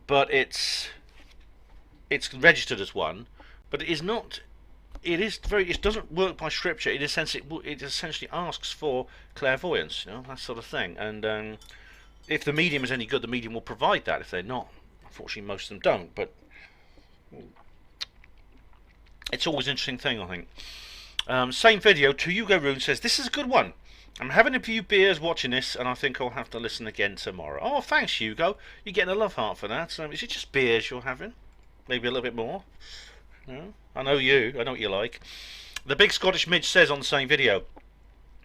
but it's registered as one, but it is not. It doesn't work by scripture. It essentially asks for clairvoyance, that sort of thing. And if the medium is any good, the medium will provide that. If they're not, unfortunately, most of them don't. But it's always an interesting thing, I think. Same video. To Hugo Rune says, this is a good one. I'm having a few beers watching this, and I think I'll have to listen again tomorrow. Oh, thanks, Hugo. You're getting a love heart for that. Is it just beers you're having? Maybe a little bit more? No? I know you. I know what you like. The Big Scottish Midge says on the same video,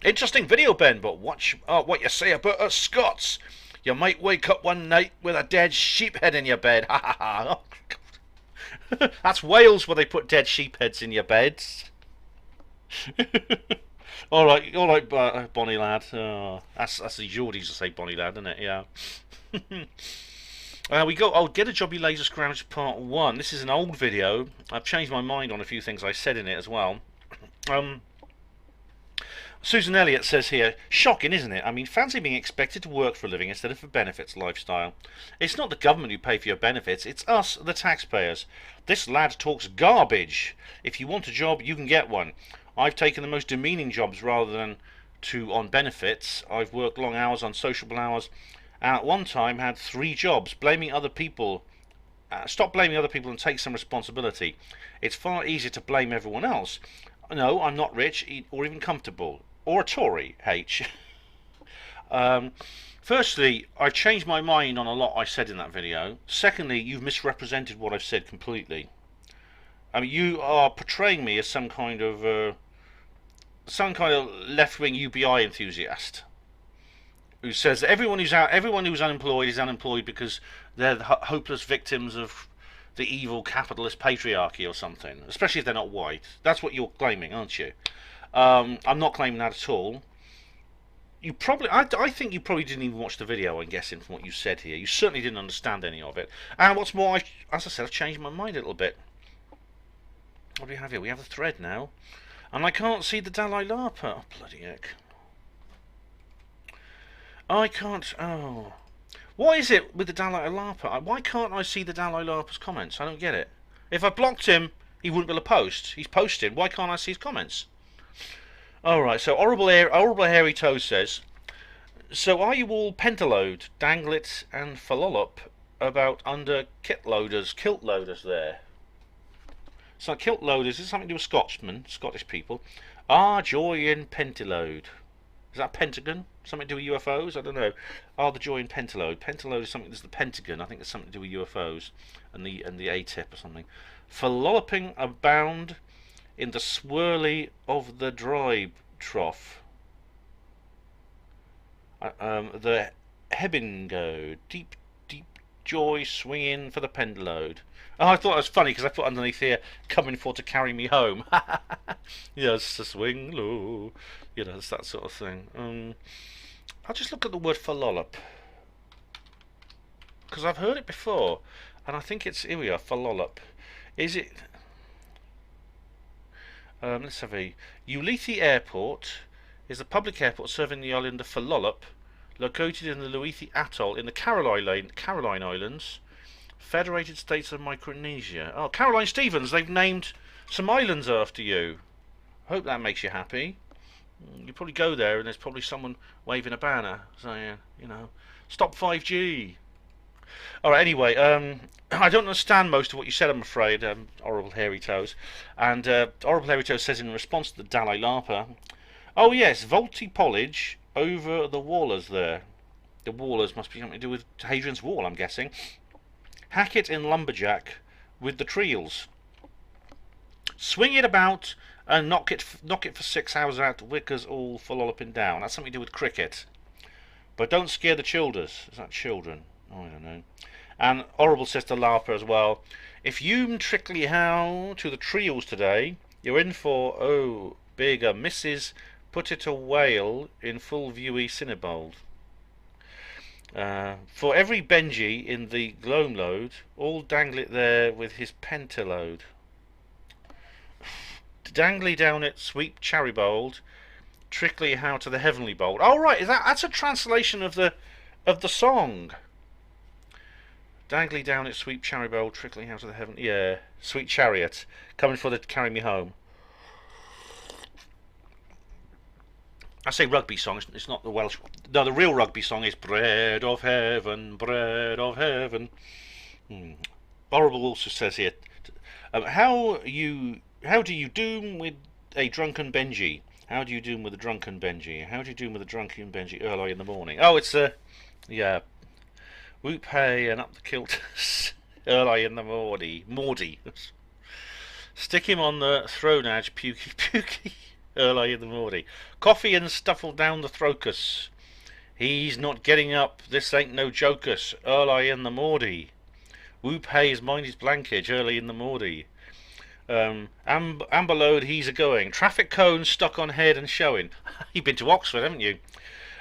interesting video, Ben, but watch what you say about us Scots. You might wake up one night with a dead sheep head in your bed. Ha ha ha. Oh, that's Wales where they put dead sheep heads in your beds. all right, Bonnie lad. Oh, that's the Geordies to say Bonnie lad, isn't it? Yeah. We go. Oh, Get a Job, You Laser Scrounge Part 1. This is an old video. I've changed my mind on a few things I said in it as well. Susan Elliott says here, shocking, isn't it? I mean, fancy being expected to work for a living instead of for benefits lifestyle. It's not the government who pay for your benefits, it's us, the taxpayers. This lad talks garbage. If you want a job, you can get one. I've taken the most demeaning jobs rather than on benefits. I've worked long hours on sociable hours and at one time had 3 jobs. Blaming other people. Stop blaming other people and take some responsibility. It's far easier to blame everyone else. No, I'm not rich or even comfortable. Or a Tory, H. Firstly, I've changed my mind on a lot I said in that video. Secondly, you've misrepresented what I've said completely. I mean, you are portraying me as some kind of left-wing UBI enthusiast who says that everyone who's unemployed is unemployed because they're the hopeless victims of the evil capitalist patriarchy or something. Especially if they're not white. That's what you're claiming, aren't you? I'm not claiming that at all. You probably, I think you probably didn't even watch the video, I'm guessing, from what you said here. You certainly didn't understand any of it. And what's more, as I said, I've changed my mind a little bit. What do we have here? We have a thread now. And I can't see the Dalai Lama. Oh, bloody heck. I can't, oh. What is it with the Dalai Lama? Why can't I see the Dalai Lama's comments? I don't get it. If I blocked him, he wouldn't be able to post. He's posted. Why can't I see his comments? Alright, so Horrible Hairy Toe says, so are you all pentaload, danglet and phallop about under kilt loaders there? So kilt loaders is something to do with Scotsmen, Scottish people. Joy in pentaload. Is that Pentagon? Something to do with UFOs? I don't know. The joy in pentaload. Pentaload is something that's the Pentagon. I think it's something to do with UFOs and the A-tip or something. Phalloping abound in the swirly of the dry trough. The Hebingo, deep joy swinging for the pentaload. Oh, I thought it was funny because I put underneath here, coming for to carry me home. Yes, to swing low. You know, it's that sort of thing. I'll just look at the word phallop, because I've heard it before, and I think it's, here we are, phallop. Is it... let's have a... Ulithi Airport is a public airport serving the island of Phallop, located in the Ulithi Atoll in the Caroline Islands, Federated States of Micronesia. Oh, Caroline Stevens, they've named some islands after you. I hope that makes you happy. You probably go there and there's probably someone waving a banner saying, you know, stop 5G. Alright, anyway, I don't understand most of what you said, I'm afraid, Horrible Hairy Toes. And Horrible Hairy Toes says in response to the Dalai Lama, oh yes, Volty Pollage over the Wallers there. The Wallers must be something to do with Hadrian's Wall, I'm guessing. Hackett in Lumberjack with the Treels. Swing it about and knock it for 6 hours out, wickers all following down. That's something to do with cricket. But don't scare the childers. Is that children? Oh, I don't know. And Horrible says to Larper as well, if you trickly how to the Treels today, you're in for, oh, bigger misses, put it a whale in full viewy Cinnebold. For every Benji in the gloam load, all dangle it there with his pentaload. Dangly down it, sweep Charibold, trickly how to the heavenly bold. Oh right, that's a translation of the song. Dangly down it, sweep Charibold, trickly how to the heaven. Yeah, sweet chariot, coming for to carry me home. I say rugby song, it's not the Welsh. No, the real rugby song is Bread of Heaven, Bread of Heaven. Horrible also says here, how do you doom with a drunken Benji? How do you doom with a drunken Benji? How do you doom with a drunken Benji early in the morning? Oh, it's yeah. Whoop hey and up the kilt early in the Mordy. Stick him on the thronage, pukey. Early in the morning. Coffee and stuffle down the throkus. He's not getting up, this ain't no jokus. Early in the mordy. Whoop hay's mind his blankage. Early in the mordy. Amberload he's a-going. Traffic cones stuck on head and showing. You've been to Oxford, haven't you?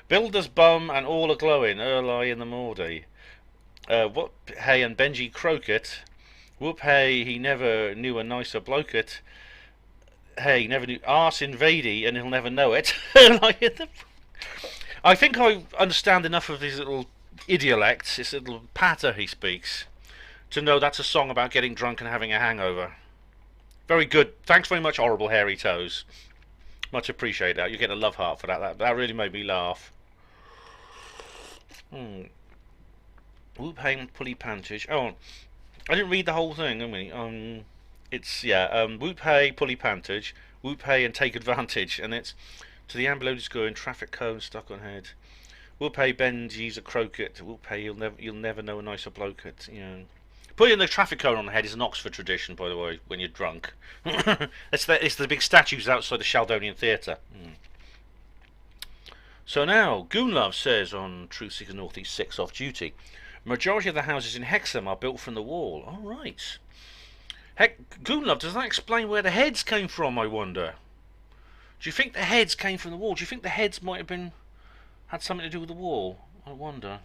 Builder's bum and all a-glowing. Early in the mordy. What hay and Benji Croquet. Whoop hay he never knew a nicer bloket. Hey, never knew arse invadey and he'll never know it. I think I understand enough of his little idiolects, his little patter he speaks, to know that's a song about getting drunk and having a hangover. Very good. Thanks very much, Horrible Hairy Toes. Much appreciate that. You get a love heart for that. That really made me laugh. Whoop hey and pulley pantage. Oh, I didn't read the whole thing, did we? It's whoop hey, pulley pantage, whoop hey and take advantage, and it's to the ambulance going traffic cone stuck on head. Whoop hey, Benji's a croquet. Whoop hey, you'll never know a nicer bloke. Putting the traffic cone on the head is an Oxford tradition, by the way. When you're drunk, it's the big statues outside the Sheldonian Theatre. So now, Goonlove says on Truth Seeker North East 6 off duty, majority of the houses in Hexham are built from the wall. All right. Heck, Goonlove, does that explain where the heads came from? I wonder. Do you think the heads came from the wall? Do you think the heads might have had something to do with the wall? I wonder.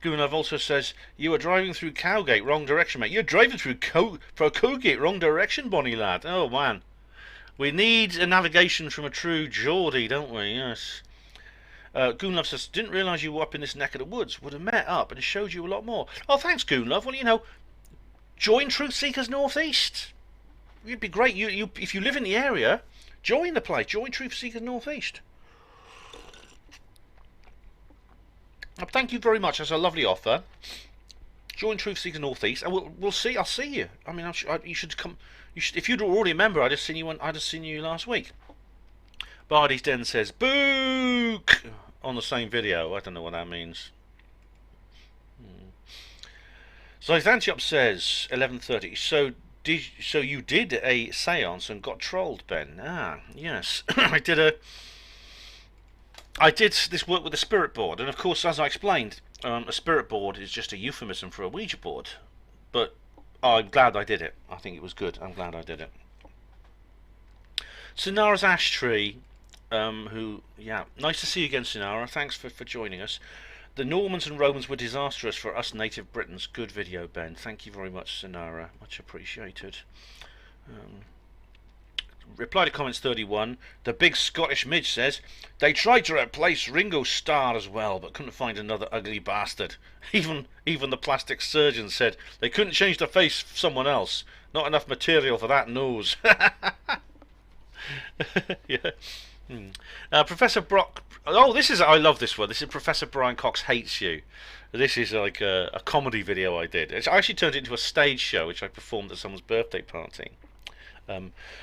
Goonlove also says, you are driving through Cowgate, wrong direction, mate. You're driving through Cowgate, wrong direction, Bonnie lad. Oh, man. We need a navigation from a true Geordie, don't we? Yes. Goonlove says, didn't realise you were up in this neck of the woods. Would have met up and showed you a lot more. Oh, thanks, Goonlove. Well, you know, join Truth Seekers North East. It'd be great. If you live in the area, join the place. Join Truth Seekers North East. Thank you very much. That's a lovely offer. Join Truth Seekers North East, and we'll see. I'll see you. I mean, you should come. You should, if you'd already a member, I'd have seen you last week. Bardy's Den says book on the same video. I don't know what that means. So Xantiop says 11:30. So you did a séance and got trolled, Ben? Ah, yes. I did this work with a spirit board, and of course, as I explained, a spirit board is just a euphemism for a Ouija board. But I'm glad I did it. I think it was good. I'm glad I did it. Sonara's Ash Tree, nice to see you again, Sonara. Thanks for joining us. The Normans and Romans were disastrous for us native Britons. Good video, Ben. Thank you very much, Sonara. Much appreciated. Reply to comments 31. The big Scottish midge says, they tried to replace Ringo Starr as well, but couldn't find another ugly bastard. Even the plastic surgeon said they couldn't change the face of someone else. Not enough material for that nose. Yeah. Professor Brock. Oh, I love this one. This is Professor Brian Cox Hates You. This is like a comedy video I did. I actually turned it into a stage show, which I performed at someone's birthday party.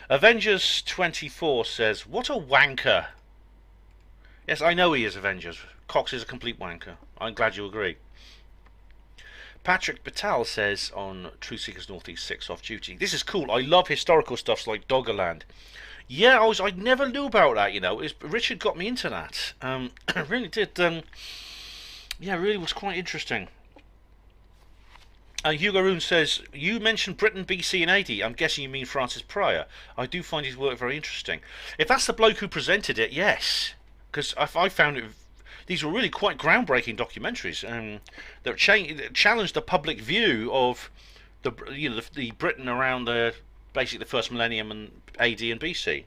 Avengers 24 says, what a wanker. Yes, I know he is, Avengers. Cox is a complete wanker. I'm glad you agree. Patrick Batal says on Truth Seekers North East 6 off duty, this is cool. I love historical stuff like Doggerland. Yeah, I never knew about that, you know. Richard got me into that. I really did. Yeah, it really was quite interesting. Hugo Roon says, you mentioned Britain BC and AD. I'm guessing you mean Francis Pryor. I do find his work very interesting. If that's the bloke who presented it, yes. Because I found it. These were really quite groundbreaking documentaries that challenged the public view of the Britain around basically the first millennium and AD and BC.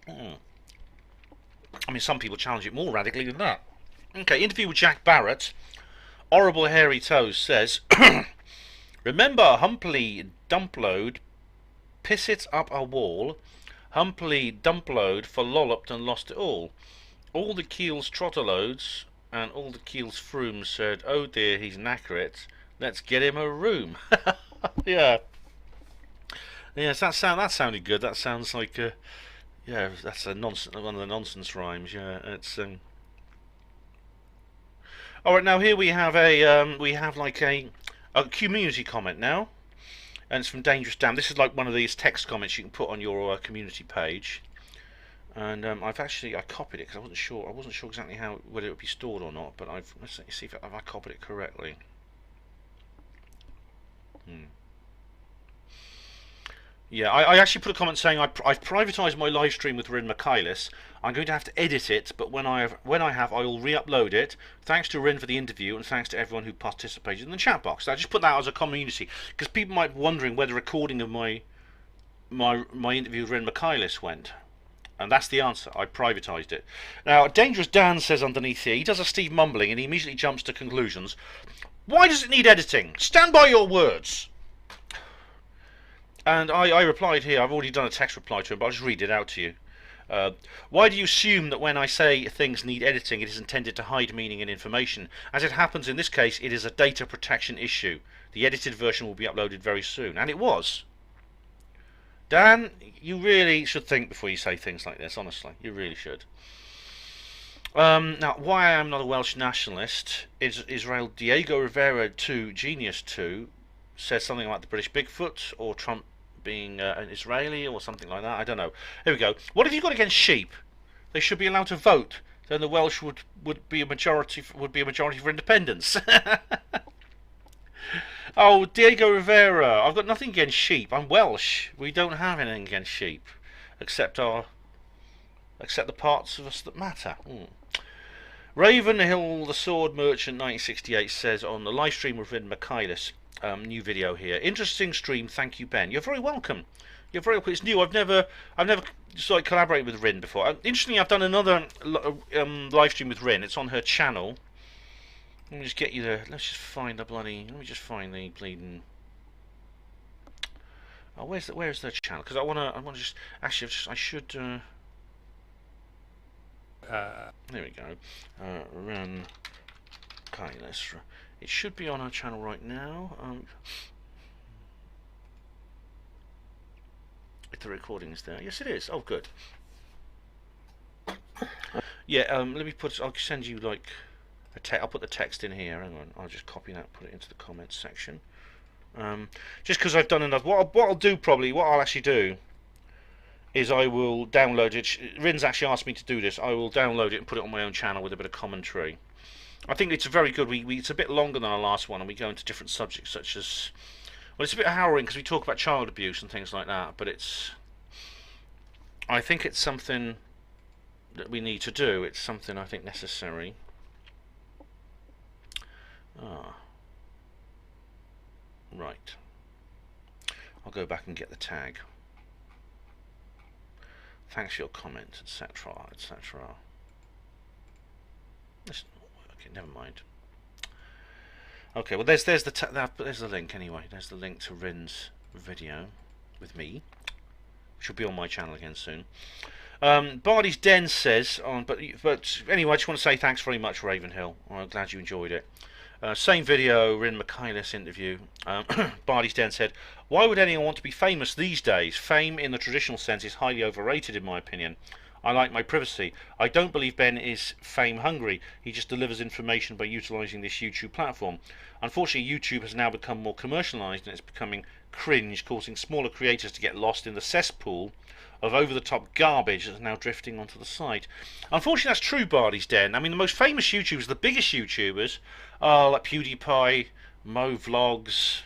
I mean, some people challenge it more radically than that. Okay, interview with Jack Barrett. Horrible Hairy Toes says, remember Humphrey Dumplode, piss it up a wall, Humphrey Dumplode for lolloped and lost it all. All the Keels Trotterloads and all the Keels Frooms said, oh dear, he's knackered, let's get him a room. Yeah. Yes, that sounded good. That sounds like, yeah, that's one of the nonsense rhymes, yeah, it's, Alright, now here we have a community comment now, and it's from Dangerous Dan. This is like one of these text comments you can put on your community page, and I copied it because I wasn't sure exactly whether it would be stored or not, but let's see if I copied it correctly. Yeah, I actually put a comment saying I've privatised my live stream with Rin Michaelis. I'm going to have to edit it, but when I have, I will re-upload it. Thanks to Rin for the interview, and thanks to everyone who participated in the chat box. So I just put that as a community because people might be wondering where the recording of my interview with Rin Michaelis went, and that's the answer. I privatised it. Now, Dangerous Dan says underneath here, he does a Steve mumbling, and he immediately jumps to conclusions. Why does it need editing? Stand by your words. And I replied here, I've already done a text reply to him, but I'll just read it out to you. Why do you assume that when I say things need editing, it is intended to hide meaning and information? As it happens in this case, it is a data protection issue. The edited version will be uploaded very soon. And it was. Dan, you really should think before you say things like this, honestly. You really should. Now, why I am not a Welsh nationalist is Israel Diego Rivera 2, Genius 2, says something like the British Bigfoot, or Trump being an Israeli, or something like that. I don't know. Here we go. What have you got against sheep? They should be allowed to vote. Then the Welsh would be a majority for independence. Oh, Diego Rivera, I've got nothing against sheep. I'm Welsh. We don't have anything against sheep, except the parts of us that matter. Ravenhill, the Sword Merchant 1968 says on the live stream with Rin Michaelis, new video here. Interesting stream, thank you, Ben. You're very welcome. You're very welcome. It's new. I've never sort of collaborated with Rin before. Interestingly, I've done another live stream with Rin. It's on her channel. Let me just get you there. Let's just find the bloody. Let me just find the bleeding. Oh, where's the channel? Because I wanna just actually I should. There we go. Run. Okay, it should be on our channel right now. If the recording is there, yes, it is. Oh, good. Yeah. Let me put. I'll send you like a I'll put the text in here. Hang on. I'll just copy that. Put it into the comments section. Just because I've done another. What I'll do probably. What I'll actually do is I will download it. Rin's actually asked me to do this. I will download it and put it on my own channel with a bit of commentary. I think it's very good. It's a bit longer than our last one, and we go into different subjects such as. Well, it's a bit harrowing because we talk about child abuse and things like that. But I think it's something that we need to do. It's something I think necessary. Right. I'll go back and get the tag. Thanks for your comment, etc., etc. Okay, never mind. Okay, well there's the link anyway. There's the link to Rin's video with me, which will be on my channel again soon. Barney's Den says but anyway, I just want to say thanks very much, Ravenhill. I'm glad you enjoyed it. Same video, Rin Michaelis interview. Barney's Den said, why would anyone want to be famous these days? Fame in the traditional sense is highly overrated in my opinion. I like my privacy. I don't believe Ben is fame hungry. He just delivers information by utilising this YouTube platform. Unfortunately, YouTube has now become more commercialised and it's becoming cringe, causing smaller creators to get lost in the cesspool of over-the-top garbage that's now drifting onto the site. Unfortunately, that's true, Barney's Den. I mean, the most famous YouTubers, the biggest YouTubers, are like PewDiePie, Mo Vlogs.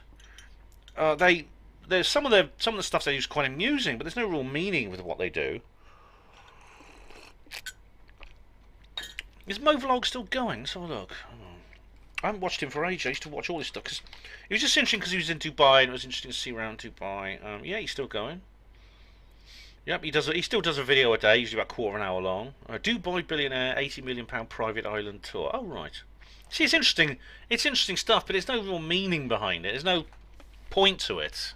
There's some of the stuff they do is quite amusing, but there's no real meaning with what they do. Is Mo Vlog still going? Let's have a look. I haven't watched him for ages. I used to watch all this stuff because it was just interesting because he was in Dubai and it was interesting to see around Dubai. Yeah, he's still going. Yep, he still does a video a day, usually about a quarter of an hour long. Dubai billionaire, £80 million private island tour. Oh right. See, it's interesting. It's interesting stuff, but there's no real meaning behind it. There's no point to it.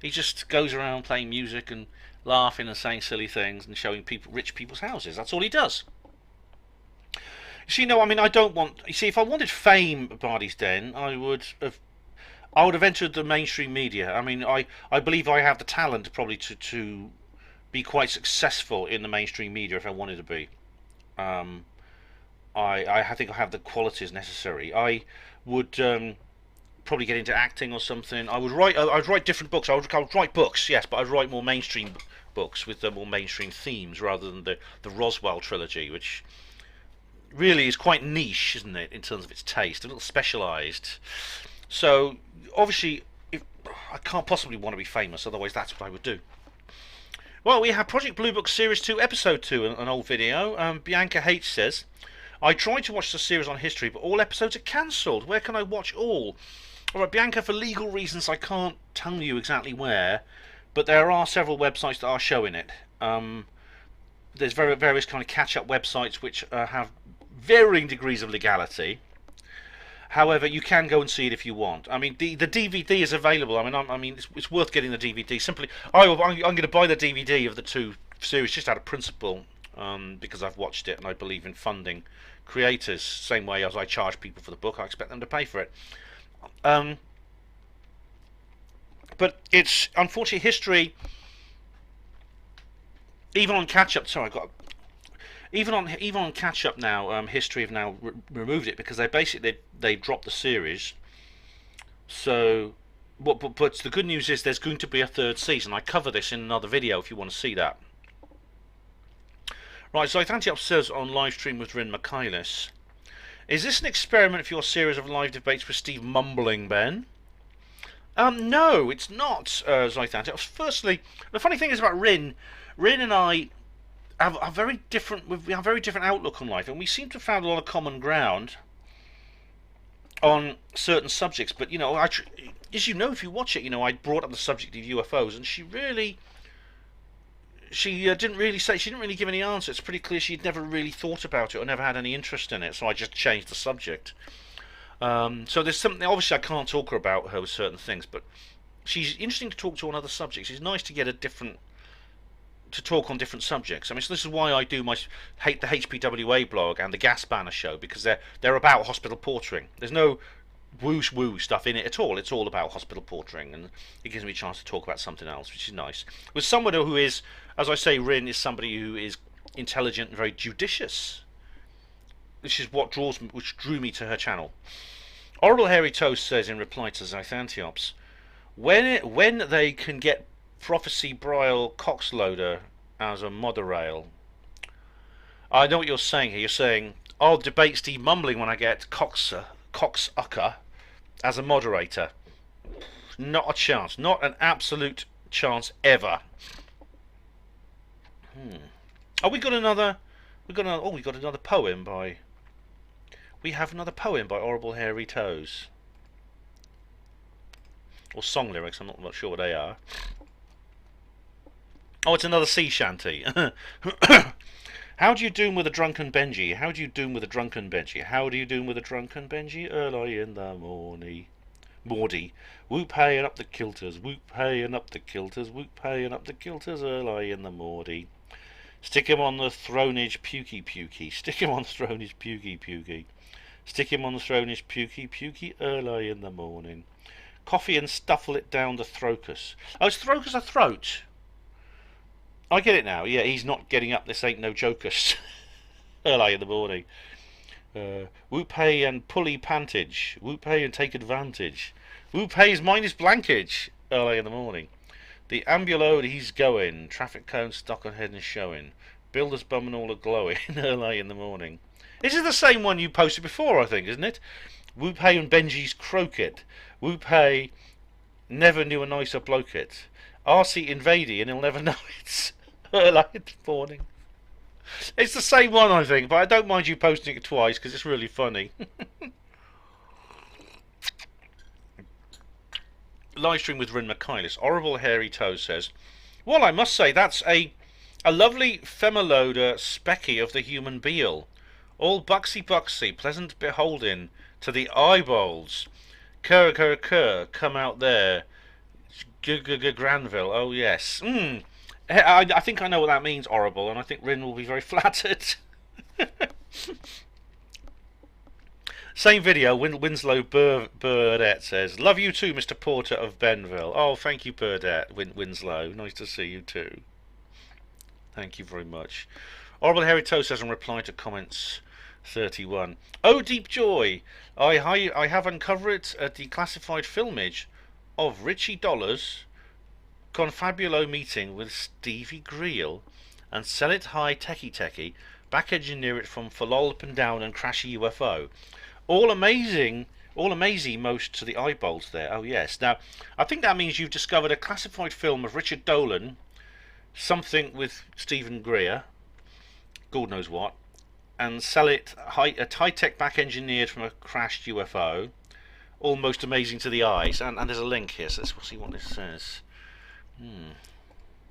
He just goes around playing music and laughing and saying silly things and showing rich people's houses. That's all he does. You see, no, I mean, I don't want. You see, if I wanted fame, Barney's Den, I would have entered the mainstream media. I mean, I believe I have the talent probably to be quite successful in the mainstream media if I wanted to be. I think I have the qualities necessary. I would probably get into acting or something. I'd write different books. I would write books, yes, but I'd write more mainstream books with more mainstream themes rather than the Roswell trilogy, which really is quite niche, isn't it, in terms of its taste, a little specialised. So obviously, I can't possibly want to be famous, otherwise that's what I would do. Well, we have Project Blue Book Series 2, Episode 2, an old video. Bianca H says, I tried to watch the series on history, but all episodes are cancelled. Where can I watch all? Alright, Bianca, for legal reasons, I can't tell you exactly where, but there are several websites that are showing it. There's various kind of catch-up websites which have varying degrees of legality. However, you can go and see it if you want. I mean, the DVD is available. I mean, it's worth getting the DVD. Simply, I'm going to buy the DVD of the two series just out of principle, because I've watched it and I believe in funding creators. Same way as I charge people for the book, I expect them to pay for it. But it's unfortunately history. Even on catch up, sorry, even on catch up now. History have now removed it because they dropped the series. So, but the good news is there's going to be a third season. I cover this in another video if you want to see that. Right, so Zythantiops says on live stream with Rin Michaelis, is this an experiment for your series of live debates with Steve Mumbling, Ben? No, it's not, Zythantiops. Firstly, the funny thing is about Rin and I have a very different. We have a very different outlook on life, and we seem to have found a lot of common ground on certain subjects. But you know, as you know, if you watch it, you know, I brought up the subject of UFOs, and she didn't really give any answer. It's pretty clear she'd never really thought about it or never had any interest in it. So I just changed the subject. So there's something. Obviously, I can't talk about her with certain things, but she's interesting to talk to on other subjects. It's nice to get to talk on different subjects. I mean, so this is why I do the HPWA blog and the Gas Banner show, because they're about hospital portering. There's no woo stuff in it at all. It's all about hospital portering, and it gives me a chance to talk about something else, which is nice. With someone who is, as I say, Rin is somebody who is intelligent and very judicious. This is what drew me to her channel. Horrible Hairy Toast says in reply to Zythantiops, when they can get Prophecy Brial Coxloader as a moderail. I know what you're saying here. You're saying, I'll debate Steve Mumbling when I get Coxucker as a moderator. Not a chance. Not an absolute chance ever. Oh, we got another poem by. We have another poem by Horrible Hairy Toes. Or song lyrics. I'm not sure what they are. Oh, it's another sea shanty. How do you doom with a drunken Benji? How do you doom with a drunken Benji? How do you doom with a drunken Benji? Early in the morning. Maudie. Whoop hey and up the kilters. Whoop hey and up the kilters. Whoop hey and up the kilters. Early in the Maudie. Stick him on the thronage pukey pukey. Stick him on the thronage pukey pukey. Stick him on the thronage pukey pukey. Early in the morning. Coffee and stuffle it down the throkus. Oh, is throkus a throat? I get it now. Yeah, he's not getting up. This ain't no jokers. Early in the morning. Whoop hey and pulley pantage. Whoop hey and take advantage. Whoop hey is minus blankage. Early in the morning. The ambulode he's going. Traffic cone stuck on head and showing. Builder's bum and all a glowing. Early in the morning. This is the same one you posted before, I think, isn't it? Whoop hey and Benji's croquet. Whoop hey never knew a nicer bloke it. RC invadey and he'll never know it. Early in the morning. It's the same one, I think, but I don't mind you posting it twice because it's really funny. Live stream with Rin Michaelis. Horrible Hairy Toes says, well, I must say that's a lovely femaloader specky of the human beal. All buxy, pleasant beholding to the eyeballs. Cur, come out there. Granville, oh yes. I think I know what that means, horrible, and I think Rin will be very flattered. Same video, Winslow Burdette says, love you too, Mr. Porter of Benville. Oh, thank you, Burdette, Winslow. Nice to see you too. Thank you very much. Horrible Hairy Toe says in reply to comments 31. Oh, deep joy! I have uncovered a declassified filmage of Richie Dollars confabulo meeting with Stevie Greel and sell it high techie back engineer it from Falol up and down and crash a UFO. All amazing most to the eyeballs there. Oh yes. Now I think that means you've discovered a classified film of Richard Dolan, something with Stephen Greer, God knows what, and sell it high tech back engineered from a crashed UFO. Almost amazing to the eyes, and there's a link here, so let's see what this says.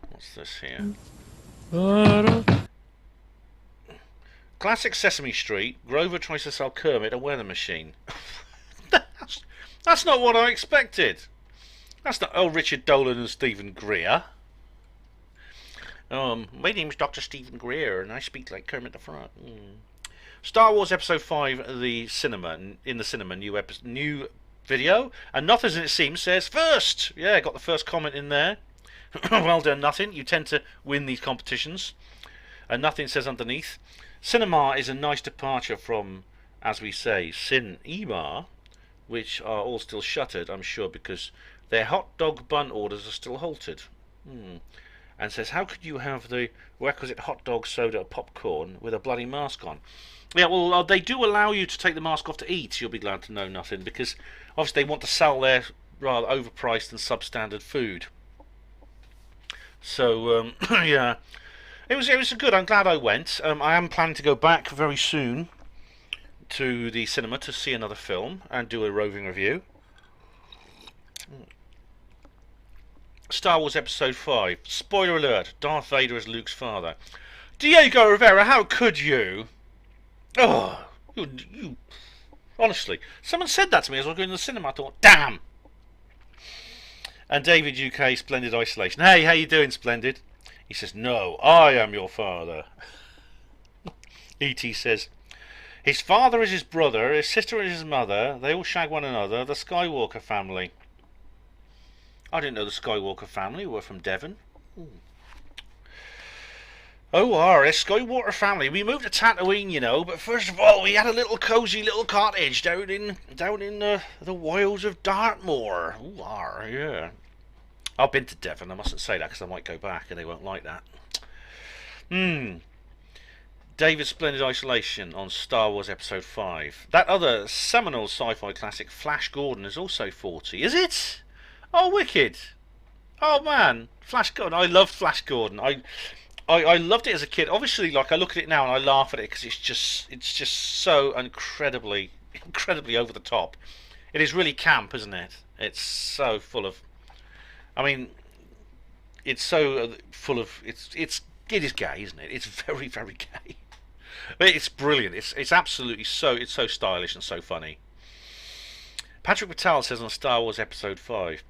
What's this here? Classic Sesame Street. Grover tries to sell Kermit a weather machine. That's not what I expected. That's not. Oh, Richard Dolan and Stephen Greer. My name's Dr. Stephen Greer, and I speak like Kermit the Frog. Star Wars Episode 5, in the cinema, new video, and Nothing As It Seems says first. Yeah, got the first comment in there. Well done, Nothing. You tend to win these competitions. And Nothing says underneath, cinema is a nice departure from, as we say, cinema, which are all still shuttered, I'm sure, because their hot dog bun orders are still halted. And says, how could you have the requisite hot dog, soda, or popcorn with a bloody mask on? Yeah, well, they do allow you to take the mask off to eat, you'll be glad to know, Nothing, because obviously they want to sell their rather overpriced and substandard food. So, yeah, it was good. I'm glad I went. I am planning to go back very soon to the cinema to see another film and do a roving review. Star Wars Episode 5. Spoiler alert, Darth Vader is Luke's father. Diego Rivera, how could you? Oh, you honestly. Someone said that to me as I was going to the cinema. I thought, damn. And David UK, Splendid Isolation. Hey, how you doing, Splendid? He says, no, I am your father. E.T. says, his father is his brother, his sister is his mother, they all shag one another, the Skywalker family. I didn't know the Skywalker family were from Devon. O.R.S. Skywalker family. We moved to Tatooine, you know, but first of all, we had a little cosy little cottage down in the wilds of Dartmoor. O.R. Yeah. I've been to Devon. I mustn't say that because I might go back and they won't like that. David's Splendid Isolation on Star Wars Episode 5. That other seminal sci-fi classic, Flash Gordon, is also 40. Is it? Oh, wicked. Oh, man. Flash Gordon. I loved Flash Gordon. I loved it as a kid. Obviously, like, I look at it now and I laugh at it because it's just so incredibly over the top. It is really camp, isn't it? It's so full of... I mean, it's so full of... It is gay, isn't it? It's very, very gay. It's brilliant. It's absolutely so... It's so stylish and so funny. Patrick Patel says on Star Wars Episode 5,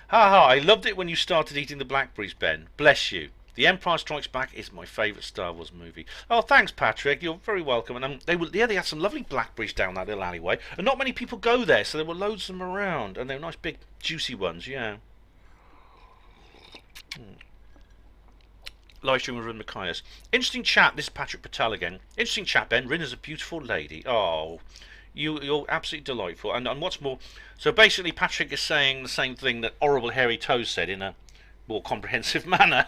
ha ha, I loved it when you started eating the blackberries, Ben. Bless you. The Empire Strikes Back is my favourite Star Wars movie. Oh, thanks, Patrick. You're very welcome. And they had some lovely blackberries down that little alleyway, and not many people go there, so there were loads of them around, and they were nice, big, juicy ones. Yeah. Live stream with Rin Macias. Interesting chat. This is Patrick Patel again. Interesting chat, Ben. Rin is a beautiful lady. Oh, you're absolutely delightful. And what's more, so basically, Patrick is saying the same thing that Horrible Hairy Toes said in a more comprehensive manner.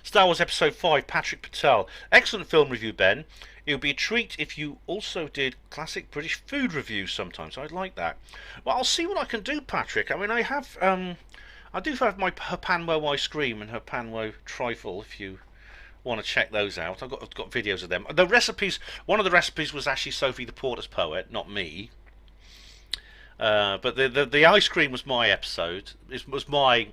Star Wars Episode 5, Patrick Patel. Excellent film review, Ben. It would be a treat if you also did classic British food reviews sometimes. I'd like that. Well, I'll see what I can do, Patrick. I mean, I do have my HPANWO ice cream and HPANWO trifle, if you want to check those out. I've got videos of them. The recipes, one of the recipes was actually Sophie the Porter's Poet, not me. But the ice cream was my episode. It was my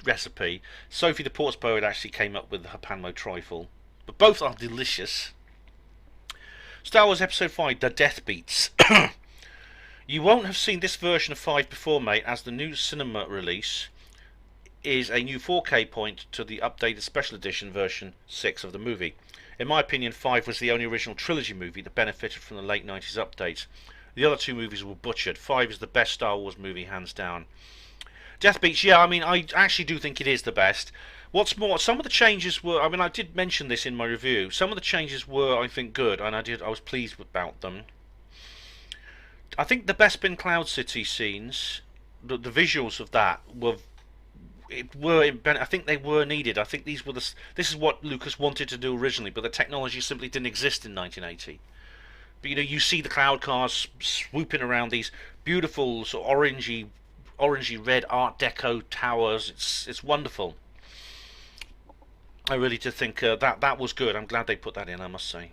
recipe. Sophie the Porter's Poet actually came up with the HPANWO trifle. But both are delicious. Star Wars Episode 5, The Death Beats. You won't have seen this version of 5 before, mate, as the new cinema release is a new 4K point to the updated special edition version 6 of the movie. In my opinion, 5 was the only original trilogy movie that benefited from the late 90s updates. The other two movies were butchered. 5 is the best Star Wars movie, hands down. Death Beats, yeah, I mean, I actually do think it is the best. What's more, some of the changes were, I mean, I did mention this in my review, some of the changes were, I think, good, and I was pleased about them. I think the Bespin Cloud City scenes, the visuals of that I think they were needed. I think this is what Lucas wanted to do originally, but the technology simply didn't exist in 1980. But you see the cloud cars swooping around these beautiful sort of orangey red Art Deco towers. It's wonderful. I really did think that was good. I'm glad they put that in, I must say.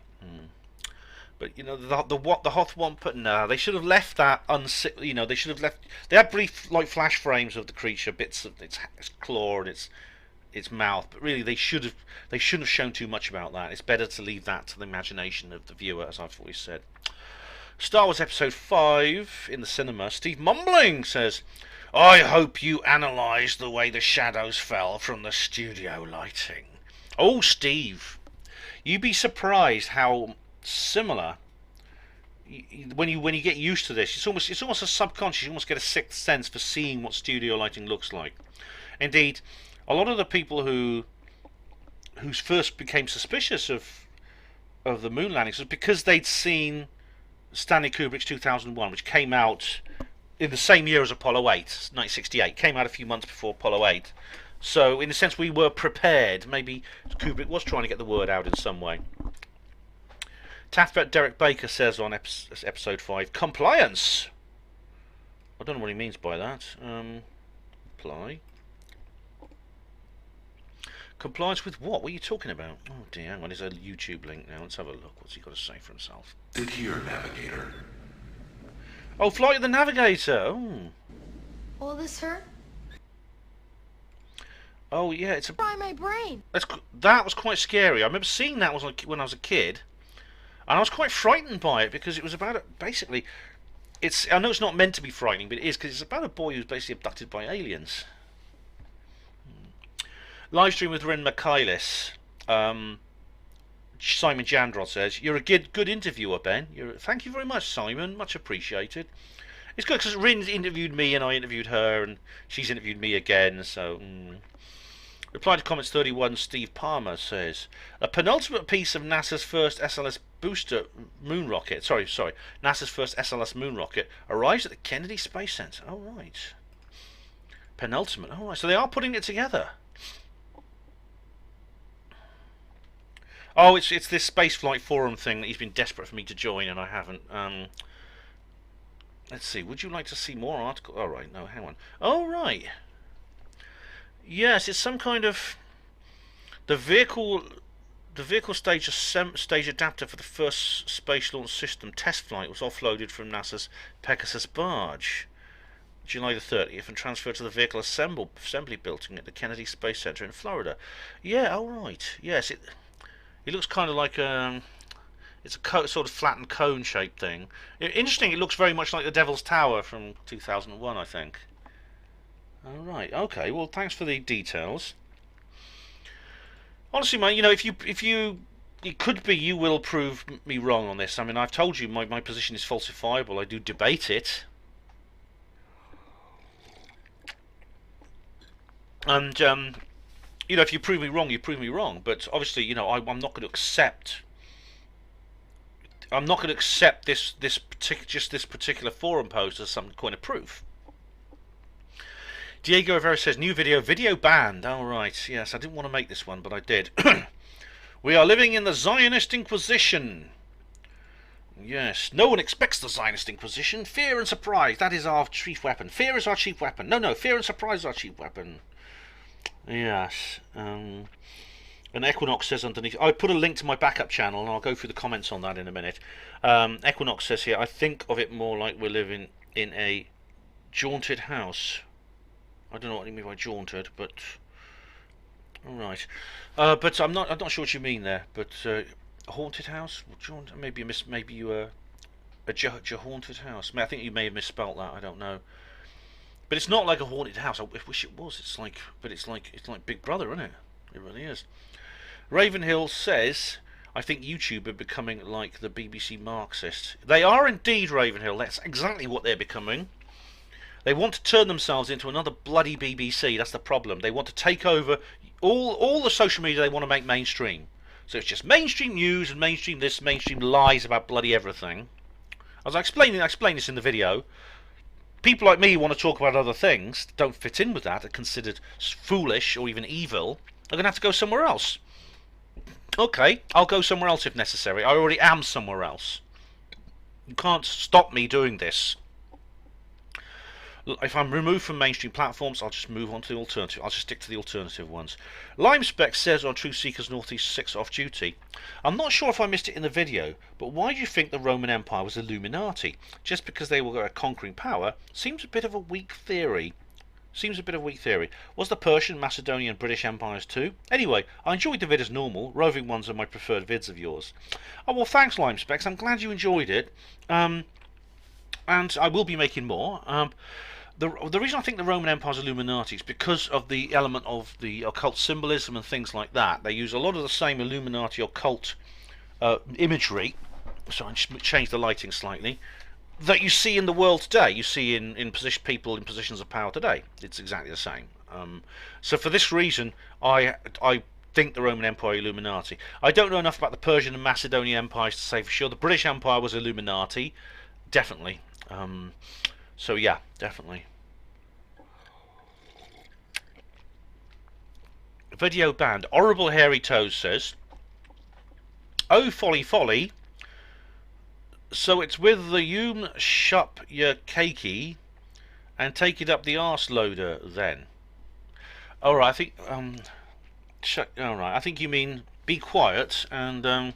But the Hoth Wampus, no, they should have left that they should have left. They had brief like flash frames of the creature, bits of its claw and its mouth, but really they shouldn't have shown too much about that. It's better to leave that to the imagination of the viewer, as I've always said. Star Wars Episode 5 in the cinema. Steve Mumbling says, I hope you analysed the way the shadows fell from the studio lighting. Oh, Steve, you'd be surprised how similar. When you get used to this, it's almost a subconscious. You almost get a sixth sense for seeing what studio lighting looks like. Indeed, a lot of the people who first became suspicious of the moon landings was because they'd seen Stanley Kubrick's 2001, which came out in the same year as Apollo 8, 1968. Came out a few months before Apollo 8. So, in a sense, we were prepared. Maybe Kubrick was trying to get the word out in some way. Tathbet Derek Baker says on episode 5, compliance. I don't know what he means by that. Apply. Compliance with what? What are you talking about? Oh dear, hang on, there's a YouTube link now. Let's have a look. What's he got to say for himself? Secure navigator. Oh, Flight of the Navigator. Oh. Will this hurt? Oh yeah, it's a. Fry my brain. That was quite scary. I remember seeing that when I was a kid, and I was quite frightened by it because it was about basically. I know it's not meant to be frightening, but it is because it's about a boy who's basically abducted by aliens. Livestream with Ren Michaelis. Simon Jandrod says, you're a good interviewer, Ben. Thank you very much, Simon. Much appreciated. It's good because Rin interviewed me and I interviewed her and she's interviewed me again. So, Reply to comments 31, Steve Palmer says, a penultimate piece of NASA's first SLS booster moon rocket, NASA's first SLS moon rocket arrives at the Kennedy Space Center. Oh, right. Penultimate. Oh, right. So they are putting it together. Oh, it's this Spaceflight Forum thing that he's been desperate for me to join, and I haven't. Let's see. Would you like to see more articles? Oh, right. No, hang on. Oh, right. Yes, it's some kind of the vehicle stage adapter for the first space launch system test flight was offloaded from NASA's Pegasus barge, July the 30th, and transferred to the vehicle assembly building at the Kennedy Space Center in Florida. Yeah. Oh, right. Yes. It looks kind of like it's a sort of flattened cone-shaped thing. Interesting, it looks very much like the Devil's Tower from 2001, I think. All right, okay. Well, thanks for the details. Honestly, mate, it could be you will prove me wrong on this. I mean, I've told you my position is falsifiable. I do debate it. And, if you prove me wrong, you prove me wrong. But obviously, I'm not going to accept. I'm not going to accept this particular forum post as some kind of proof. Diego Rivera says new video banned. Oh right, yes, I didn't want to make this one, but I did. We are living in the Zionist Inquisition. Yes, no one expects the Zionist Inquisition. Fear and surprise, that is our chief weapon. Fear is our chief weapon. No, fear and surprise is our chief weapon. Yes. And Equinox says underneath, I put a link to my backup channel and I'll go through the comments on that in a minute. Equinox says here, I think of it more like we're living in a jaunted house. I don't know what you mean by jaunted, but alright. But I'm not sure what you mean there. But a haunted house? Maybe you a haunted house. I think you may have misspelt that, I don't know. But it's not like a haunted house. I wish it was. It's like Big Brother, isn't it? It really is. Ravenhill says, I think YouTube are becoming like the BBC Marxists. They are indeed, Ravenhill. That's exactly what they're becoming. They want to turn themselves into another bloody BBC. That's the problem. They want to take over all the social media they want to make mainstream. So it's just mainstream news and mainstream this, mainstream lies about bloody everything. As I explained this in the video. People like me want to talk about other things that don't fit in with that, are considered foolish or even evil, are going to have to go somewhere else. Okay, I'll go somewhere else if necessary. I already am somewhere else. You can't stop me doing this. If I'm removed from mainstream platforms, I'll just move on to the alternative. I'll just stick to the alternative ones. Limespec says on Truth Seekers Northeast 6 off duty, I'm not sure if I missed it in the video, but why do you think the Roman Empire was Illuminati? Just because they were a conquering power seems a bit of a weak theory. Was the Persian, Macedonian, British empires too? Anyway, I enjoyed the vid as normal. Roving ones are my preferred vids of yours. Oh well, thanks Limespecs. I'm glad you enjoyed it. And I will be making more. The reason I think the Roman Empire's Illuminati is because of the element of the occult symbolism and things like that. They use a lot of the same Illuminati occult imagery. So I just changed the lighting slightly. That you see in the world today. You see in people in positions of power today. It's exactly the same. So for this reason, I think the Roman Empire Illuminati. I don't know enough about the Persian and Macedonian empires to say for sure. The British Empire was Illuminati, definitely. So yeah, definitely. Video banned. Horrible Hairy Toes says, "Oh folly, folly. So it's with the Hume shup your cakey and take it up the arse loader then." Alright, I think alright, I think you mean be quiet and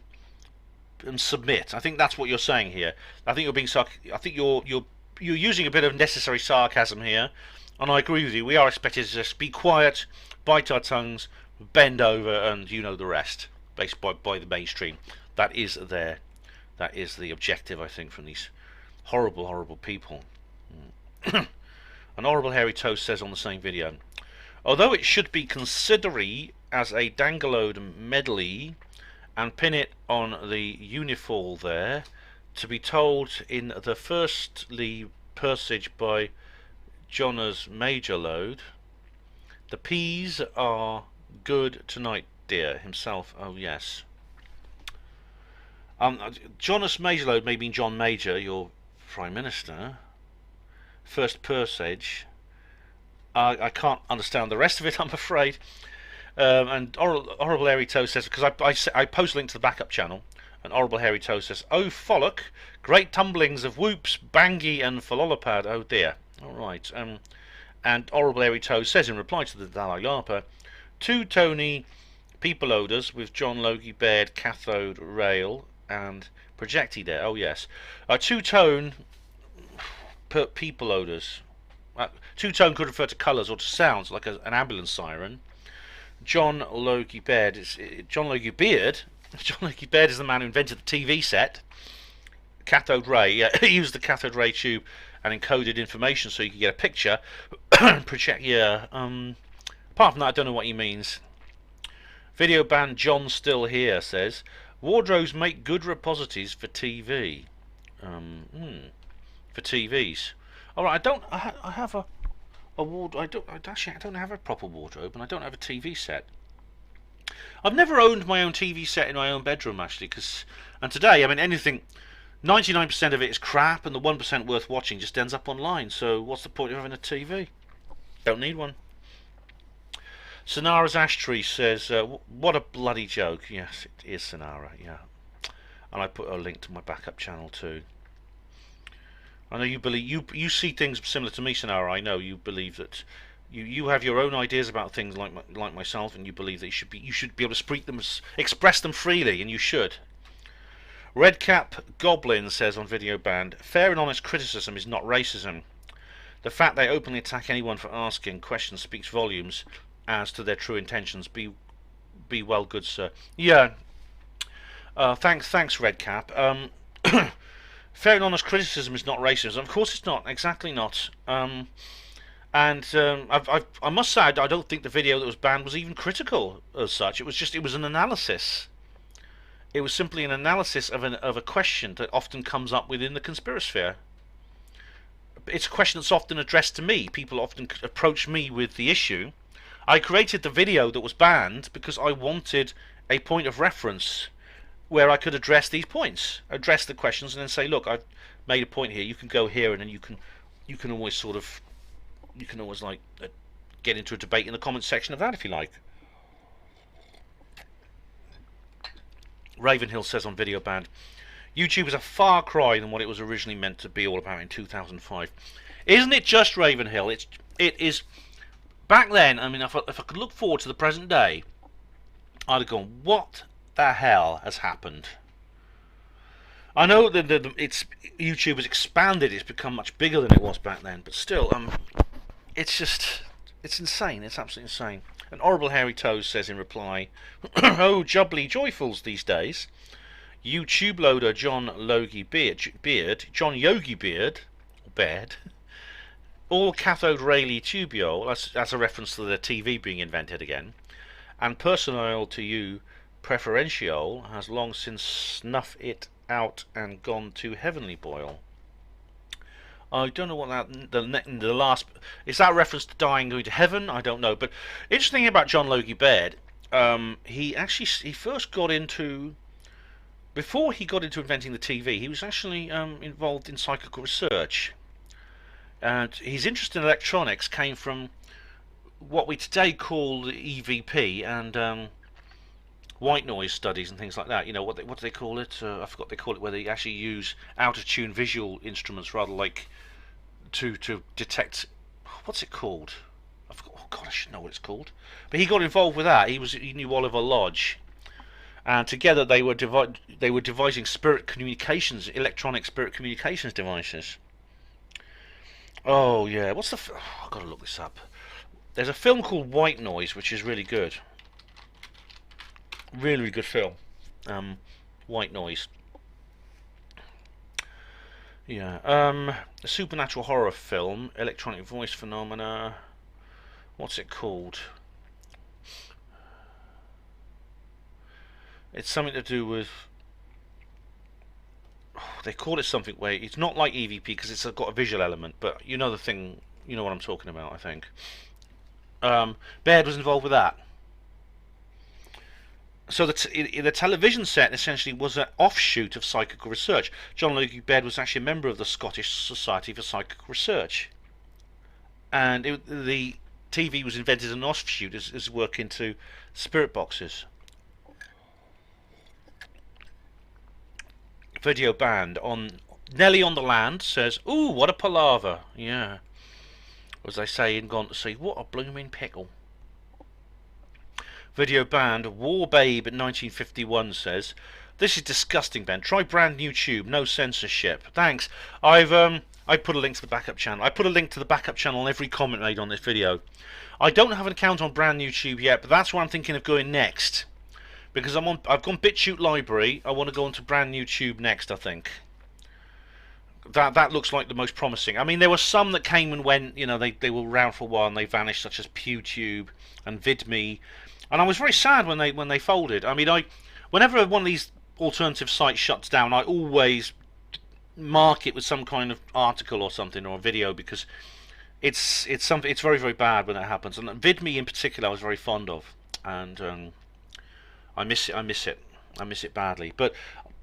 submit. I think that's what you're saying here. I think you're being I think you're using a bit of necessary sarcasm here, and I agree with you. We are expected to just be quiet, bite our tongues, bend over, and you know the rest, based by the mainstream. That is the objective, I think, from these horrible, horrible people. An Horrible Hairy Toast says on the same video, "Although it should be considery as a danglode medley and pin it on the uniform there, to be told in the firstly passage by John's major load, the peas are good tonight, dear," himself. Oh yes. Jonas Majorload may mean John Major, your Prime Minister. First passage. I can't understand the rest of it, I'm afraid. And Horrible Hairy Toe says, because I post a link to the backup channel, and Horrible Hairy Toe says, "Oh Follock, great tumblings of whoops, bangy and philolopad, oh dear." Alright. And Horrible Hairy Toe says in reply to the Dalai Lama, "Two Tony people odors with John Logie Baird cathode rail and projecti there." Oh yes. Two-tone people odors. Two-tone could refer to colours or to sounds, like an ambulance siren. John Logie Baird John Logie Beard. John Logie Baird is the man who invented the TV set. Cathode ray. Yeah, he used the cathode ray tube and encoded information so you could get a picture. Project. Yeah. Apart from that, I don't know what he means. Video band John Still Here says, "Wardrobes make good repositories for TV." For TVs. Alright, I have a ward. I don't have a proper wardrobe, and I don't have a TV set. I've never owned my own TV set in my own bedroom, actually, and today, I mean, anything, 99% of it is crap, and the 1% worth watching just ends up online. So what's the point of having a TV? Don't need one. Sonara's Ashtree says, "What a bloody joke." Yes, it is Sonara, yeah. And I put a link to my backup channel too. I know you believe you see things similar to me, Sonara. I know you believe that you have your own ideas about things like myself, and you believe that you should be able to express them freely, and you should. Redcap Goblin says on Video Band, "Fair and honest criticism is not racism. The fact they openly attack anyone for asking questions speaks volumes as to their true intentions. Be well, good sir." Yeah. Thanks, Redcap. Fair and honest criticism is not racism. Of course, it's not. Exactly not. I must say, I don't think the video that was banned was even critical as such. It was an analysis. It was simply an analysis of a question that often comes up within the conspirasphere. It's a question that's often addressed to me. People often approach me with the issue. I created the video that was banned because I wanted a point of reference where I could address these points, address the questions, and then say, "Look, I've made a point here. You can go here," and then you can always like get into a debate in the comment section of that if you like. Ravenhill says on Video Band, "YouTube is a far cry than what it was originally meant to be all about in 2005. Isn't it just, Ravenhill? It is. Back then, I mean, if I could look forward to the present day, I'd have gone, what the hell has happened? I know that YouTube has expanded, it's become much bigger than it was back then, but still, it's insane, it's absolutely insane." And Horrible Hairy Toes says in reply, "Oh, jubbly joyfuls these days. YouTube loader John Logie Beard, John Yogi Beard, or Baird, all cathode Rayleigh tubule, that's a reference to the TV being invented again, and personnel to you preferential has long since snuffed it out and gone to heavenly boil. I don't know what that the last is. That reference to dying going to heaven? I don't know. But interesting about John Logie Baird, he first got into, before he got into inventing the TV, he was actually involved in psychical research, and his interest in electronics came from what we today call EVP and white noise studies and things like that. You know, what do they call it? I forgot what they call it, where they actually use out of tune visual instruments rather like to detect, what's it called? I forgot. Oh God, I should know what it's called. But he got involved with that. He knew Oliver Lodge, and together they were devising spirit communications, electronic spirit communications devices. Oh yeah, what's the? Oh, I've got to look this up. There's a film called White Noise, which is really good. Really good film. White Noise. Yeah. A supernatural horror film, electronic voice phenomena. What's it called? It's something to do with. They call it something where it's not like EVP because it's got a visual element, but you know the thing. You know what I'm talking about, I think. Baird was involved with that. So the television set essentially was an offshoot of psychical research. John Logie Baird was actually a member of the Scottish Society for Psychical Research, and the TV was invented as an offshoot as work into spirit boxes. Video banned on Nelly on the Land says, "Ooh, what a palaver!" Yeah, as they say in Gone to See, what a blooming pickle. Video banned. War Babe at 1951 says, "This is disgusting, Ben. Try brand new tube, no censorship." Thanks. I put a link to the backup channel. I put a link to the backup channel on every comment made on this video. I don't have an account on brand new tube yet, but that's where I'm thinking of going next, because I've gone BitChute library. I want to go onto brand new tube next. I think that looks like the most promising. I mean, there were some that came and went. You know, they were around for a while and they vanished, such as PewTube and VidMe. And I was very sad when they folded. I mean, whenever one of these alternative sites shuts down, I always mark it with some kind of article or something or a video, because it's very, very bad when that happens. And VidMe in particular, I was very fond of, and I miss it badly. But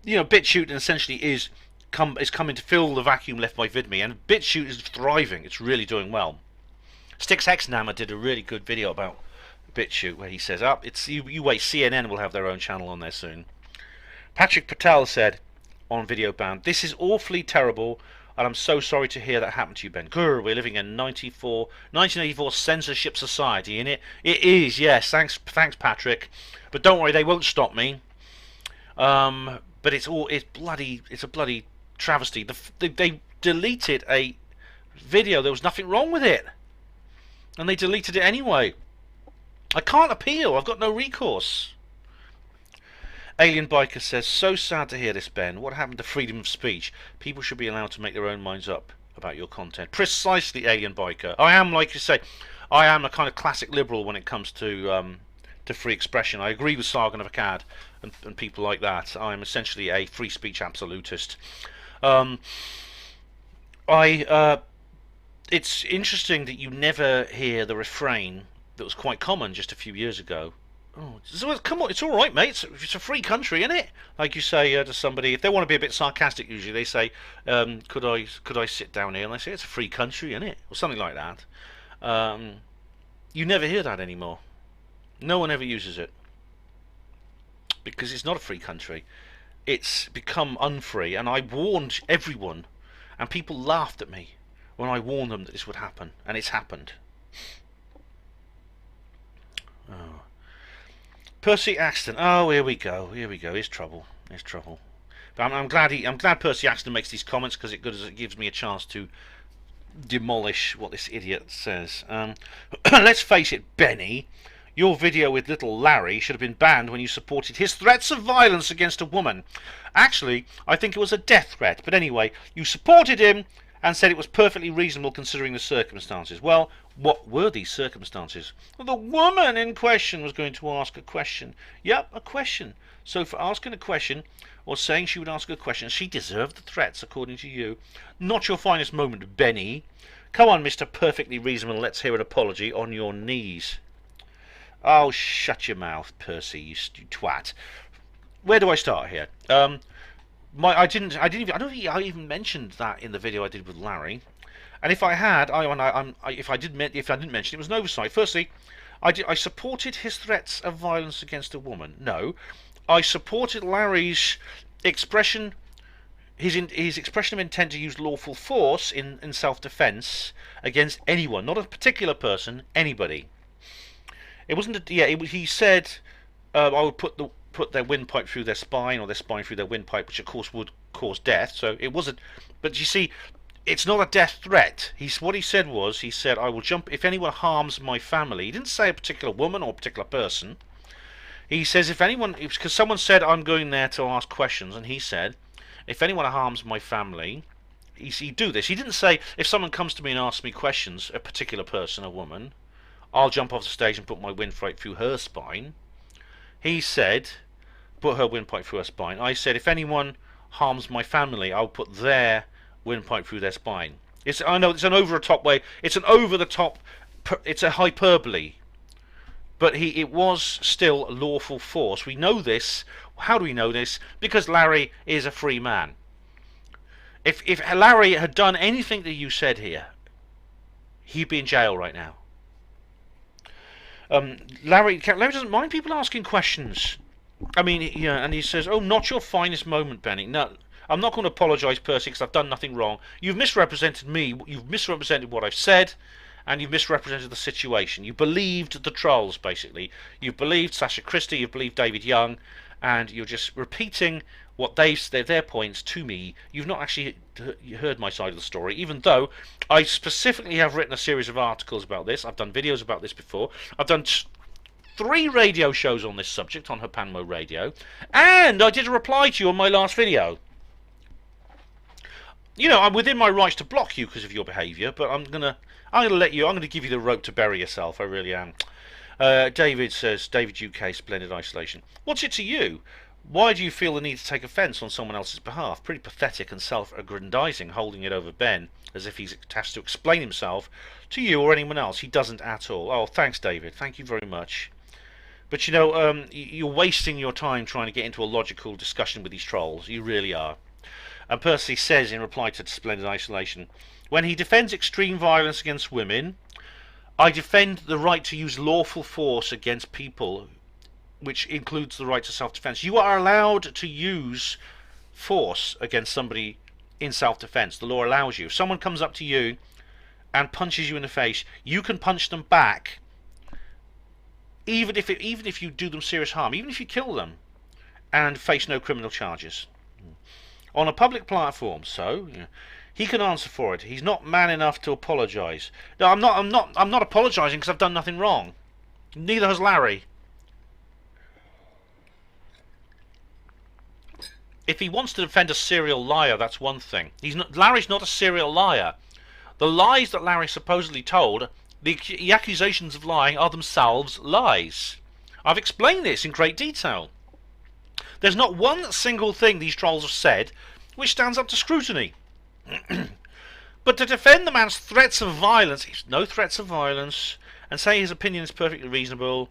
you know, BitChute essentially is coming to fill the vacuum left by VidMe, and BitChute is thriving. It's really doing well. Styx Hexnammer did a really good video about BitChute where he says, you wait, CNN will have their own channel on there soon. Patrick Patel said on Video Band, "This is awfully terrible, and I'm so sorry to hear that happened to you, Ben. Grr, we're living in 1984 censorship society, innit? It is, yes. Thanks, Patrick. But don't worry, they won't stop me. But it's a bloody travesty. They deleted a video. There was nothing wrong with it, and they deleted it anyway. I can't appeal. I've got no recourse." Alien Biker says, "So sad to hear this, Ben. What happened to freedom of speech? People should be allowed to make their own minds up about your content." Precisely, Alien Biker. I am, like you say, I am a kind of classic liberal when it comes to free expression. I agree with Sargon of Akkad and people like that. I'm essentially a free speech absolutist. It's interesting that you never hear the refrain that was quite common just a few years ago. "Oh, come on, it's all right, mate. It's a free country, isn't it?" Like you say to somebody, if they want to be a bit sarcastic, usually they say, "Could I sit down here?" And they say, "It's a free country, isn't it?" or something like that. You never hear that anymore. No one ever uses it, because it's not a free country. It's become unfree, and I warned everyone, and people laughed at me when I warned them that this would happen, and it's happened. Oh. Percy Axton. Oh, here we go. Here's trouble. But I'm glad Percy Axton makes these comments, because it gives me a chance to demolish what this idiot says. Let's face it, Benny. Your video with little Larry should have been banned when you supported his threats of violence against a woman. Actually, I think it was a death threat. But anyway, you supported him, and said it was perfectly reasonable considering the circumstances. Well, what were these circumstances? Well, the woman in question was going to ask a question. Yep, a question. So for asking a question, or saying she would ask a question, she deserved the threats, according to you. Not your finest moment, Benny. Come on, Mr. Perfectly Reasonable, let's hear an apology on your knees. Oh, shut your mouth, Percy, you twat. Where do I start here? I don't think I even mentioned that in the video I did with Larry. And if I had, if I didn't mention it, it was an oversight. Firstly, I supported his threats of violence against a woman. No, I supported Larry's expression, his expression of intent to use lawful force in self-defense against anyone, not a particular person, anybody. It wasn't. He said I would put their windpipe through their spine, or their spine through their windpipe, which of course would cause death. So it wasn't. But you see, it's not a death threat. What he said was, I will jump if anyone harms my family. He didn't say a particular woman or a particular person. He says because someone said I'm going there to ask questions, and he said, if anyone harms my family, he'd do this. He didn't say if someone comes to me and asks me questions, a particular person, a woman, I'll jump off the stage and put my windpipe through her spine. He said, put her windpipe through her spine. I said, if anyone harms my family, I'll put their windpipe through their spine. I know it's an over-the-top way. It's an over-the-top. It's a hyperbole. But it was still lawful force. We know this. How do we know this? Because Larry is a free man. If Larry had done anything that you said here, he'd be in jail right now. Larry doesn't mind people asking questions. I mean, yeah, and he says, "Oh, not your finest moment, Benny." No, I'm not going to apologise, Percy, because I've done nothing wrong. You've misrepresented me. You've misrepresented what I've said, and you've misrepresented the situation. You believed the trolls, basically. You've believed Sasha Christie. You've believed David Young, and you're just repeating what their points to me. You've not actually heard my side of the story, even though I specifically have written a series of articles about this. I've done videos about this before. I've done 3 radio shows on this subject on HPANWO Radio, and I did a reply to you on my last video. You know, I'm within my rights to block you because of your behaviour, but I'm gonna give you the rope to bury yourself. I really am. David says, David UK, Splendid Isolation. What's it to you? Why do you feel the need to take offence on someone else's behalf? Pretty pathetic and self-aggrandising, holding it over Ben as if he has to explain himself to you or anyone else. He doesn't at all. Oh, thanks, David. Thank you very much. But you know, you're wasting your time trying to get into a logical discussion with these trolls. You really are. And Percy says in reply to Splendid Isolation, when he defends extreme violence against women, I defend the right to use lawful force against people, which includes the right to self-defense. You are allowed to use force against somebody in self-defense. The law allows you. If someone comes up to you and punches you in the face, you can punch them back, even if you do them serious harm, even if you kill them, and face no criminal charges on a public platform. So he can answer for it. He's not man enough to apologise. No, I'm not apologising because I've done nothing wrong. Neither has Larry. If he wants to defend a serial liar, that's one thing. Larry's not a serial liar. The lies that Larry supposedly told, the accusations of lying, are themselves lies. I've explained this in great detail. There's not one single thing these trolls have said which stands up to scrutiny. But to defend the man's threats of violence, no threats of violence, and say his opinion is perfectly reasonable,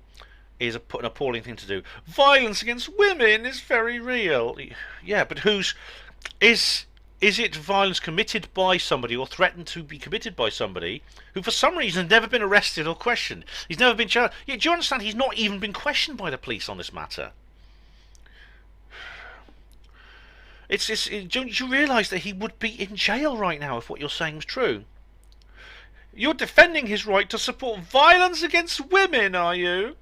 is an appalling thing to do. Violence against women is very real. Yeah, but is it violence committed by somebody or threatened to be committed by somebody who for some reason has never been arrested or questioned? He's never been charged. Yeah, do you understand? He's not even been questioned by the police on this matter. Don't you realise that he would be in jail right now if what you're saying was true? You're defending his right to support violence against women, are you?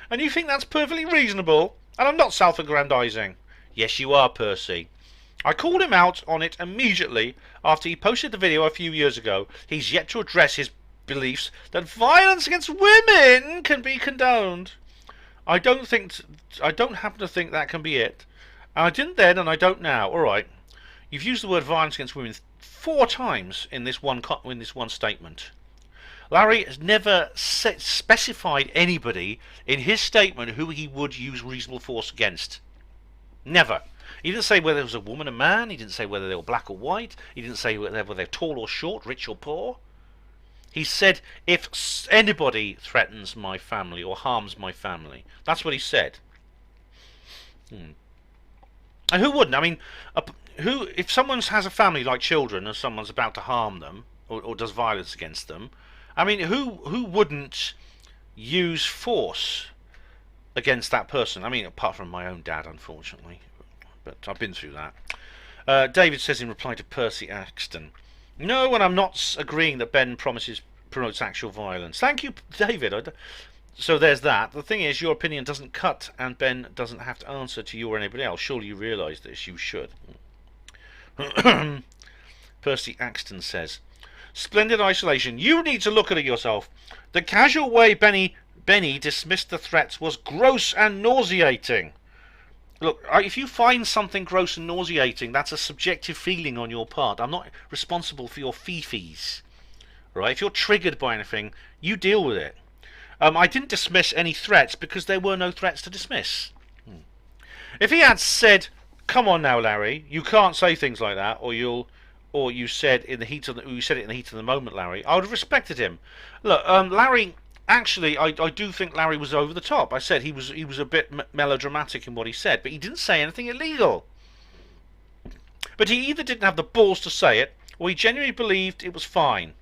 And you think that's perfectly reasonable? And I'm not self-aggrandising. Yes, you are, Percy. I called him out on it immediately after he posted the video a few years ago. He's yet to address his beliefs that violence against women can be condoned. I don't happen to think that can be it. And I didn't then, and I don't now. All right. You've used the word violence against women 4 times in this one statement. Larry has never specified anybody in his statement who he would use reasonable force against. Never. He didn't say whether it was a woman or man. He didn't say whether they were black or white. He didn't say whether they're tall or short, rich or poor. He said, if anybody threatens my family or harms my family. That's what he said. And who wouldn't? I mean, if someone has a family like children and someone's about to harm them or does violence against them, I mean, who wouldn't use force against that person? I mean, apart from my own dad, unfortunately. But I've been through that. David says in reply to Percy Axton, no, and I'm not agreeing that Ben promotes actual violence. Thank you, David. So there's that. The thing is, your opinion doesn't cut, and Ben doesn't have to answer to you or anybody else. Surely you realise this. You should. Percy Axton says, splendid isolation. You need to look at it yourself. The casual way Benny dismissed the threats was gross and nauseating. Look, if you find something gross and nauseating, that's a subjective feeling on your part. I'm not responsible for your fee-fees. Right? If you're triggered by anything, you deal with it. I didn't dismiss any threats because there were no threats to dismiss. If he had said, come on now, Larry, you can't say things like that, or you said it in the heat of the moment, Larry, I would have respected him. Look, Larry, actually, I do think Larry was over the top. I said he was a bit melodramatic in what he said, but he didn't say anything illegal. But he either didn't have the balls to say it, or he genuinely believed it was fine.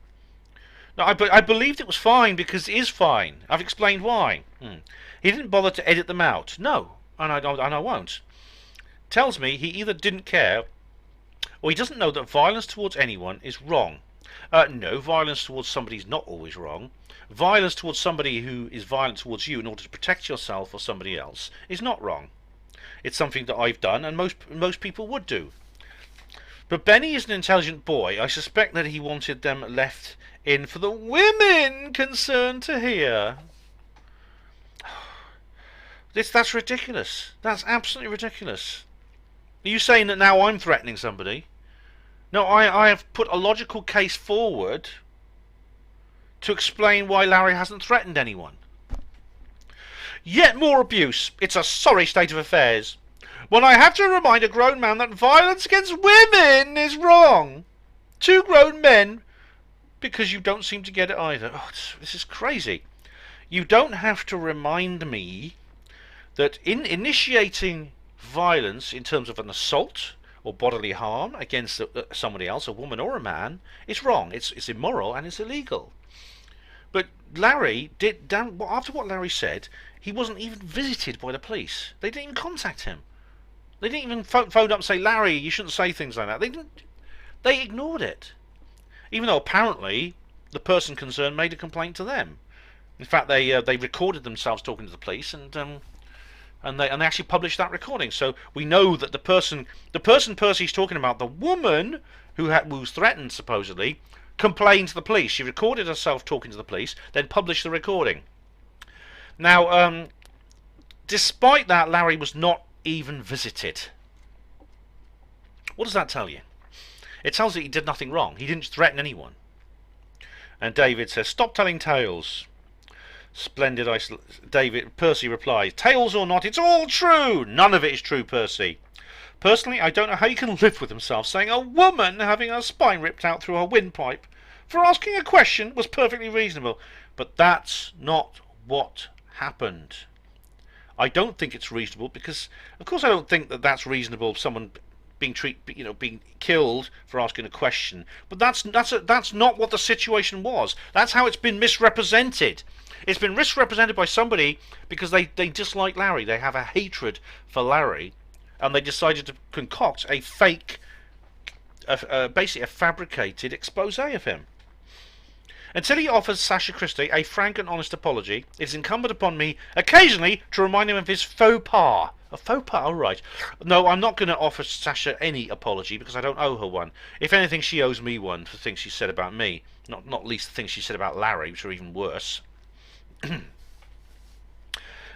No, I believed it was fine because it is fine. I've explained why. He didn't bother to edit them out. No, and I won't. Tells me he either didn't care, or he doesn't know that violence towards anyone is wrong. No, violence towards somebody is not always wrong. Violence towards somebody who is violent towards you in order to protect yourself or somebody else is not wrong. It's something that I've done, and most people would do. But Benny is an intelligent boy. I suspect that he wanted them left in for the women concerned to hear. That's ridiculous. That's absolutely ridiculous. Are you saying that now I'm threatening somebody? No, I have put a logical case forward to explain why Larry hasn't threatened anyone. Yet more abuse. It's a sorry state of affairs. When I have to remind a grown man that violence against women is wrong. 2 grown men, because you don't seem to get it either. Oh, this is crazy. You don't have to remind me that in initiating violence in terms of an assault or bodily harm against somebody else, a woman or a man, is wrong. It's immoral and it's illegal. But Larry did, after what Larry said, he wasn't even visited by the police. They didn't even contact him. They didn't even phone up and say, Larry, you shouldn't say things like that. They ignored it. Even though apparently the person concerned made a complaint to them. In fact, they recorded themselves talking to the police, and they actually published that recording. So we know that the person Percy's talking about, the woman who was threatened supposedly, complained to the police. She recorded herself talking to the police, then published the recording. Now, despite that, Larry was not even visited. What does that tell you? It tells you he did nothing wrong. He didn't threaten anyone. And David says, stop telling tales. Splendid. Percy replies, tales or not, it's all true. None of it is true, Percy. Personally, I don't know how you can live with himself saying a woman having her spine ripped out through her windpipe for asking a question was perfectly reasonable. But that's not what happened. I don't think it's reasonable because, of course, I don't think that that's reasonable. Someone being killed for asking a question, but that's not what the situation was. That's how it's been misrepresented. It's been misrepresented by somebody because they dislike Larry. They have a hatred for Larry, and they decided to concoct a fake, basically a fabricated expose of him. Until he offers Sasha Christie a frank and honest apology, it is incumbent upon me occasionally to remind him of his faux pas. A faux pas, all right. No, I'm not going to offer Sasha any apology because I don't owe her one. If anything, she owes me one for things she said about me. Not least the things she said about Larry, which are even worse.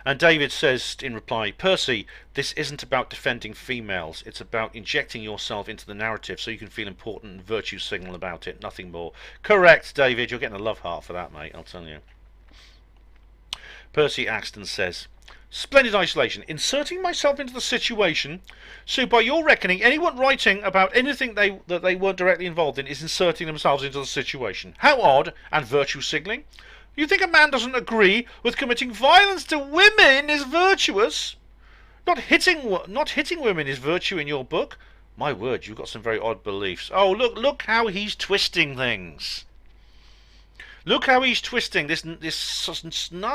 And David says in reply, Percy, this isn't about defending females. It's about injecting yourself into the narrative so you can feel important and virtue signal about it. Nothing more. Correct, David. You're getting a love heart for that, mate. I'll tell you. Percy Axton says, splendid isolation. Inserting myself into the situation. So by your reckoning, anyone writing about anything that they weren't directly involved in is inserting themselves into the situation. How odd and virtue signalling. You think a man doesn't agree with committing violence to women is virtuous? Not hitting women is virtue in your book? My word, you've got some very odd beliefs. Oh, look how he's twisting things. Look how he's twisting this.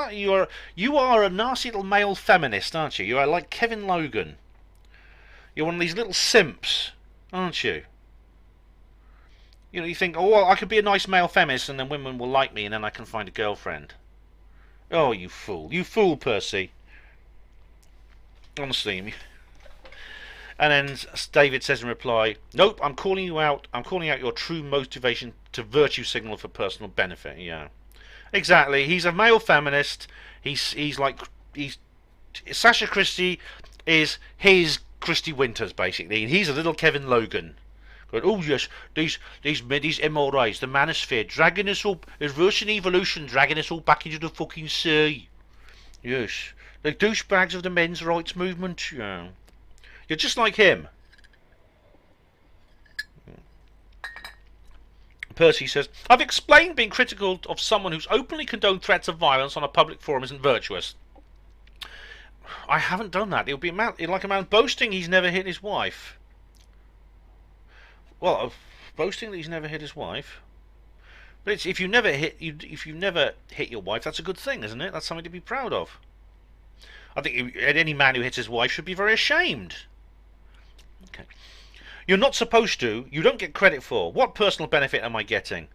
You are a nasty little male feminist, aren't you? You are like Kevin Logan. You're one of these little simps, aren't you? You know, you think, oh, well, I could be a nice male feminist and then women will like me and then I can find a girlfriend. Oh, you fool. You fool, Percy. Honestly. And then David says in reply, nope, I'm calling you out. I'm calling out your true motivation to virtue signal for personal benefit. Yeah. Exactly. He's a male feminist. He's Sasha Christie is his Christie Winters, basically. And he's a little Kevin Logan. Oh yes, these MRIs, the manosphere, dragging us all, reversing evolution, dragging us all back into the fucking sea. Yes, the douchebags of the men's rights movement. Yeah, you're just like him. Percy says, I've explained being critical of someone who's openly condoned threats of violence on a public forum isn't virtuous. I haven't done that. It'll be like a man boasting he's never hit his wife. Well, boasting that he's never hit his wife. But if you never hit your wife, that's a good thing, isn't it? That's something to be proud of. I think any man who hits his wife should be very ashamed. Okay. You're not supposed to. You don't get credit for. What personal benefit am I getting?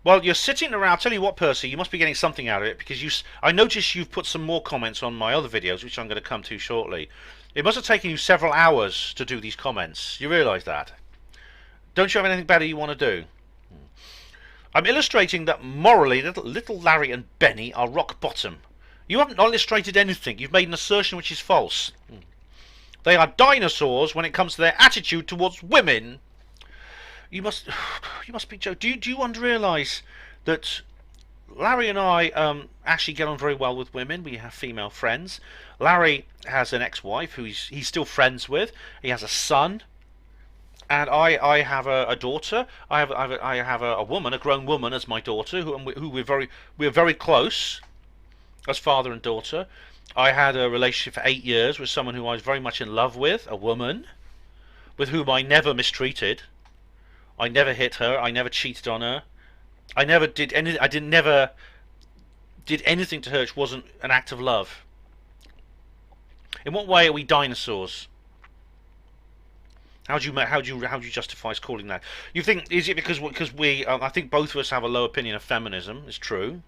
Well, you're sitting around. I'll tell you what, Percy, you must be getting something out of it because I noticed you've put some more comments on my other videos, which I'm going to come to shortly. It must have taken you several hours to do these comments. You realise that? Don't you have anything better you want to do? I'm illustrating that morally little Larry and Benny are rock bottom. You haven't illustrated anything. You've made an assertion which is false. They are dinosaurs when it comes to their attitude towards women. You must be joking. Do you realise that Larry and I actually get on very well with women? We have female friends. Larry has an ex-wife who he's still friends with. He has a son. And I have a daughter. I have a woman, a grown woman, as my daughter, who we're very close, as father and daughter. I had a relationship for 8 years with someone who I was very much in love with, a woman, with whom I never mistreated. I never hit her. I never cheated on her. I never did any. Never did anything to her which wasn't an act of love. In what way are we dinosaurs? How do you justify us calling that? You think, is it because we? I think both of us have a low opinion of feminism. It's true.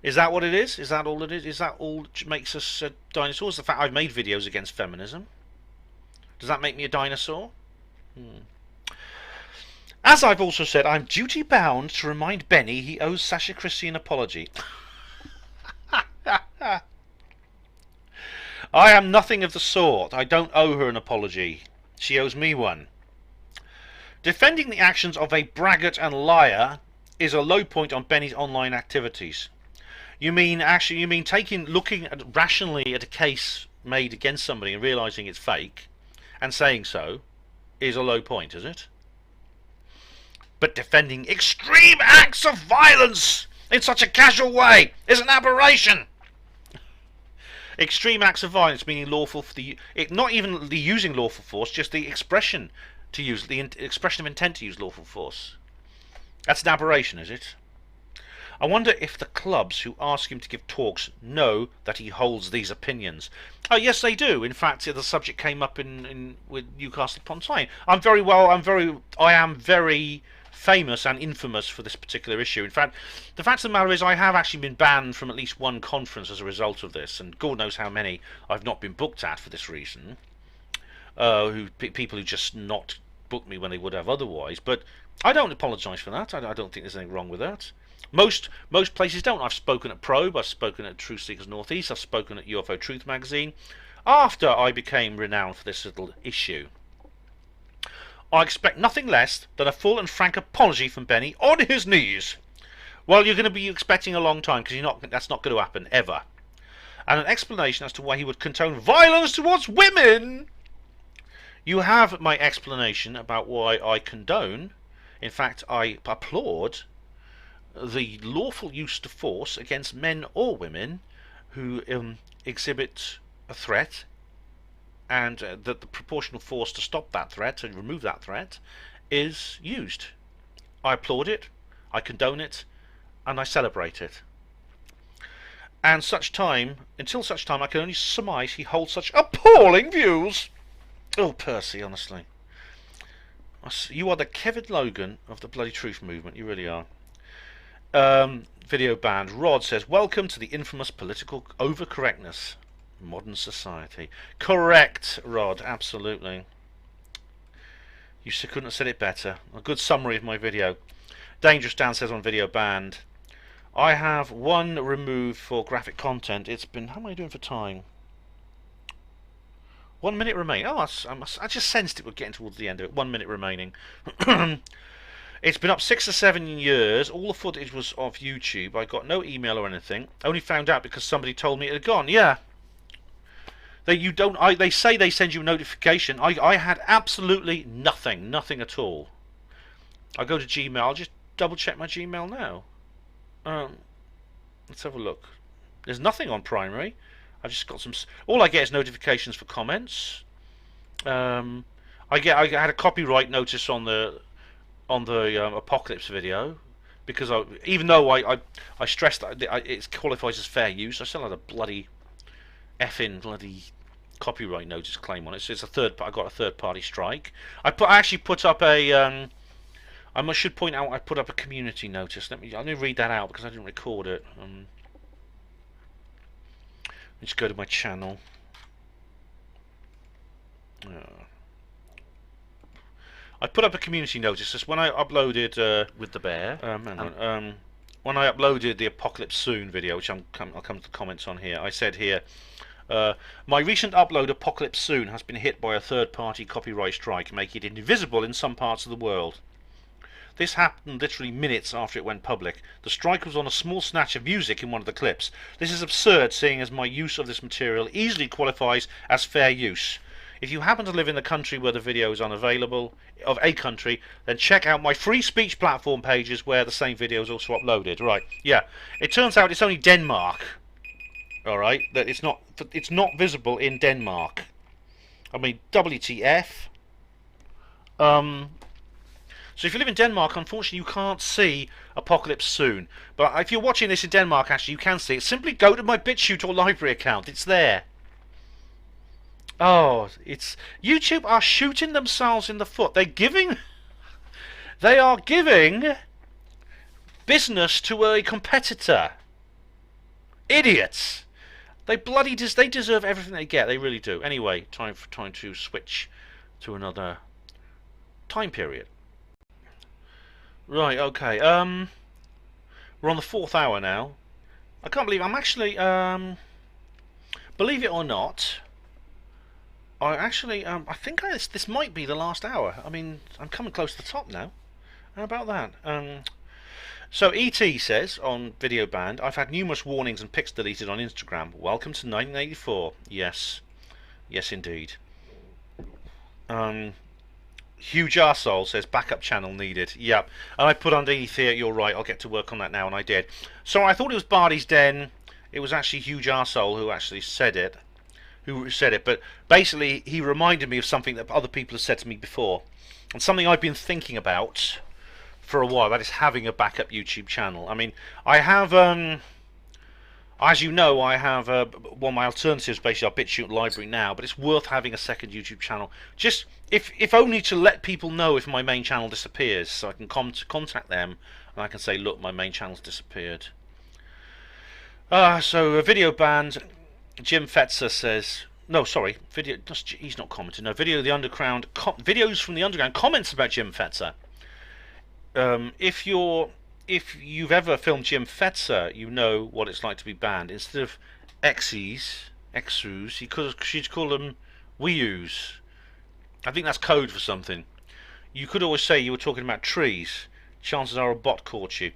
Is that what it is? Is that all it is? Is that all that makes us dinosaurs? The fact I've made videos against feminism. Does that make me a dinosaur? As I've also said, I'm duty bound to remind Benny he owes Sasha Christie an apology. I am nothing of the sort. I don't owe her an apology. She owes me one. Defending the actions of a braggart and liar is a low point on Benny's online activities. You mean looking rationally at a case made against somebody and realising it's fake and saying so is a low point, is it? But defending extreme acts of violence in such a casual way is an aberration. Extreme acts of violence meaning lawful for not even the using lawful force, just the expression to use the expression of intent to use lawful force. That's an aberration, is it? I wonder if the clubs who ask him to give talks know that he holds these opinions. Oh, yes, they do. In fact, the subject came up with Newcastle upon Tyne. I am very famous and infamous for this particular issue. In fact, the fact of the matter is I have actually been banned from at least one conference as a result of this, and God knows how many I've not been booked at for this reason. People who just not booked me when they would have otherwise. But I don't apologise for that. I don't think there's anything wrong with that. Most places don't. I've spoken at Probe, I've spoken at Truth Seekers Northeast, I've spoken at UFO Truth magazine. After I became renowned for this little issue, I expect nothing less than a full and frank apology from Benny on his knees. Well, you're going to be expecting a long time, because that's not going to happen ever. And an explanation as to why he would condone violence towards women. You have my explanation about why I condone, in fact I applaud, the lawful use of force against men or women who exhibit a threat, and that the proportional force to stop that threat and remove that threat is used. I applaud it, I condone it, and I celebrate it. And until such time, I can only surmise he holds such appalling views. Oh, Percy, honestly. You are the Kevin Logan of the bloody truth movement, you really are. Video banned. Rod says, welcome to the infamous political overcorrectness modern society. Correct, Rod, absolutely. You couldn't have said it better. A good summary of my video. Dangerous Dan says on video banned. I have one removed for graphic content. It's been, how am I doing for time? 1 minute remaining. Oh, I just sensed it would get towards the end of it. 1 minute remaining. It's been up 6 or 7 years. All the footage was off YouTube. I got no email or anything. Only found out because somebody told me it had gone. Yeah. They say they send you a notification. I had absolutely nothing at all. I go to Gmail. I'll just double check my Gmail now. Let's have a look. There's nothing on primary. I've just got some. All I get is notifications for comments. I had a copyright notice on the Apocalypse video, because even though I stressed that it qualifies as fair use, I still had a bloody copyright notice claim on it. So it's I got a third-party strike. I actually put up a. I should point out I put up a community notice. Let me read that out because I didn't record it. Let's go to my channel. I put up a community notice. That's when I uploaded with the bear. When I uploaded the Apocalypse Soon video, which I'll come to the comments on here. I said here, my recent upload Apocalypse Soon has been hit by a third-party copyright strike, making it invisible in some parts of the world. This happened literally minutes after it went public. The strike was on a small snatch of music in one of the clips. This is absurd, seeing as my use of this material easily qualifies as fair use. If you happen to live in the country where the video is unavailable, of a country, then check out my free speech platform pages where the same video is also uploaded. Right, yeah. It turns out it's only Denmark. Alright, that it's not visible in Denmark. I mean, WTF. So if you live in Denmark, unfortunately you can't see Apocalypse Soon. But if you're watching this in Denmark, actually you can see it. Simply go to my BitChute or library account. It's there. Oh, YouTube are shooting themselves in the foot. They are giving business to a competitor. Idiots. They deserve everything they get. They really do. Anyway, time to switch to another time period. Right, okay. We're on the 4th hour now. I can't believe I'm actually believe it or not, I think this might be the last hour. I mean, I'm coming close to the top now. How about that? So E.T. says on Video Banned, I've had numerous warnings and pics deleted on Instagram. Welcome to 1984. Yes. Yes, indeed. Huge arsehole says backup channel needed. Yep. And I put underneath here, you're right, I'll get to work on that now, and I did. So I thought it was Barty's Den. It was actually Huge Arsehole who actually said it. But basically he reminded me of something that other people have said to me before. And something I've been thinking about for a while, that is having a backup YouTube channel. I mean, I have as you know, I have one of my alternatives basically our BitChute library now, but it's worth having a second YouTube channel. Just if only to let people know if my main channel disappears, so I can contact them and I can say, look, my main channel's disappeared. So a Video Banned. Jim Fetzer says, no, sorry, he's not commenting. No, videos from the underground comments about Jim Fetzer. If you're if you've ever filmed Jim Fetzer, you know what it's like to be banned. Instead of X's, she'd call them Wii's. I think that's code for something. You could always say you were talking about trees. Chances are a bot caught you.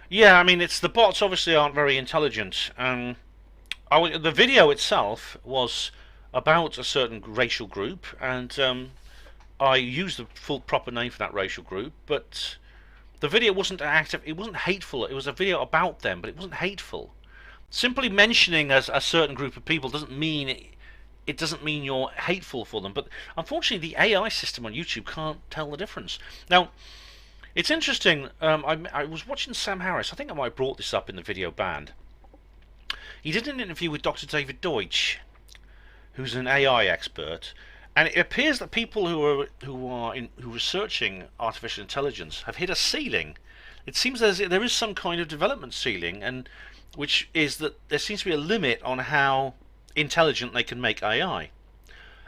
Yeah, I mean, the bots obviously aren't very intelligent. The video itself was about a certain racial group, and I used the full proper name for that racial group, but the video wasn't active. It wasn't hateful. It was a video about them, but it wasn't hateful. Simply mentioning as a certain group of people doesn't mean you're hateful for them. But unfortunately, the AI system on YouTube can't tell the difference. Now, it's interesting. I was watching Sam Harris. I think I might have brought this up in the video banned. He did an interview with Dr. David Deutsch, who's an AI expert, and it appears that people who are researching artificial intelligence have hit a ceiling. It seems there is some kind of development ceiling, and which is that there seems to be a limit on how intelligent they can make AI.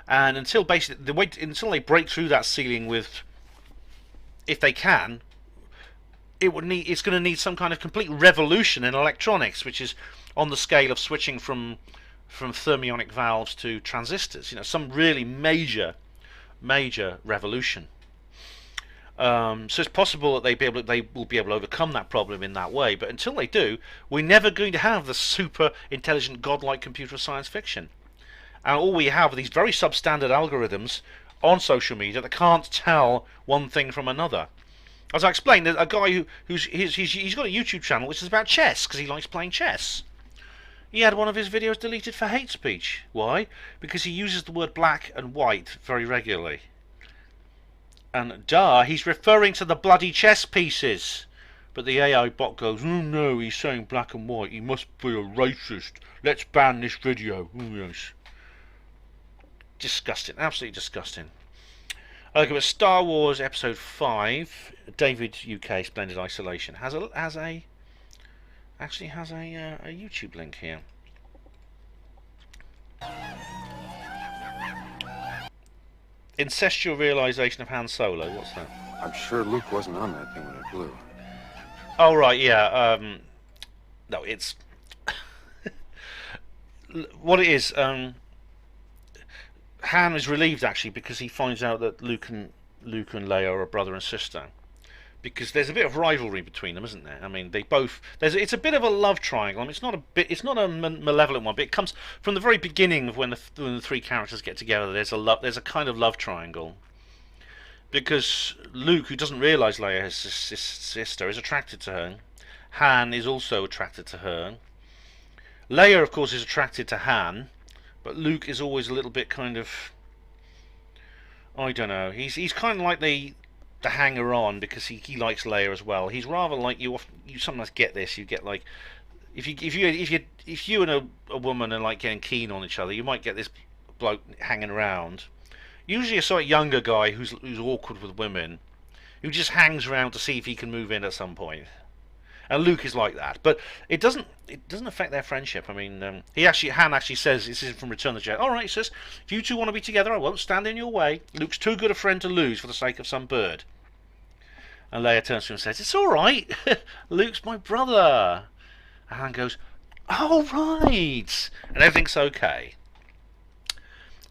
And until they break through that ceiling with, if they can, it's going to need some kind of complete revolution in electronics, which is on the scale of switching from thermionic valves to transistors. Some really major revolution. So it's possible that they will be able to overcome that problem in that way. But until they do, we're never going to have the super intelligent, godlike computer of science fiction. And all we have are these very substandard algorithms on social media that can't tell one thing from another. As I explained, there's a guy he's got a YouTube channel which is about chess because he likes playing chess. He had one of his videos deleted for hate speech. Why? Because he uses the word black and white very regularly. And he's referring to the bloody chess pieces. But the AI bot goes, oh no, he's saying black and white. He must be a racist. Let's ban this video. Oh yes. Disgusting. Absolutely disgusting. Okay, but Star Wars Episode 5, David UK Splendid Isolation has a YouTube link here. Incestual realization of Han Solo. What's that? I'm sure Luke wasn't on that thing when it blew. Oh right, yeah. No, it's what it is. Han is relieved actually because he finds out that Luke and Leia are a brother and sister. Because there's a bit of rivalry between them, isn't there? I mean, it's a bit of a love triangle. I mean, it's not a malevolent one, but it comes from the very beginning of when the three characters get together. There's a kind of love triangle. Because Luke, who doesn't realise Leia is his sister, is attracted to her. Han is also attracted to her. Leia, of course, is attracted to Han, but Luke is always a little bit kind of, I don't know. He's kind of like the hanger on because he likes Leia as well. He's rather like you sometimes get this. You get like if you and a woman are like getting keen on each other, you might get this bloke hanging around. Usually a sort of younger guy who's awkward with women, who just hangs around to see if he can move in at some point. And Luke is like that, but it doesn't affect their friendship. I mean, Han actually says, this is from Return of the Jedi. All right, he says, if you two want to be together, I won't stand in your way. Luke's too good a friend to lose for the sake of some bird. And Leia turns to him and says, it's all right. Luke's my brother. And Han goes, all right, and everything's okay.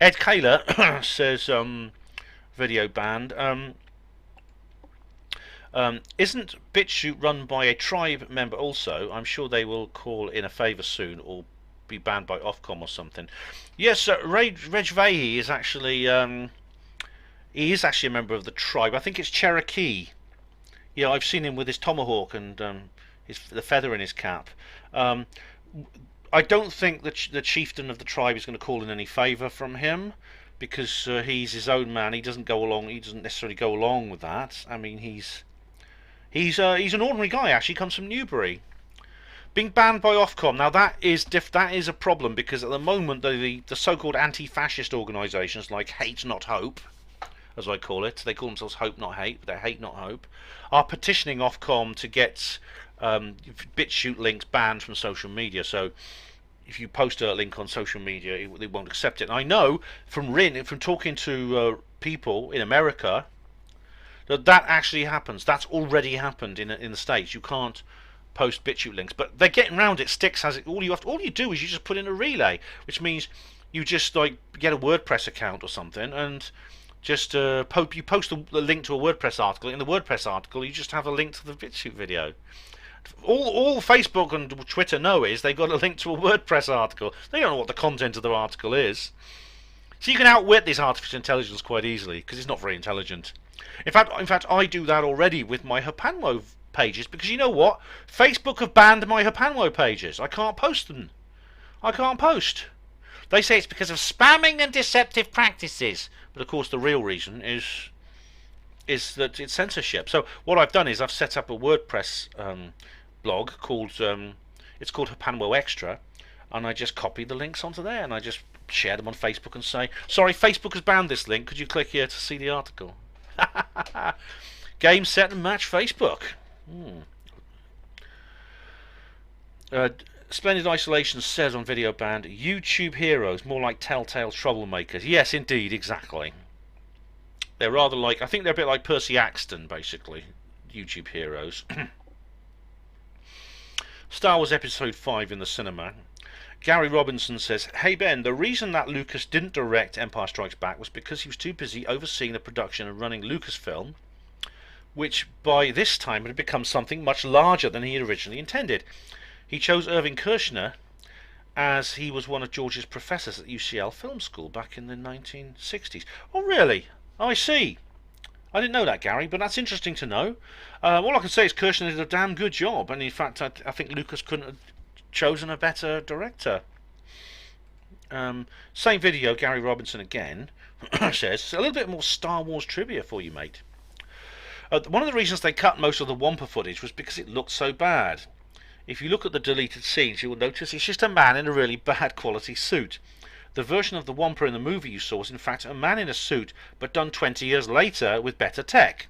Ed Kaler says, video banned. Isn't BitChute run by a tribe member also? I'm sure they will call in a favour soon or be banned by Ofcom or something. Yes, Reg Vahey is actually he is actually a member of the tribe. I think it's Cherokee. Yeah, I've seen him with his tomahawk and the feather in his cap. I don't think that the chieftain of the tribe is going to call in any favour from him, because he's his own man. He doesn't necessarily go along with that. I mean, he's an ordinary guy. Actually, comes from Newbury. Being banned by Ofcom. Now that is a problem, because at the moment the so-called anti-fascist organisations like Hate Not Hope, as I call it, they call themselves Hope Not Hate, but they're Hate Not Hope, are petitioning Ofcom to get BitChute links banned from social media. So if you post a link on social media, they won't accept it. And I know from talking to people in America That actually happens. That's already happened in the States. You can't post BitChute links, but they're getting around it. Stix has it. All you do is you just put in a relay, which means you just like get a WordPress account or something, and just you post a link to a WordPress article. In the WordPress article, you just have a link to the BitChute video. All Facebook and Twitter know is they've got a link to a WordPress article. They don't know what the content of the article is. So you can outwit this artificial intelligence quite easily because it's not very intelligent. In fact, I do that already with my HPANWO pages, because you know what? Facebook have banned my HPANWO pages. I can't post them. I can't post. They say it's because of spamming and deceptive practices, but of course the real reason is that it's censorship. So what I've done is I've set up a WordPress blog called it's called HPANWO Extra, and I just copy the links onto there and I just share them on Facebook and say, sorry, Facebook has banned this link. Could you click here to see the article? Game, set, and match Facebook. Splendid Isolation says on Video Band, YouTube heroes, more like telltale troublemakers. Yes, indeed, exactly. They're rather like, I think they're a bit like Percy Axton, basically. YouTube heroes. Star Wars Episode 5 in the cinema. Gary Robinson says, hey Ben, the reason that Lucas didn't direct Empire Strikes Back was because he was too busy overseeing the production and running Lucasfilm, which by this time had become something much larger than he had originally intended. He chose Irving Kershner as he was one of George's professors at UCL Film School back in the 1960s. Oh really? Oh, I see. I didn't know that, Gary, but that's interesting to know. All I can say is Kershner did a damn good job, and in fact I think Lucas couldn't have chosen a better director. Same video, Gary Robinson again says, a little bit more Star Wars trivia for you, mate. One of the reasons they cut most of the Wampa footage was because it looked so bad. If you look at the deleted scenes, you will notice it's just a man in a really bad quality suit. The version of the Wampa in the movie you saw was in fact a man in a suit, but done 20 years later with better tech.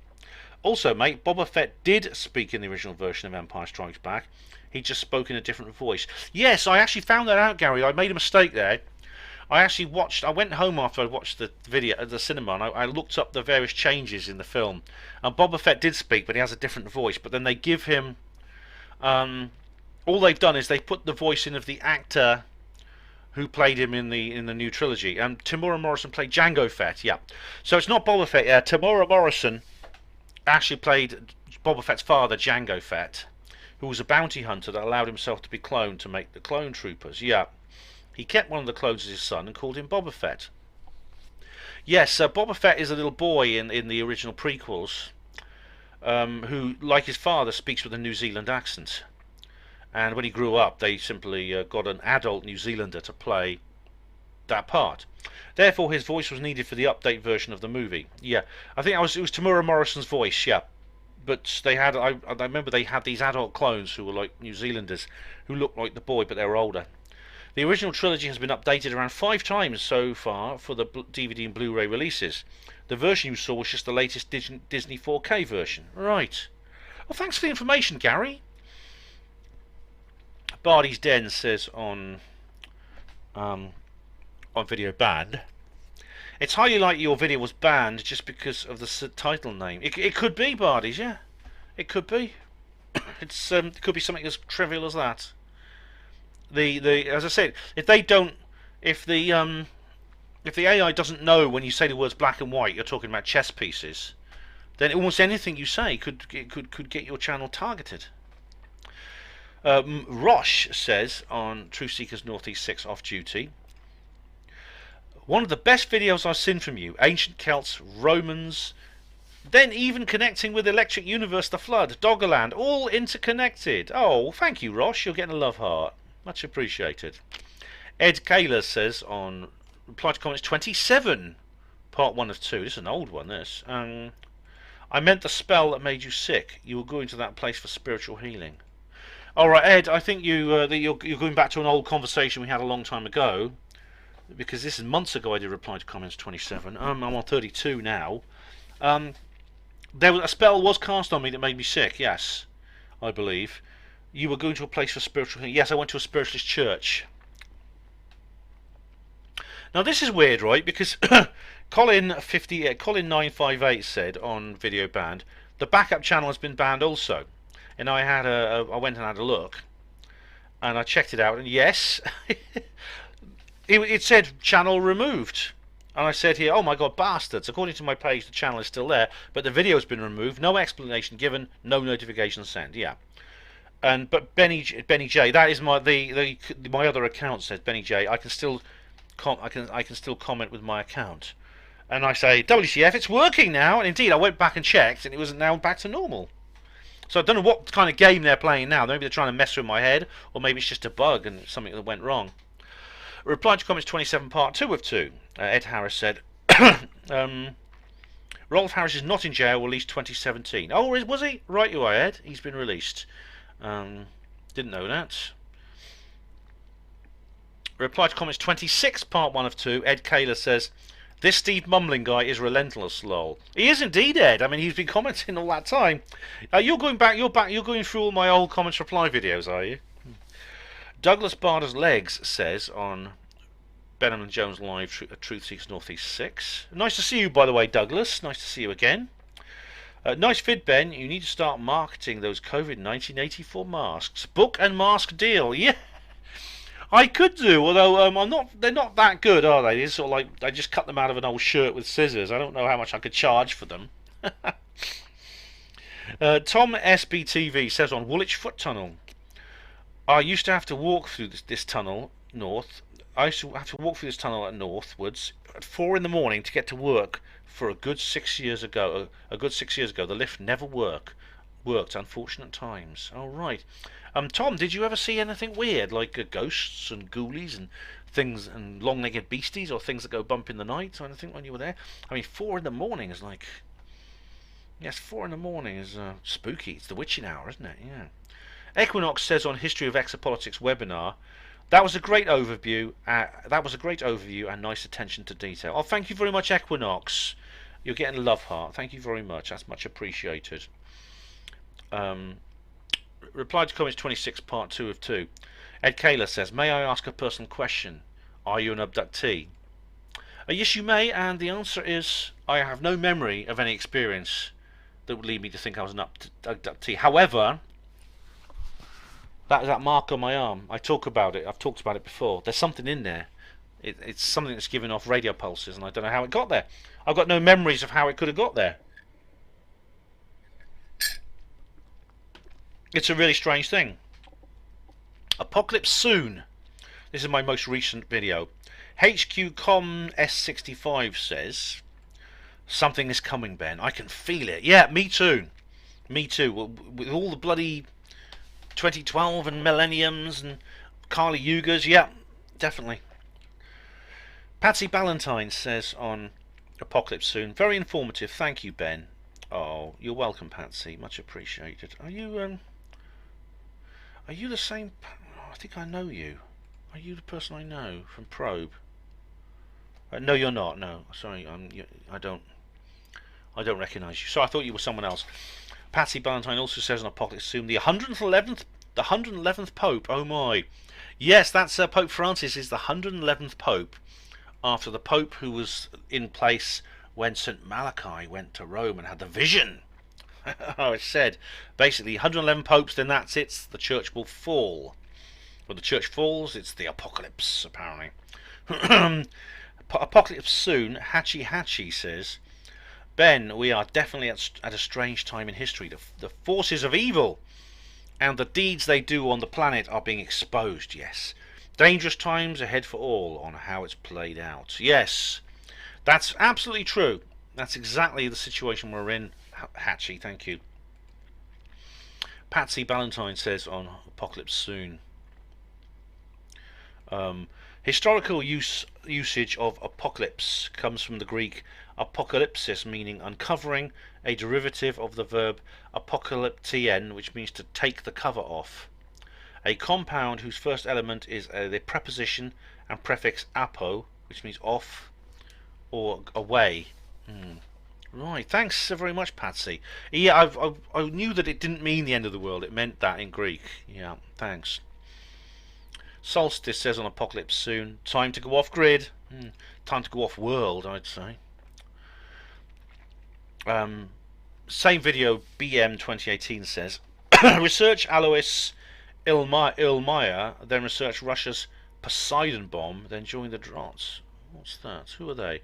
Also, mate, Boba Fett did speak in the original version of Empire Strikes Back. He just spoke in a different voice. Yes, I actually found that out, Gary. I made a mistake there. I went home after I watched the video at the cinema, and I looked up the various changes in the film. And Boba Fett did speak, but he has a different voice. But then they give him... all they've done is they put the voice in of the actor who played him in the new trilogy. And Tamura Morrison played Jango Fett, yeah. So it's not Boba Fett, yeah. Tamura Morrison actually played Boba Fett's father, Jango Fett, who was a bounty hunter that allowed himself to be cloned to make the clone troopers, yeah. He kept one of the clones as his son and called him Boba Fett. Yes, Boba Fett is a little boy in the original prequels who, like his father, speaks with a New Zealand accent. And when he grew up, they simply got an adult New Zealander to play that part. Therefore, his voice was needed for the update version of the movie. Yeah, I think it was Tamura Morrison's voice, yeah. But they had, I remember they had these adult clones who were like New Zealanders, who looked like the boy, but they were older. The original trilogy has been updated around 5 times so far for the DVD and Blu-ray releases. The version you saw was just the latest Disney 4K version. Right. Well, thanks for the information, Gary. Bardy's Den says on Video Banned, it's highly likely your video was banned just because of the title name. It could be, Bardy's, yeah. It could be. It could be something as trivial as that. As I said, if the AI doesn't know when you say the words black and white, you're talking about chess pieces, then almost anything you say could get your channel targeted. Rosh says on Truth Seekers Northeast 6 Off Duty, one of the best videos I've seen from you, Ancient Celts, Romans, then even connecting with Electric Universe, The Flood, Doggerland, all interconnected. Oh, thank you, Rosh, you're getting a love heart. Much appreciated. Ed Kaler says on Reply to Comments 27, part 1 of 2, this is an old one, this. I meant the spell that made you sick. You were going to that place for spiritual healing. Alright, Ed, I think you're going back to an old conversation we had a long time ago, because this is months ago I did Reply to Comments 27. I'm on 32 now. A spell was cast on me that made me sick, yes, I believe. You were going to a place for spiritual healing. Yes, I went to a spiritualist church. Now this is weird, right? Because Colin 958 said on Video Banned, the backup channel has been banned also, and I went and had a look, and I checked it out, and yes, it said channel removed, and I said here, oh my god, bastards! According to my page, the channel is still there, but the video has been removed. No explanation given. No notification sent. Yeah. But Benny J, that is my other account says Benny J. I can still comment with my account, and I say WCF, it's working now. And indeed, I went back and checked, and it was now back to normal. So I don't know what kind of game they're playing now. Maybe they're trying to mess with my head, or maybe it's just a bug and something that went wrong. Reply to comments 27 part 2 of 2. Ed Harris said, Rolf Harris is not in jail, released 2017. Oh, was he? Right you are, Ed. He's been released. Didn't know that. Reply to comments 26 part 1 of 2. Ed Kaler says, this Steve Mumbling guy is relentless, lol. He is indeed, Ed. I mean, he's been commenting all that time. You're going through all my old comments reply videos, are you? Douglas Barter's Legs says on Emlyn-Jones Live Truth Seeks Northeast 6. Nice to see you, by the way, Douglas. Nice to see you again. Nice vid, Ben. You need to start marketing those COVID 1984 masks. Book and mask deal. Yeah, I could do. Although I'm not. They're not that good, are they? They're sort of like I just cut them out of an old shirt with scissors. I don't know how much I could charge for them. Tom SBTV says on Woolwich Foot Tunnel. I used to have to walk through this tunnel north. I used to have to walk through this tunnel northwards at 4 in the morning to get to work. For a good 6 years ago, the lift never worked. Unfortunate times. All right. Tom, did you ever see anything weird like ghosts and ghoulies and things and long-legged beasties or things that go bump in the night or anything when you were there? I mean, 4 in the morning is like, yes, 4 in the morning is spooky. It's the witching hour, isn't it? Yeah. Equinox says on History of Exopolitics webinar. That was a great overview. And nice attention to detail. Oh, thank you very much, Equinox. You're getting a love heart. Thank you very much. That's much appreciated. Reply to comments 26, part 2 of 2. Ed Kaler says, may I ask a personal question? Are you an abductee? Yes, you may, and the answer is I have no memory of any experience that would lead me to think I was an abductee. However, that mark on my arm, I talk about it. I've talked about it before. There's something in there. It's something that's giving off radio pulses, and I don't know how it got there. I've got no memories of how it could have got there. It's a really strange thing. Apocalypse soon. This is my most recent video. HQCom S65 says, something is coming, Ben. I can feel it. Yeah, me too. Me too. With all the bloody 2012 and millenniums and Kali Yugas, yeah, definitely. Patsy Ballantyne says on Apocalypse Soon, very informative, thank you, Ben. Oh, you're welcome, Patsy, much appreciated. Are you the same? Oh, I think I know you. Are you the person I know from Probe? No, you're not. No, sorry, I don't recognise you. So I thought you were someone else. Patsy Ballantyne also says on Apocalypse Soon, the 111th Pope. Oh my, yes, that's Pope Francis is the 111th Pope, after the Pope who was in place when St. Malachi went to Rome and had the vision. Oh, it's said basically 111 popes, then that's it. The church will fall. When the church falls, it's the apocalypse. Apparently, Apocalypse Soon. Hatchy says, Ben, we are definitely at a strange time in history. The forces of evil and the deeds they do on the planet are being exposed. Yes, dangerous times ahead for all. On how it's played out. Yes, that's absolutely true. That's exactly the situation we're in. Hatchy, thank you. Patsy Ballantyne says on Apocalypse Soon, historical usage of apocalypse comes from the Greek apokalypsis, meaning uncovering, a derivative of the verb apokalyptien, which means to take the cover off. A compound whose first element is the preposition and prefix apo, which means off or away. Right, thanks very much, Patsy. Yeah, I knew that it didn't mean the end of the world. It meant that in Greek. Yeah, thanks. Solstice says on Apocalypse soon. Time to go off grid. Time to go off world, I'd say. Same video, BM 2018 says. Research Alois Ilmaya, then research Russia's Poseidon bomb, then join the Drots. What's that? Who are they?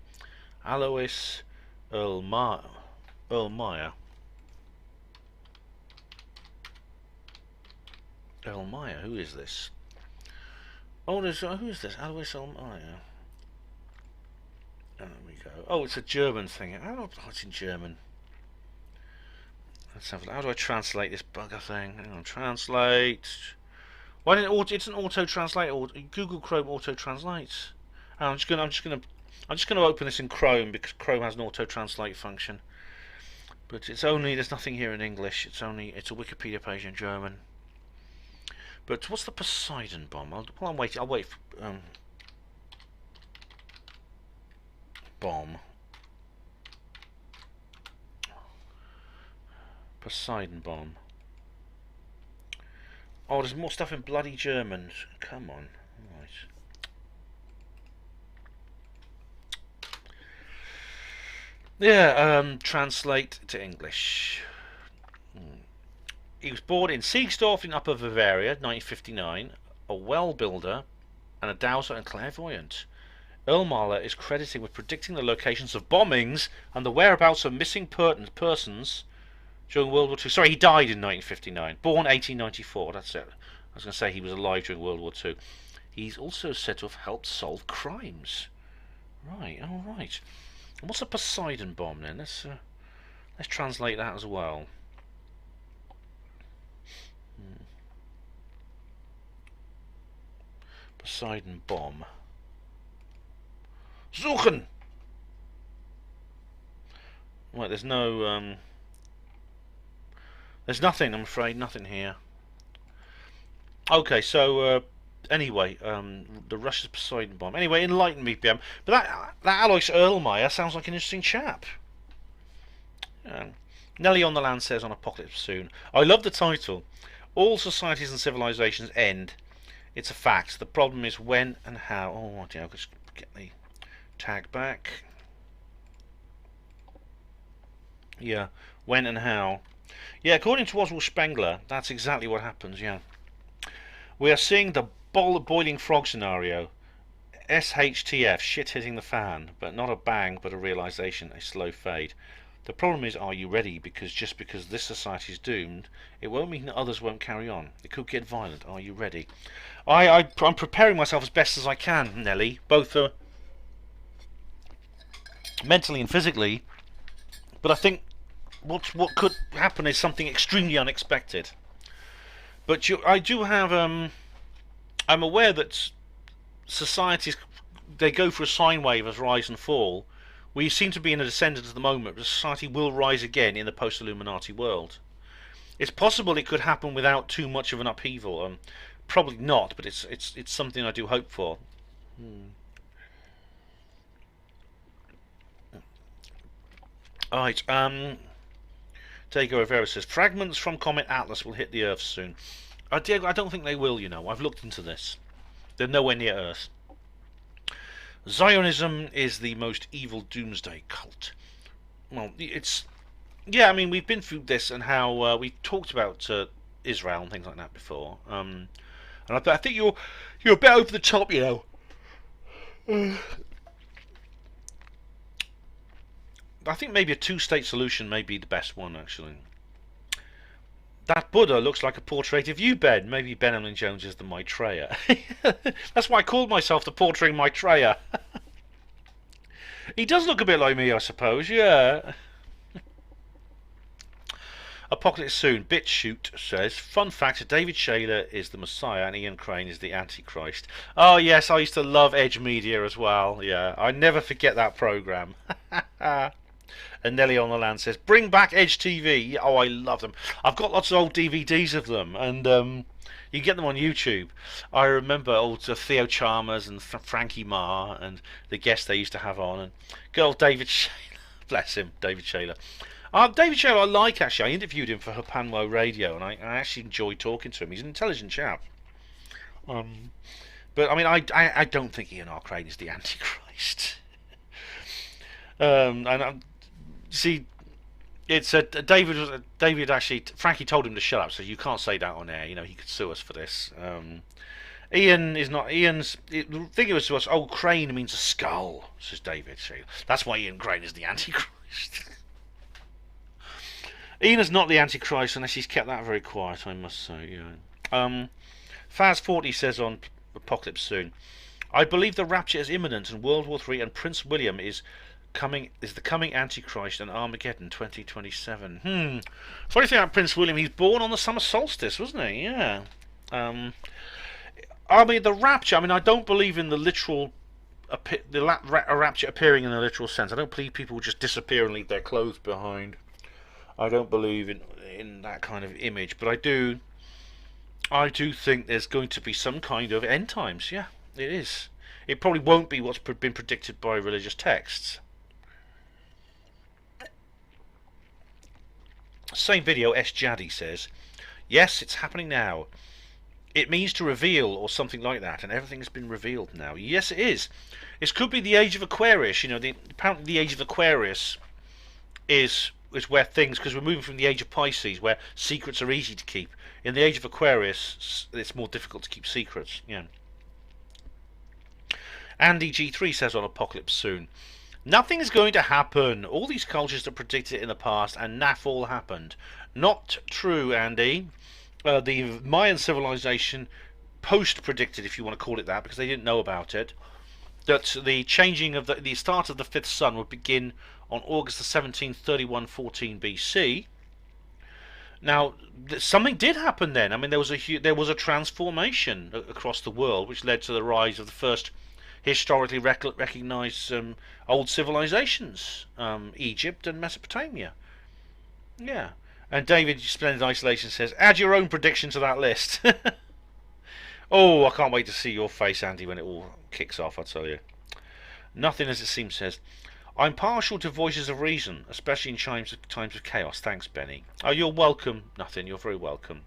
Alois Ilmaya. Ilmaya, who is this? Oh, who is this? Alois Ilmaya. There we go. Oh, it's a German thing. I don't know what's in German. Let's have a look. How do I translate this bugger thing? Hang on, translate. Why didn't it? It's an auto translate. Or Google Chrome auto translates. I'm just gonna open this in Chrome because Chrome has an auto translate function. But it's only, there's nothing here in English. It's a Wikipedia page in German. But what's the Poseidon bomb? I'll wait for bomb. Poseidon bomb. Oh, there's more stuff in bloody German. Come on. Right. Yeah, translate to English. He was born in Siegsdorf in Upper Bavaria, 1959, a well builder and a dowser and clairvoyant. Erlmahler is credited with predicting the locations of bombings and the whereabouts of missing persons during World War II. Sorry, he died in 1959. Born 1894, that's it. I was going to say he was alive during World War II. He's also said to have helped solve crimes. Right, alright. And what's a Poseidon bomb then? Let's translate that as well. Poseidon bomb. Suchen! Right, there's no, there's nothing, I'm afraid, nothing here. Okay, so, anyway, the Russia's Poseidon bomb. Anyway, enlighten me, BM. But that Alois Erlmeyer sounds like an interesting chap. Nelly on the Land says on Apocalypse soon. I love the title. All societies and civilizations end. It's a fact. The problem is when and how. Oh, dear, I'll just get the tag back. Yeah, when and how. Yeah, according to Oswald Spengler, that's exactly what happens, yeah. We are seeing the boiling frog scenario. SHTF, shit hitting the fan. But not a bang, but a realization, a slow fade. The problem is, are you ready? Because just because this society is doomed, it won't mean that others won't carry on. It could get violent. Are you ready? I'm preparing myself as best as I can, Nelly, both mentally and physically. But I think what could happen is something extremely unexpected. But I do have I'm aware that societies, they go through a sine wave as rise and fall. We seem to be in a descendant at the moment, but society will rise again in the post-Illuminati world. It's possible it could happen without too much of an upheaval. Probably not, but it's something I do hope for. Alright, Diego Rivera says, fragments from Comet Atlas will hit the Earth soon. Diego, I don't think they will, you know. I've looked into this. They're nowhere near Earth. Zionism is the most evil doomsday cult. Well, it's... Yeah, I mean, we've been through this and how we talked about Israel and things like that before. And I think you're a bit over the top, you know. I think maybe a two-state solution may be the best one, actually. That Buddha looks like a portrait of you, Ben. Maybe Ben Emlyn-Jones is the Maitreya. That's why I called myself the portrait Maitreya. He does look a bit like me, I suppose, yeah. Apocalypse soon. BitShoot says, fun fact, David Shayler is the Messiah and Ian Crane is the Antichrist. Oh yes, I used to love Edge Media as well. Yeah, I never forget that program. And Nelly on the Land says, bring back Edge TV. Oh, I love them. I've got lots of old DVDs of them, and you can get them on YouTube. I remember old Theo Chalmers and Frankie Marr and the guests they used to have on, and good old David Shayler. Bless him, David Shayler. David Shayler I like, actually. I interviewed him for HPANWO Radio, and I actually enjoyed talking to him. He's an intelligent chap. But I mean, I don't think Ian R. Crane is the Antichrist. See, it's David actually. Frankie told him to shut up, so you can't say that on air. You know, he could sue us for this. Ian is not. The thing it was to us. Oh, Crane means a skull, says David. So that's why Ian Crane is the Antichrist. Ian is not the Antichrist unless he's kept that very quiet, I must say. Yeah. Faz40 says on Apocalypse Soon, I believe the rapture is imminent and World War III and Prince William is the coming Antichrist and Armageddon 2027. Funny thing about Prince William, he's born on the summer solstice, wasn't he? Yeah. I mean, the rapture, I mean, I don't believe in the literal rapture appearing in the literal sense. I don't believe people just disappear and leave their clothes behind. I don't believe in that kind of image, but I do think there's going to be some kind of end times. Yeah, it is. It probably won't be what's been predicted by religious texts. Same video, S. Jaddy says, yes, it's happening now. It means to reveal or something like that, and everything has been revealed now. Yes, it is. It could be the age of Aquarius. You know, apparently the age of Aquarius is where things, because we're moving from the age of Pisces, where secrets are easy to keep. In the age of Aquarius, it's more difficult to keep secrets. Yeah. Andy G3 says on Apocalypse Soon, nothing is going to happen. All these cultures that predicted it in the past, and naff all happened. Not true, Andy. The Mayan civilization post-predicted, if you want to call it that, because they didn't know about it, that the changing of the start of the fifth sun would begin on August the 17th, 3114 BC. Now, something did happen then. I mean, there was a transformation across the world, which led to the rise of the first historically recognized old civilizations, Egypt and Mesopotamia. Yeah. And David Splendid Isolation says, add your own prediction to that list. Oh, I can't wait to see your face, Andy, when it all kicks off, I tell you. Nothing as it seems says, I'm partial to voices of reason, especially in times of chaos. Thanks, Benny. Oh, you're welcome. Nothing, you're very welcome.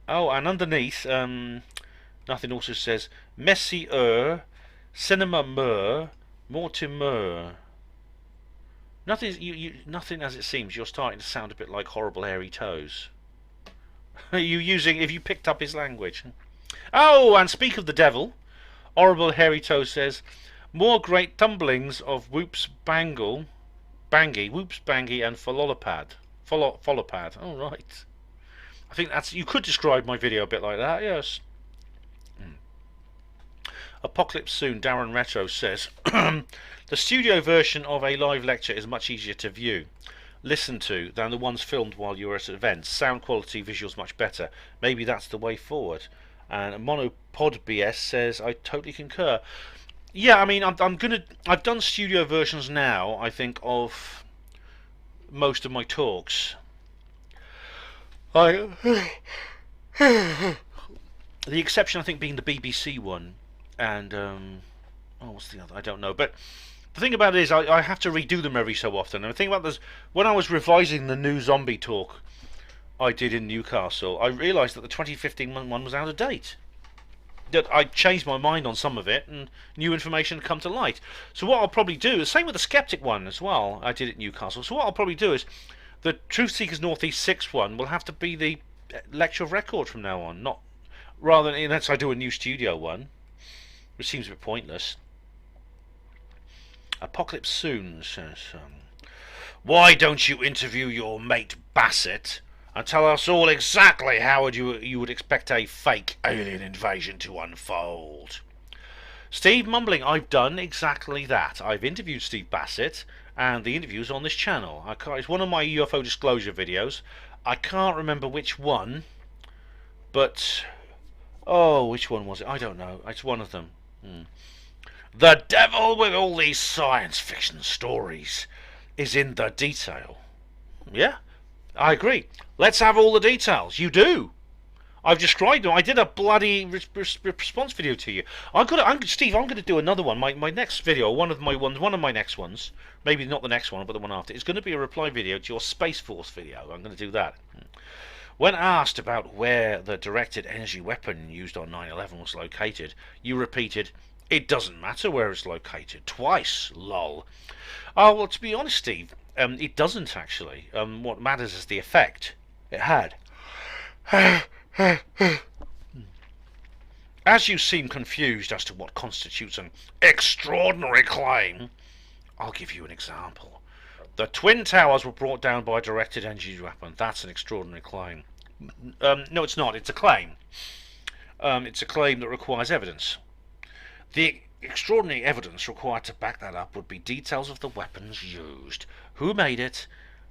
Oh, and underneath, Nothing also says, Messieur, Cinema Mur, Mortimer. Nothing as it seems. You're starting to sound a bit like Horrible Hairy Toes. Are you using? Have you picked up his language? Oh, and speak of the devil, Horrible Hairy Toes says, more great tumblings of Whoops Bangy, and Folopad. Oh right. I think that's. You could describe my video a bit like that. Yes. Apocalypse Soon, Darren Retro says, the studio version of a live lecture is much easier to view, listen to, than the ones filmed while you're at events. Sound quality, visuals much better. Maybe that's the way forward. And Monopod BS says, I totally concur. Yeah, I mean, I've done studio versions now, I think, of most of my talks. The exception, I think, being the BBC one. And what's the other? I don't know. But the thing about it is, I have to redo them every so often. And the thing about this, when I was revising the new zombie talk I did in Newcastle, I realised that the 2015 one was out of date. That I changed my mind on some of it, and new information had come to light. So what I'll probably do, the same with the Skeptic one as well. I did it in Newcastle. So what I'll probably do is, the Truth Seekers Northeast 6 one will have to be the lecture of record from now on, not rather than unless I do a new studio one, which seems a bit pointless. Apocalypse Soon says, why don't you interview your mate Bassett and tell us all exactly how you would expect a fake alien invasion to unfold? Steve mumbling, I've done exactly that. I've interviewed Steve Bassett, and the interview's on this channel. It's one of my UFO disclosure videos. I can't remember which one, but which one was it? I don't know. It's one of them. The devil with all these science fiction stories is in the detail. Yeah, I agree. Let's have all the details. You do. I've described them. I did a bloody response video to you. Steve, I'm going to do another one. My next video, one of my next ones, maybe not the next one, but the one after, is going to be a reply video to your Space Force video. I'm going to do that. When asked about where the directed energy weapon used on 9/11 was located, you repeated, "It doesn't matter where it's located," twice, lol. Oh, well, to be honest, Steve, it doesn't actually. What matters is the effect it had. As you seem confused as to what constitutes an extraordinary claim, I'll give you an example. The Twin Towers were brought down by a directed energy weapon. That's an extraordinary claim. No, it's not. It's a claim. It's a claim that requires evidence. The extraordinary evidence required to back that up would be details of the weapons used, who made it,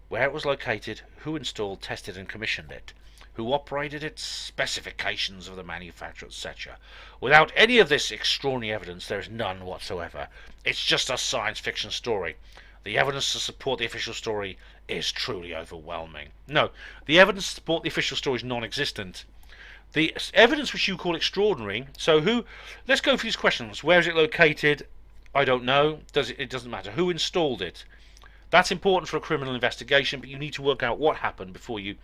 where it was located, who installed, tested and commissioned it, who operated it, specifications of the manufacturer, etc. Without any of this extraordinary evidence, there is none whatsoever. It's just a science fiction story. The evidence to support the official story is truly overwhelming. No, the evidence to support the official story is non-existent. The evidence which you call extraordinary, let's go through these questions. Where is it located? I don't know. It doesn't matter. Who installed it? That's important for a criminal investigation, but you need to work out what happened before you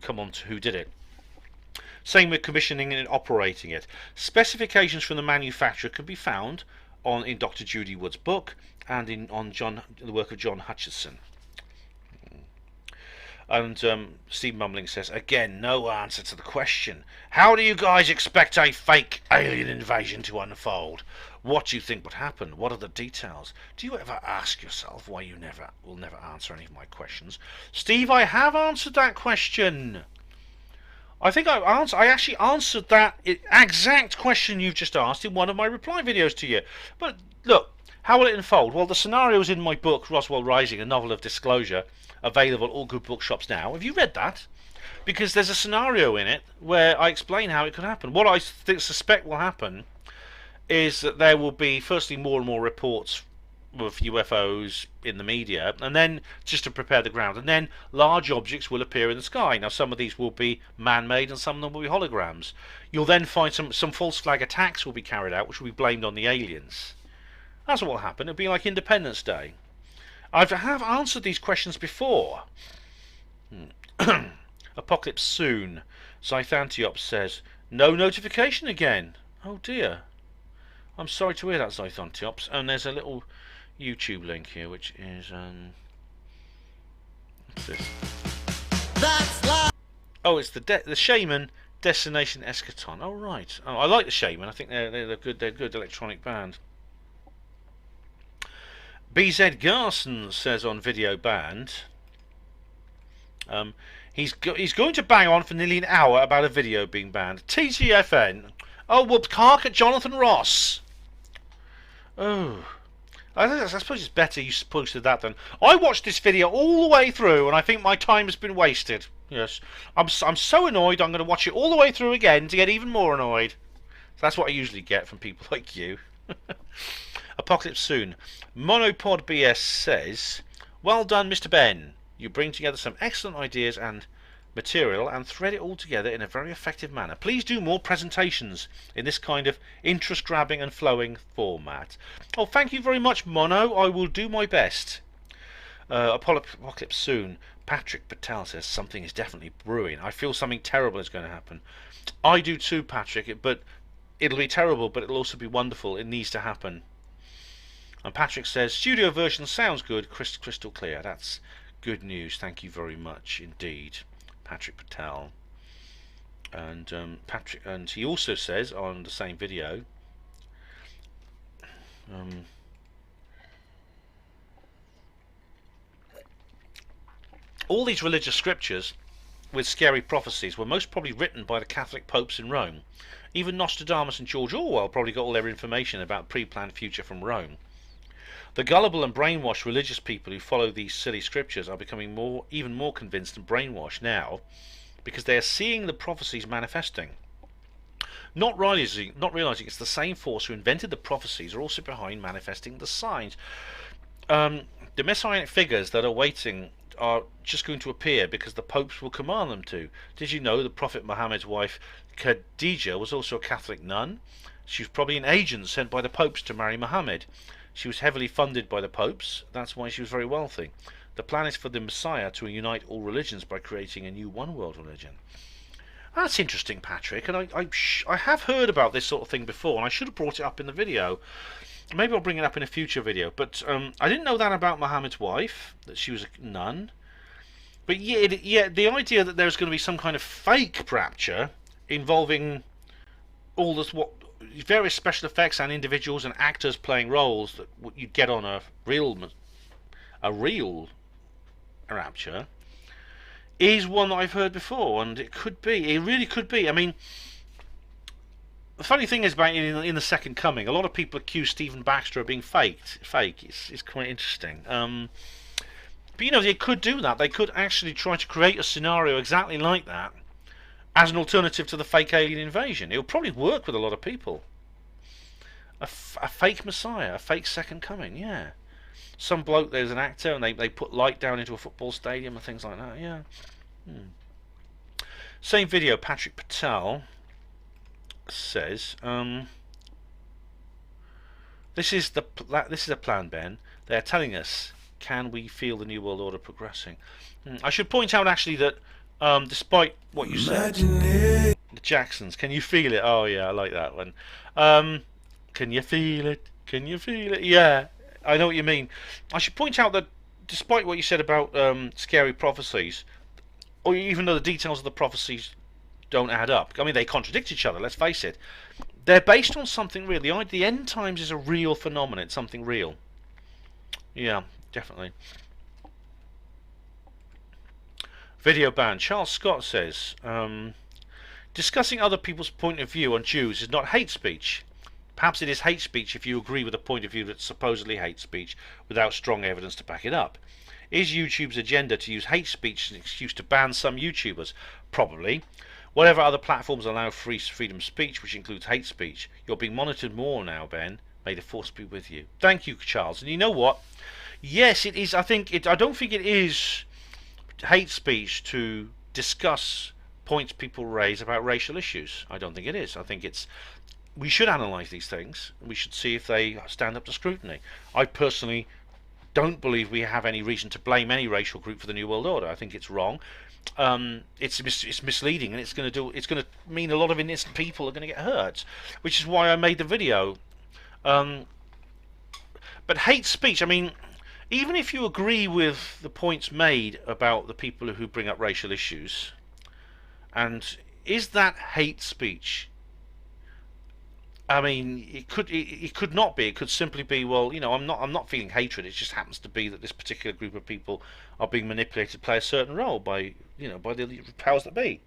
come on to who did it. Same with commissioning and operating it. Specifications from the manufacturer can be found in Dr. Judy Wood's book and the work of John Hutchison. And Steve Mumbling says, again, no answer to the question. How do you guys expect a fake alien invasion to unfold? What do you think would happen? What are the details? Do you ever ask yourself why you will never answer any of my questions? Steve, I have answered that question. I think I actually answered that exact question you've just asked in one of my reply videos to you. But look, how will it unfold? Well, the scenario is in my book, Roswell Rising, a novel of disclosure, available at all good bookshops now. Have you read that? Because there's a scenario in it where I explain how it could happen. What I suspect will happen is that there will be, firstly, more and more reports of UFOs in the media, and then, just to prepare the ground, and then large objects will appear in the sky. Now, some of these will be man-made and some of them will be holograms. You'll then find some false flag attacks will be carried out, which will be blamed on the aliens. That's what will happen. It'll be like Independence Day. I have answered these questions before. Apocalypse soon. Zythantiops says, no notification again. Oh dear. I'm sorry to hear that, Zythantiops. And there's a little YouTube link here, which is what's this? Oh, it's the Shaman Destination Eschaton. Oh right. Oh, I like the Shaman. I think they're good. They're a good electronic band. BZ Garson says on Video Band, he's going to bang on for nearly an hour about a video being banned. TTFN. Oh, well, hark at Jonathan Ross. Oh, I suppose it's better you posted that then. I watched this video all the way through, and I think my time has been wasted. Yes, I'm so annoyed. I'm going to watch it all the way through again to get even more annoyed. So that's what I usually get from people like you. Apocalypse soon. Monopod BS says, well done, Mr. Ben. You bring together some excellent ideas and material and thread it all together in a very effective manner. Please do more presentations in this kind of interest-grabbing and flowing format. Oh, thank you very much, Mono. I will do my best. Apocalypse soon. Patrick Patel says something is definitely brewing. I feel something terrible is going to happen. I do too, Patrick, but it'll be terrible, but it'll also be wonderful. It needs to happen. And Patrick says, studio version sounds good, crystal clear. That's good news. Thank you very much indeed, Patrick Patel. And and he also says on the same video, all these religious scriptures with scary prophecies were most probably written by the Catholic popes in Rome. Even Nostradamus and George Orwell probably got all their information about pre-planned future from Rome. The gullible and brainwashed religious people who follow these silly scriptures are becoming even more convinced and brainwashed now, because they are seeing the prophecies manifesting. Not realizing it's the same force who invented the prophecies are also behind manifesting the signs. The messianic figures that are waiting are just going to appear because the popes will command them to. Did you know the Prophet Muhammad's wife Khadijah was also a Catholic nun? She was probably an agent sent by the popes to marry Muhammad. She was heavily funded by the popes. That's why she was very wealthy. The plan is for the Messiah to unite all religions by creating a new one world religion. That's interesting, Patrick, and I have heard about this sort of thing before, and I should have brought it up in the video. Maybe I'll bring it up in a future video, but I didn't know that about Muhammad's wife, that she was a nun. But yeah, the idea that there's going to be some kind of fake rapture involving all this, various special effects and individuals and actors playing roles that you'd get on a real rapture, is one that I've heard before, and it really could be. I mean, the funny thing is about in the Second Coming, a lot of people accuse Stephen Baxter of being fake. It's quite interesting. But you know, they could do that. They could actually try to create a scenario exactly like that as an alternative to the fake alien invasion. It would probably work with a lot of people. A fake Messiah, a fake Second Coming, yeah. Some bloke, there's an actor, and they put light down into a football stadium and things like that, yeah. Same video, Patrick Patel says, this is a plan, Ben. They are telling us, can we feel the New World Order progressing? I should point out actually that despite what you said, the Jacksons, can you feel it? Oh yeah, I like that one. Can you feel it? Can you feel it? Yeah, I know what you mean. I should point out that despite what you said about scary prophecies, or even though the details of the prophecies don't add up, I mean they contradict each other, let's face it, they're based on something real. The end times is a real phenomenon, it's something real. Yeah, definitely. Video ban. Charles Scott says, discussing other people's point of view on Jews is not hate speech. Perhaps it is hate speech if you agree with a point of view that's supposedly hate speech without strong evidence to back it up. Is YouTube's agenda to use hate speech as an excuse to ban some YouTubers? Probably. Whatever other platforms allow freedom of speech, which includes hate speech. You're being monitored more now, Ben. May the force be with you. Thank you, Charles. And you know what? Yes, it is. I don't think it is hate speech to discuss points people raise about racial issues. I don't think it is. I think we should analyse these things. We should see if they stand up to scrutiny. I personally don't believe we have any reason to blame any racial group for the New World Order. I think it's wrong. It's misleading, and it's going to mean a lot of innocent people are going to get hurt, which is why I made the video. But hate speech, I mean, even if you agree with the points made about the people who bring up racial issues, and is that hate speech? I mean, it could not be. It could simply be, well, you know, I'm not feeling hatred. It just happens to be that this particular group of people are being manipulated to play a certain role by the powers that be.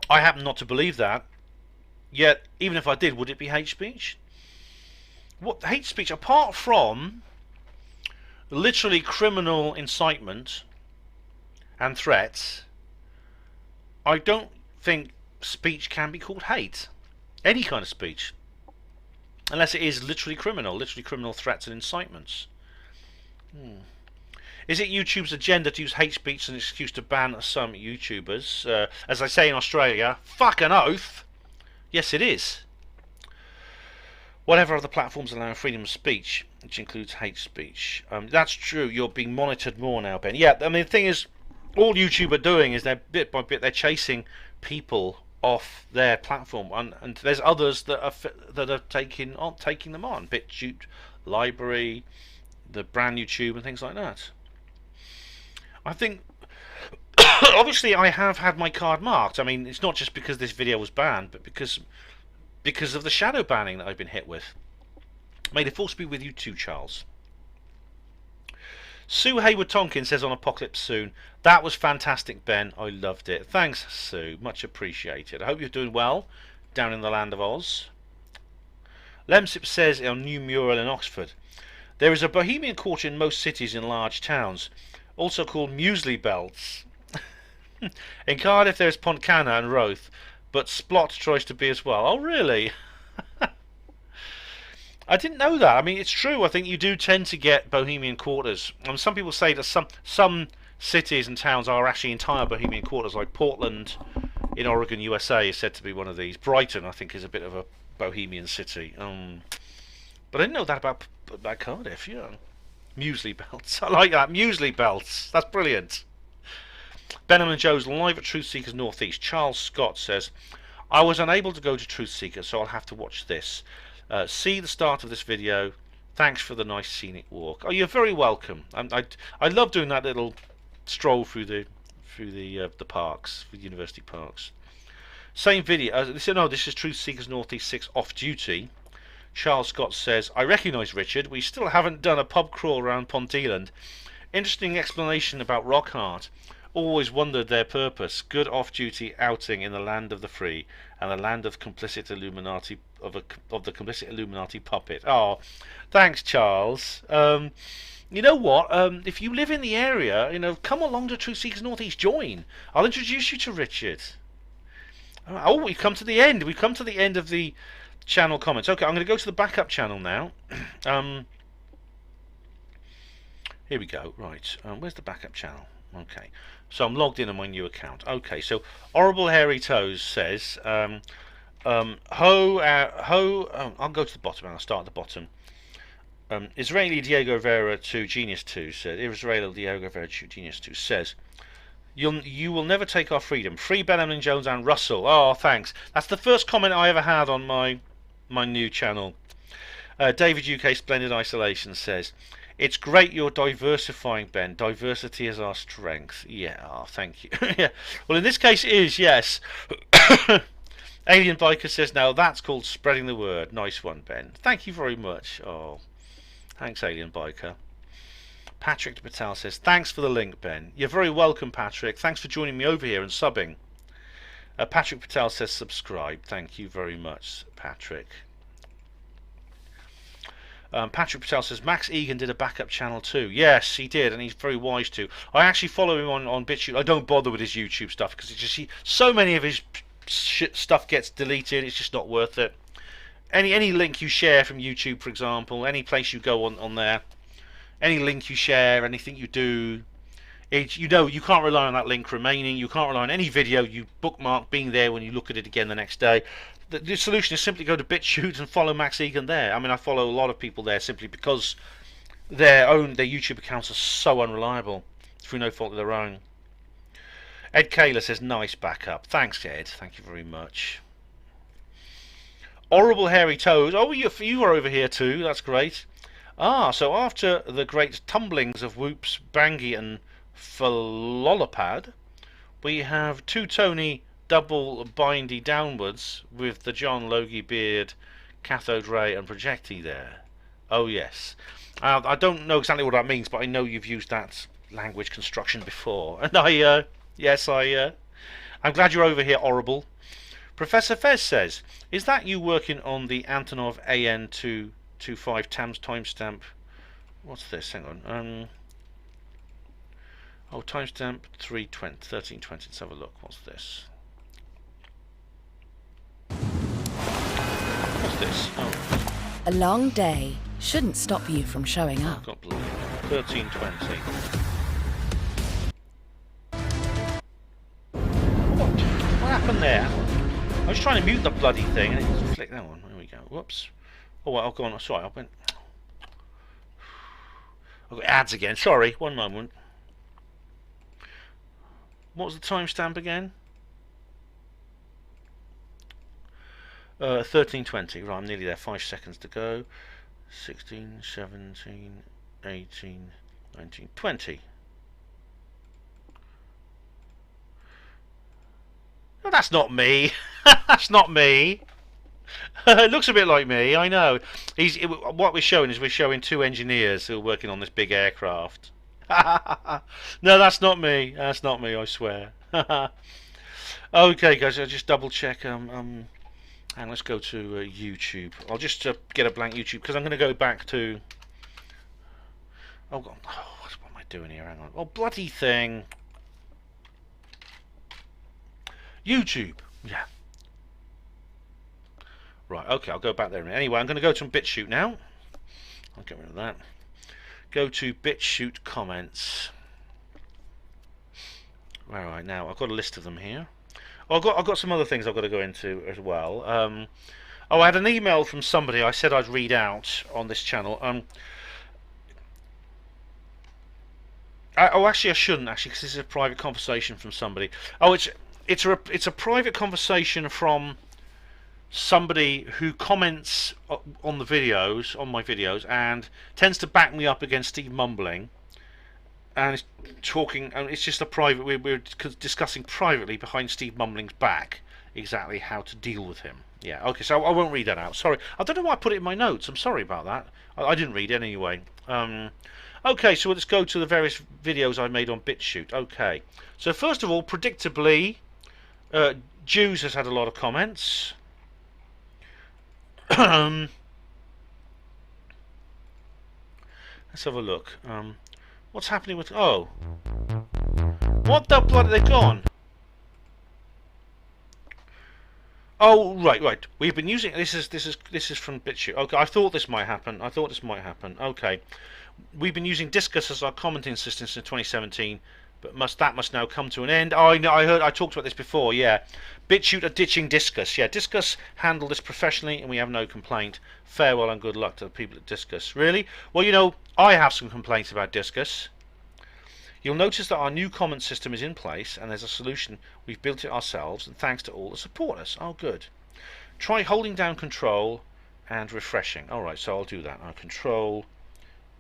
I happen not to believe that. Yet, even if I did, would it be hate speech? What hate speech, apart from literally criminal incitement and threats, I don't think speech can be called hate. Any kind of speech, unless it is literally criminal threats and incitements. Is it YouTube's agenda to use hate speech as an excuse to ban some YouTubers? As I say in Australia, fuck an oath. Yes, it is. Whatever other platforms allow freedom of speech, which includes hate speech. That's true. You're being monitored more now, Ben. Yeah, I mean, the thing is, all YouTube are doing is they're bit by bit they're chasing people off their platform, and there's others that are taking them on. BitChute, Library, the brand YouTube, and things like that. I think, obviously, I have had my card marked. I mean, it's not just because this video was banned, but because of the shadow banning that I've been hit with. May the force be with you too, Charles. Sue Hayward Tonkin says on Apocalypse Soon, that was fantastic, Ben. I loved it. Thanks, Sue. Much appreciated. I hope you're doing well down in the land of Oz. Lemsip says on New Mural in Oxford, there is a Bohemian quarter in most cities in large towns, also called Muesli Belts. In Cardiff there's Pontcanna and Roath, but Splot tries to be as well. Oh, really? I didn't know that. I mean, it's true. I think you do tend to get Bohemian quarters. Some people say that some cities and towns are actually entire Bohemian quarters, like Portland in Oregon, USA, is said to be one of these. Brighton, I think, is a bit of a Bohemian city. But I didn't know that about Cardiff, yeah. Muesli belts. I like that. Muesli belts. That's brilliant. Emlyn-Jones live at Truth Seekers Northeast. Charles Scott says, I was unable to go to Truth Seekers, so I'll have to watch this. See the start of this video. Thanks for the nice scenic walk. Oh, you're very welcome. I love doing that little stroll through the parks, the university parks. Same video. This is Truth Seekers Northeast 6 off duty. Charles Scott says, I recognise Richard. We still haven't done a pub crawl around Ponteland. Interesting explanation about Rockhart. Always wondered their purpose. Good off-duty outing in the land of the free and the land of complicit Illuminati of the complicit Illuminati puppet. Oh, thanks, Charles. You know what? If you live in the area, come along to Truth Seekers Northeast. Join. I'll introduce you to Richard. Oh, we've come to the end. We've come to the end of the channel comments. Okay, I'm going to go to the backup channel now. Here we go. Right, where's the backup channel? Okay, so I'm logged in on my new account. Okay, so Horrible Hairy Toes says, I'll go to the bottom and I'll start at the bottom. Israeli Diego Vera 2 Genius 2 says, Israeli Diego Vera 2 Genius 2 says, you will never take our freedom. Free Ben Emlyn-Jones and Russell. Oh, thanks. That's the first comment I ever had on my new channel. David UK Splendid Isolation says, it's great you're diversifying, Ben. Diversity is our strength. Yeah, oh, thank you. Yeah. Well, in this case it is, yes. Alien Biker says, now that's called spreading the word. Nice one, Ben. Thank you very much. Oh, thanks, Alien Biker. Patrick Patel says, thanks for the link, Ben. You're very welcome, Patrick. Thanks for joining me over here and subbing. Patrick Patel says, subscribe. Thank you very much, Patrick. Patrick Patel says, Max Egan did a backup channel too. Yes, he did, and he's very wise too. I actually follow him on BitChute. I don't bother with his YouTube stuff because it's just so many of his stuff gets deleted. It's just not worth it. Any link you share from YouTube, for example, any place you go on there, any link you share, anything you do, you can't rely on that link remaining. You can't rely on any video you bookmark being there when you look at it again the next day. The solution is simply go to BitChute and follow Max Egan there. I mean, I follow a lot of people there simply because their YouTube accounts are so unreliable through no fault of their own. Ed Kaler says, nice backup. Thanks, Ed. Thank you very much. Horrible Hairy Toes. Oh, you are over here too. That's great. Ah, so after the great tumblings of Whoops, Bangy and Philolopad, we have Two Tony double bindy downwards with the John Logie beard, cathode ray and projecti there. Oh yes. I don't know exactly what that means, but I know you've used that language construction before. And I'm glad you're over here, Horrible. Professor Fez says, is that you working on the Antonov AN225 TAMS timestamp? What's this? Hang on. Oh, timestamp 1320. Let's have a look. What's this? What's this? Oh. A long day shouldn't stop you from showing up. Got blue. 1320. What happened there? I was trying to mute the bloody thing and it just flicked that one. There we go. Whoops. Oh, well, I'll go on. Sorry, I've got ads again. Sorry, one moment. What was the timestamp again? 1320. Right, I'm nearly there. 5 seconds to go. 16, 17, 18, 19, 20. Oh, that's not me. That's not me. It looks a bit like me, I know. What we're showing two engineers who are working on this big aircraft. No, that's not me. That's not me, I swear. Okay, guys, I'll just double check. And let's go to YouTube. I'll just get a blank YouTube because I'm going to go back to. Oh, God. Oh, what am I doing here? Hang on. Oh, bloody thing. YouTube. Yeah. Right, okay, I'll go back there. Anyway, I'm going to go to BitChute now. I'll get rid of that. Go to BitChute comments. All right, now I've got a list of them here. Oh, I've got some other things I've got to go into as well. Oh, I had an email from somebody I said I'd read out on this channel. Oh, actually, I shouldn't actually, because this is a private conversation from somebody. Oh, it's a private conversation from somebody who comments on the videos, on my videos, and tends to back me up against Steve mumbling, and is talking. And it's just a private. We're discussing privately behind Steve mumbling's back exactly how to deal with him. Yeah. Okay. So I won't read that out. Sorry. I don't know why I put it in my notes. I'm sorry about that. I didn't read it anyway. Okay, so let's go to the various videos I made on BitChute. Okay, so first of all, predictably, Jews has had a lot of comments. Let's have a look. What's happening with? Oh, what the blood? They're gone. Oh, right. We've been using this is from BitChute. Okay, I thought this might happen. Okay. We've been using Disqus as our commenting system since 2017, but that must now come to an end. Oh, I talked about this before. Yeah, BitChute are ditching Disqus. Yeah, Disqus handle this professionally, and we have no complaint. Farewell and good luck to the people at Disqus. Really? Well, I have some complaints about Disqus. You'll notice that our new comment system is in place, and there's a solution. We've built it ourselves, and thanks to all that support us. Oh, good. Try holding down Control and refreshing. All right, so I'll do that. Control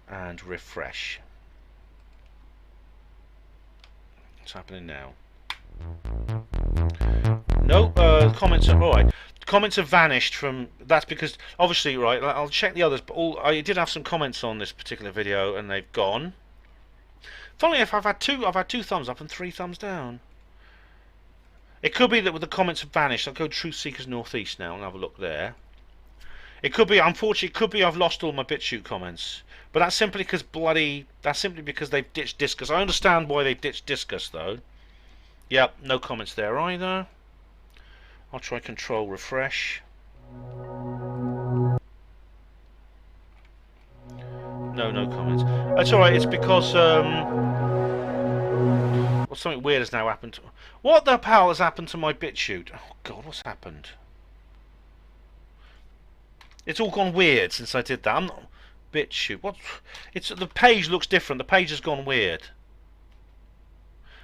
and refresh. What's happening now? No, comments are alright. Comments have vanished from. That's because obviously, right. I'll check the others, but I did have some comments on this particular video, and they've gone. Funnily enough, I've had two thumbs up and 3 thumbs down. It could be that the comments have vanished. I'll go Truth Seekers Northeast now and have a look there. It could be, unfortunately, I've lost all my BitChute comments. But that's simply because they've ditched Disqus. I understand why they've ditched Disqus, though. Yep, no comments there either. I'll try Control Refresh. No comments. That's alright, it's because something weird has now happened. What the hell has happened to my BitChute? Oh god, what's happened? It's all gone weird since I did that. I'm not BitChute. What? The page looks different. The page has gone weird.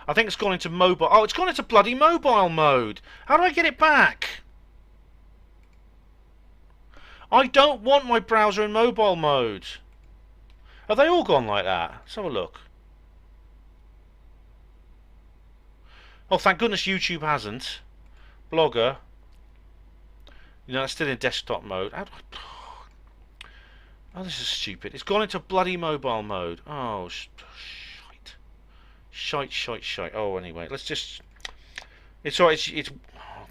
I think it's gone into mobile. Oh, it's gone into bloody mobile mode. How do I get it back? I don't want my browser in mobile mode. Have they all gone like that? Let's have a look. Oh, thank goodness YouTube hasn't. Blogger. It's still in desktop mode. Oh, this is stupid. It's gone into bloody mobile mode. Oh, shite. Oh, anyway, let's just. It's alright. It's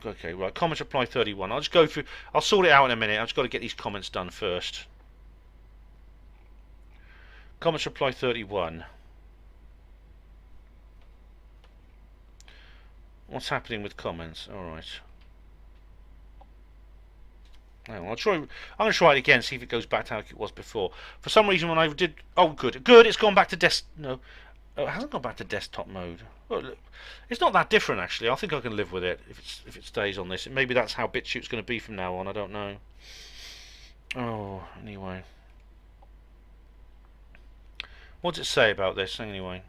okay. Right. Comments reply 31. I'll just go through. I'll sort it out in a minute. I've just got to get these comments done first. Comments reply 31. What's happening with comments? All right. I'm going to try it again, see if it goes back to how it was before. For some reason, when I did, oh, good, it's gone back to no, it hasn't gone back to desktop mode. Well, it's not that different actually. I think I can live with it if it stays on this. Maybe that's how BitChute's going to be from now on. I don't know. Oh, anyway, what does it say about this anyway?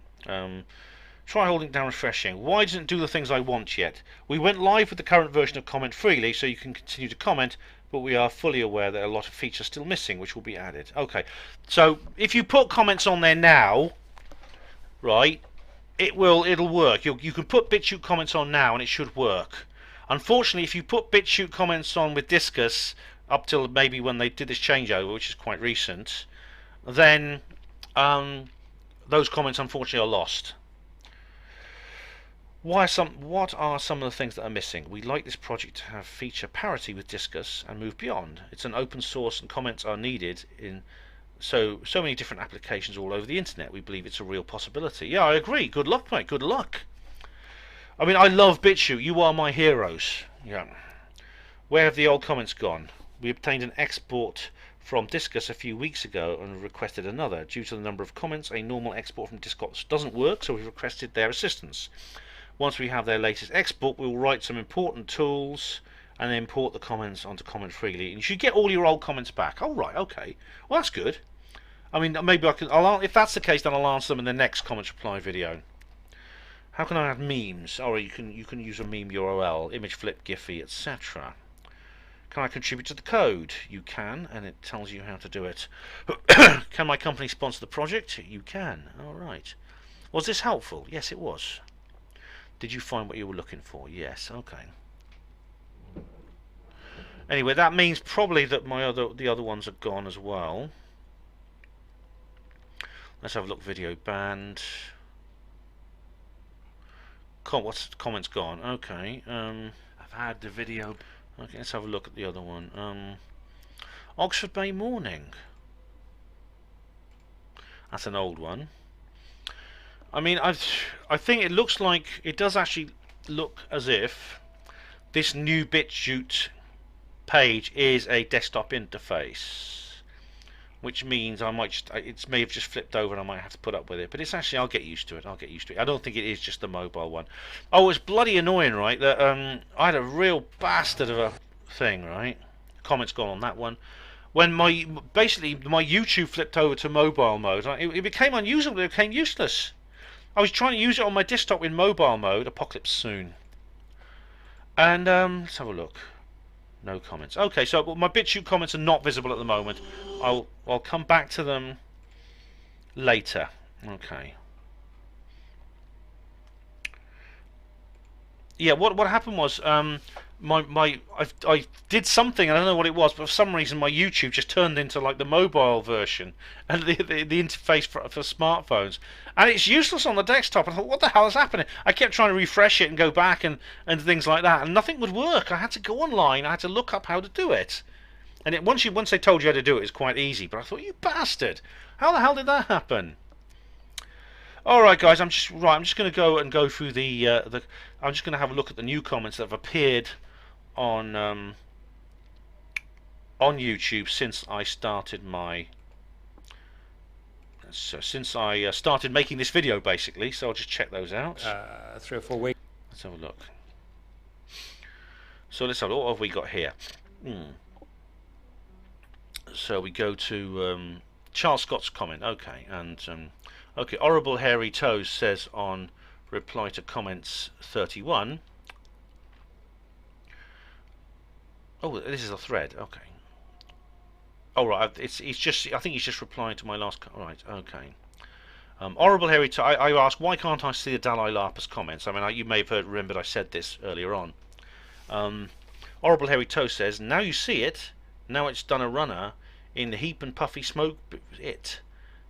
Try holding down refreshing. Why doesn't it do the things I want yet? We went live with the current version of Comment Freely, so you can continue to comment, but we are fully aware that a lot of features are still missing, which will be added. Okay, so if you put comments on there now, right, it'll work. You can put BitChute comments on now, and it should work. Unfortunately, if you put BitChute comments on with Disqus up till maybe when they did this changeover, which is quite recent, then those comments unfortunately are lost. What are some of the things that are missing? We'd like this project to have feature parity with Disqus and move beyond. It's an open source and comments are needed in so many different applications all over the internet. We believe it's a real possibility. Yeah, I agree. Good luck, mate. Good luck. I mean, I love BitChute. You are my heroes. Yeah. Where have the old comments gone? We obtained an export from Disqus a few weeks ago and requested another. Due to the number of comments, a normal export from Disqus doesn't work, so we've requested their assistance. Once we have their latest export, we will write some important tools and then import the comments onto Comment Freely. And you should get all your old comments back. Oh, right, okay. Well, that's good. I mean, maybe I can. If that's the case, then I'll answer them in the next comments reply video. How can I add memes? Oh, you can use a meme URL, image flip, Giphy, etc. Can I contribute to the code? You can, and it tells you how to do it. Can my company sponsor the project? You can. All right. Was this helpful? Yes, it was. Did you find what you were looking for? Yes. Okay. Anyway, that means probably that the other ones are gone as well. Let's have a look. Video banned. What's comments gone? Okay. I've had the video. Okay, let's have a look at the other one. Oxford Bay Morning. That's an old one. I mean, I think it looks like it does actually look as if this new BitChute page is a desktop interface, which means I might it may have just flipped over and I might have to put up with it. But it's actually, I'll get used to it. I don't think it is just the mobile one. Oh, it's bloody annoying, right? That I had a real bastard of a thing, right? Comments gone on that one. When basically my YouTube flipped over to mobile mode, it became unusable. It became useless. I was trying to use it on my desktop in mobile mode. Apocalypse soon. And let's have a look. No comments. Okay, so my BitChute comments are not visible at the moment. I'll come back to them later. Okay. Yeah, what happened was I did something, I don't know what it was, but for some reason my YouTube just turned into like the mobile version and the interface for smartphones, and it's useless on the desktop. I thought, what the hell is happening? I kept trying to refresh it and go back and things like that, and nothing would work. I had to go online. I had to look up how to do it, and once they told you how to do it, it's quite easy. But I thought, you bastard, how the hell did that happen? All right, guys, I'm just going to go through the. I'm just going to have a look at the new comments that have appeared on YouTube since I started started making this video, basically. So I'll just check those out. 3 or 4 weeks. Let's have a look. So let's have a look. What have we got here? So we go to Charles Scott's comment. Okay, and okay, Horrible Hairy Toes says on reply to comments 31. Oh, this is a thread. Okay. Oh right, he's just. I think he's just replying to my last. Right. Okay. Horrible Hairy Toes. I asked, why can't I see the Dalai Lapa's comments? I mean, you may have remembered I said this earlier on. Horrible Hairy Toes says, now you see it. Now it's done a runner in the heap and puffy smoke.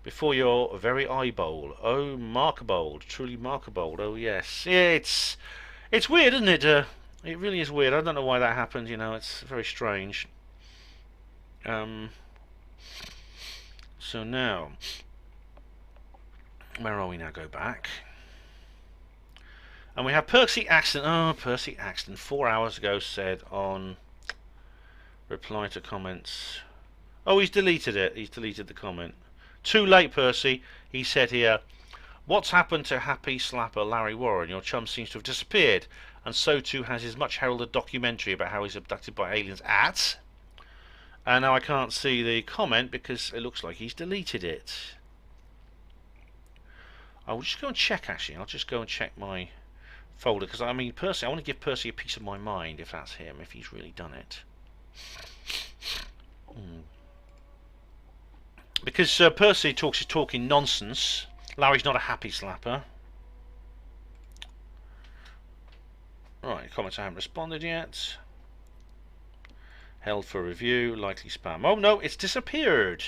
Before your very eyeball. Oh, markabold, truly markabold. Oh yes, yeah, it's weird, isn't it? It really is weird. I don't know why that happened. You know, it's very strange. So now, where are we now? Go back, and we have Percy Axton. Oh, Percy Axton, 4 hours ago said on reply to comments. Oh, he's deleted it. He's deleted the comment. Too late, Percy. He said here, what's happened to happy slapper Larry Warren? Your chum seems to have disappeared, and so too has his much heralded documentary about how he's abducted by aliens at. And now I can't see the comment because it looks like he's deleted it. I will just go and check, actually. I'll just go and check my folder, because I mean, Percy, I want to give Percy a piece of my mind if that's him, if he's really done it. Because Percy is talking nonsense. Larry's not a happy slapper. Right, comments I haven't responded yet. Held for review, likely spam. Oh no, it's disappeared.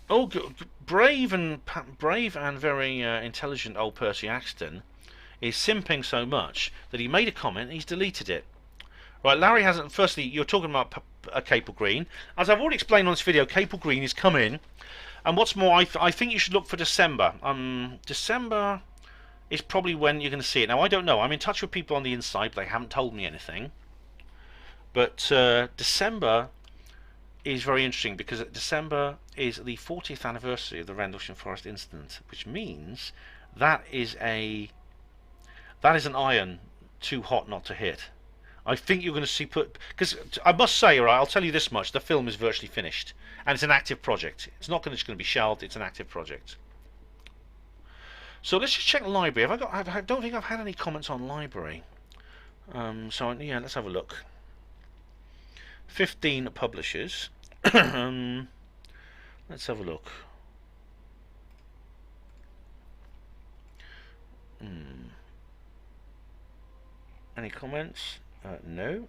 Oh, brave and very intelligent old Percy Axton is simping so much that he made a comment and he's deleted it. Right, Larry hasn't. Firstly, you're talking about Capel Green. As I've already explained on this video, Capel Green is coming, and what's more, I think you should look for December. December is probably when you're going to see it. Now, I don't know. I'm in touch with people on the inside, but they haven't told me anything. But December is very interesting because December is the 40th anniversary of the Rendlesham Forest incident, which means that is an iron too hot not to hit. I think you're going to see because I must say, right, I'll tell you this much: the film is virtually finished, and it's an active project. It's not just going to be shelved; it's an active project. So let's just check library. I don't think I've had any comments on library. So yeah, let's have a look. 15 publishers. Let's have a look. Any comments? No.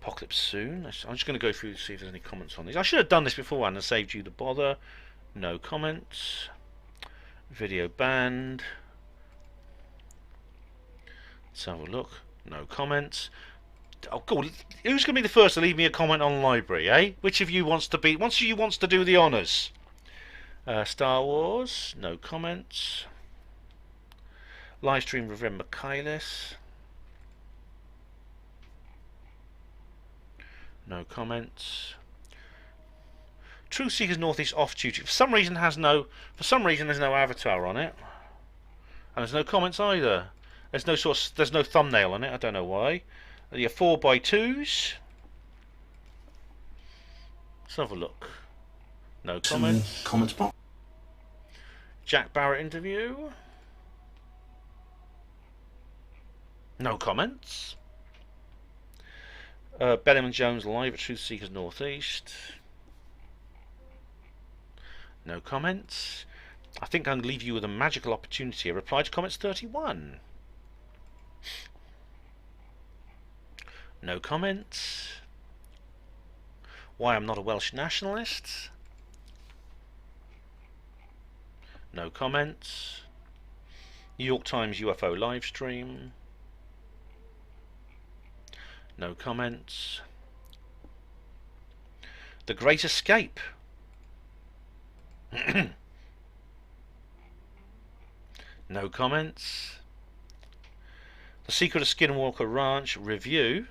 Apocalypse soon. I'm just going to go through to see if there's any comments on these. I should have done this beforehand and saved you the bother. No comments. Video banned. Let's have a look. No comments. Oh, God. Who's going to be the first to leave me a comment on library, eh? Which of you wants to be? Which of you wants to do the honours? Star Wars. No comments. Livestream with Ren Michaelis. No comments. Truth Seekers Northeast off duty. For some reason there's no avatar on it. And there's no comments either. There's no thumbnail on it, I don't know why. Your 4x2s. Let's have a look. No comments. Comments box. Jack Barrett interview. No comments. Emlyn-Jones live at Truth Seekers Northeast. No comments. I think I'm going to leave you with a magical opportunity. A reply to comments 31. No comments. Why I'm not a Welsh nationalist. No comments. New York Times UFO live stream. No comments. The Great Escape. No comments. The Secret of Skinwalker Ranch review.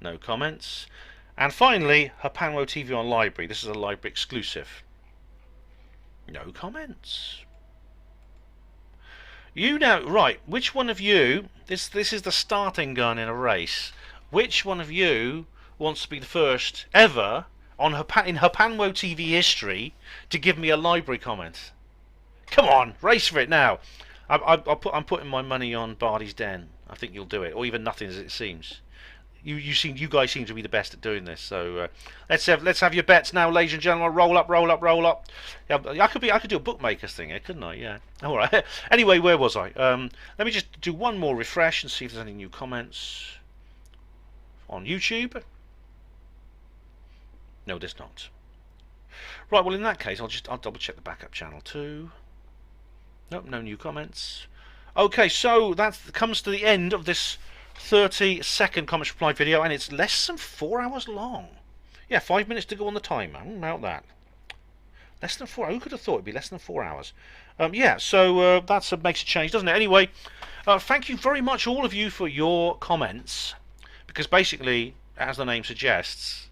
No comments. And finally, HPANWO TV on library. This is a library exclusive. No comments. You know, right, which one of you, this is the starting gun in a race, which one of you wants to be the first ever in HPANWO TV history to give me a library comment? Come on, race for it now. I'm putting my money on Barty's Den. I think you'll do it, or even Nothing as it seems. You guys seem to be the best at doing this. So let's have your bets now, ladies and gentlemen. Roll up, roll up, roll up. Yeah, I could do a bookmakers thing here, couldn't I? Yeah. All right. Anyway, where was I? Let me just do one more refresh and see if there's any new comments on YouTube. No, there's not. Right. Well, in that case, I'll double check the backup channel too. Nope, no new comments. Okay, so that comes to the end of this 30-second comments reply video, and it's less than 4 hours long. Yeah, 5 minutes to go on the timer. About that. Less than 4 hours. Who could have thought it'd be less than 4 hours? Yeah, so that makes a change, doesn't it? Anyway, thank you very much, all of you, for your comments, because basically, as the name suggests,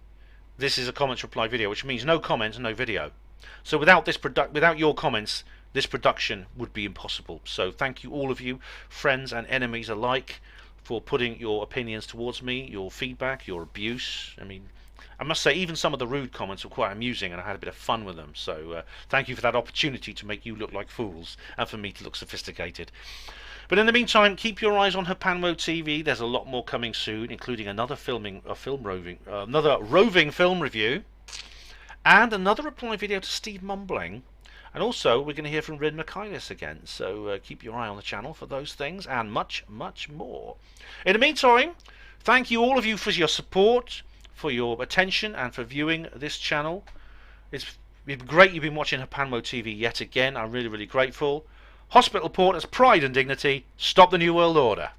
this is a comments reply video, which means no comments, no video. So without your comments, this production would be impossible. So thank you, all of you, friends and enemies alike, for putting your opinions towards me, your feedback, your abuse. I mean, I must say, even some of the rude comments were quite amusing, and I had a bit of fun with them. So thank you for that opportunity to make you look like fools, and for me to look sophisticated. But in the meantime, keep your eyes on HPANWO TV. There's a lot more coming soon, including another roving film review, and another reply video to Steve Mumbling. And also, we're going to hear from Ren Michaelis again, so keep your eye on the channel for those things, and much, much more. In the meantime, thank you, all of you, for your support, for your attention, and for viewing this channel. It's been great you've been watching HPANWO TV yet again. I'm really, really grateful. Hospital Port as pride and dignity. Stop the New World Order.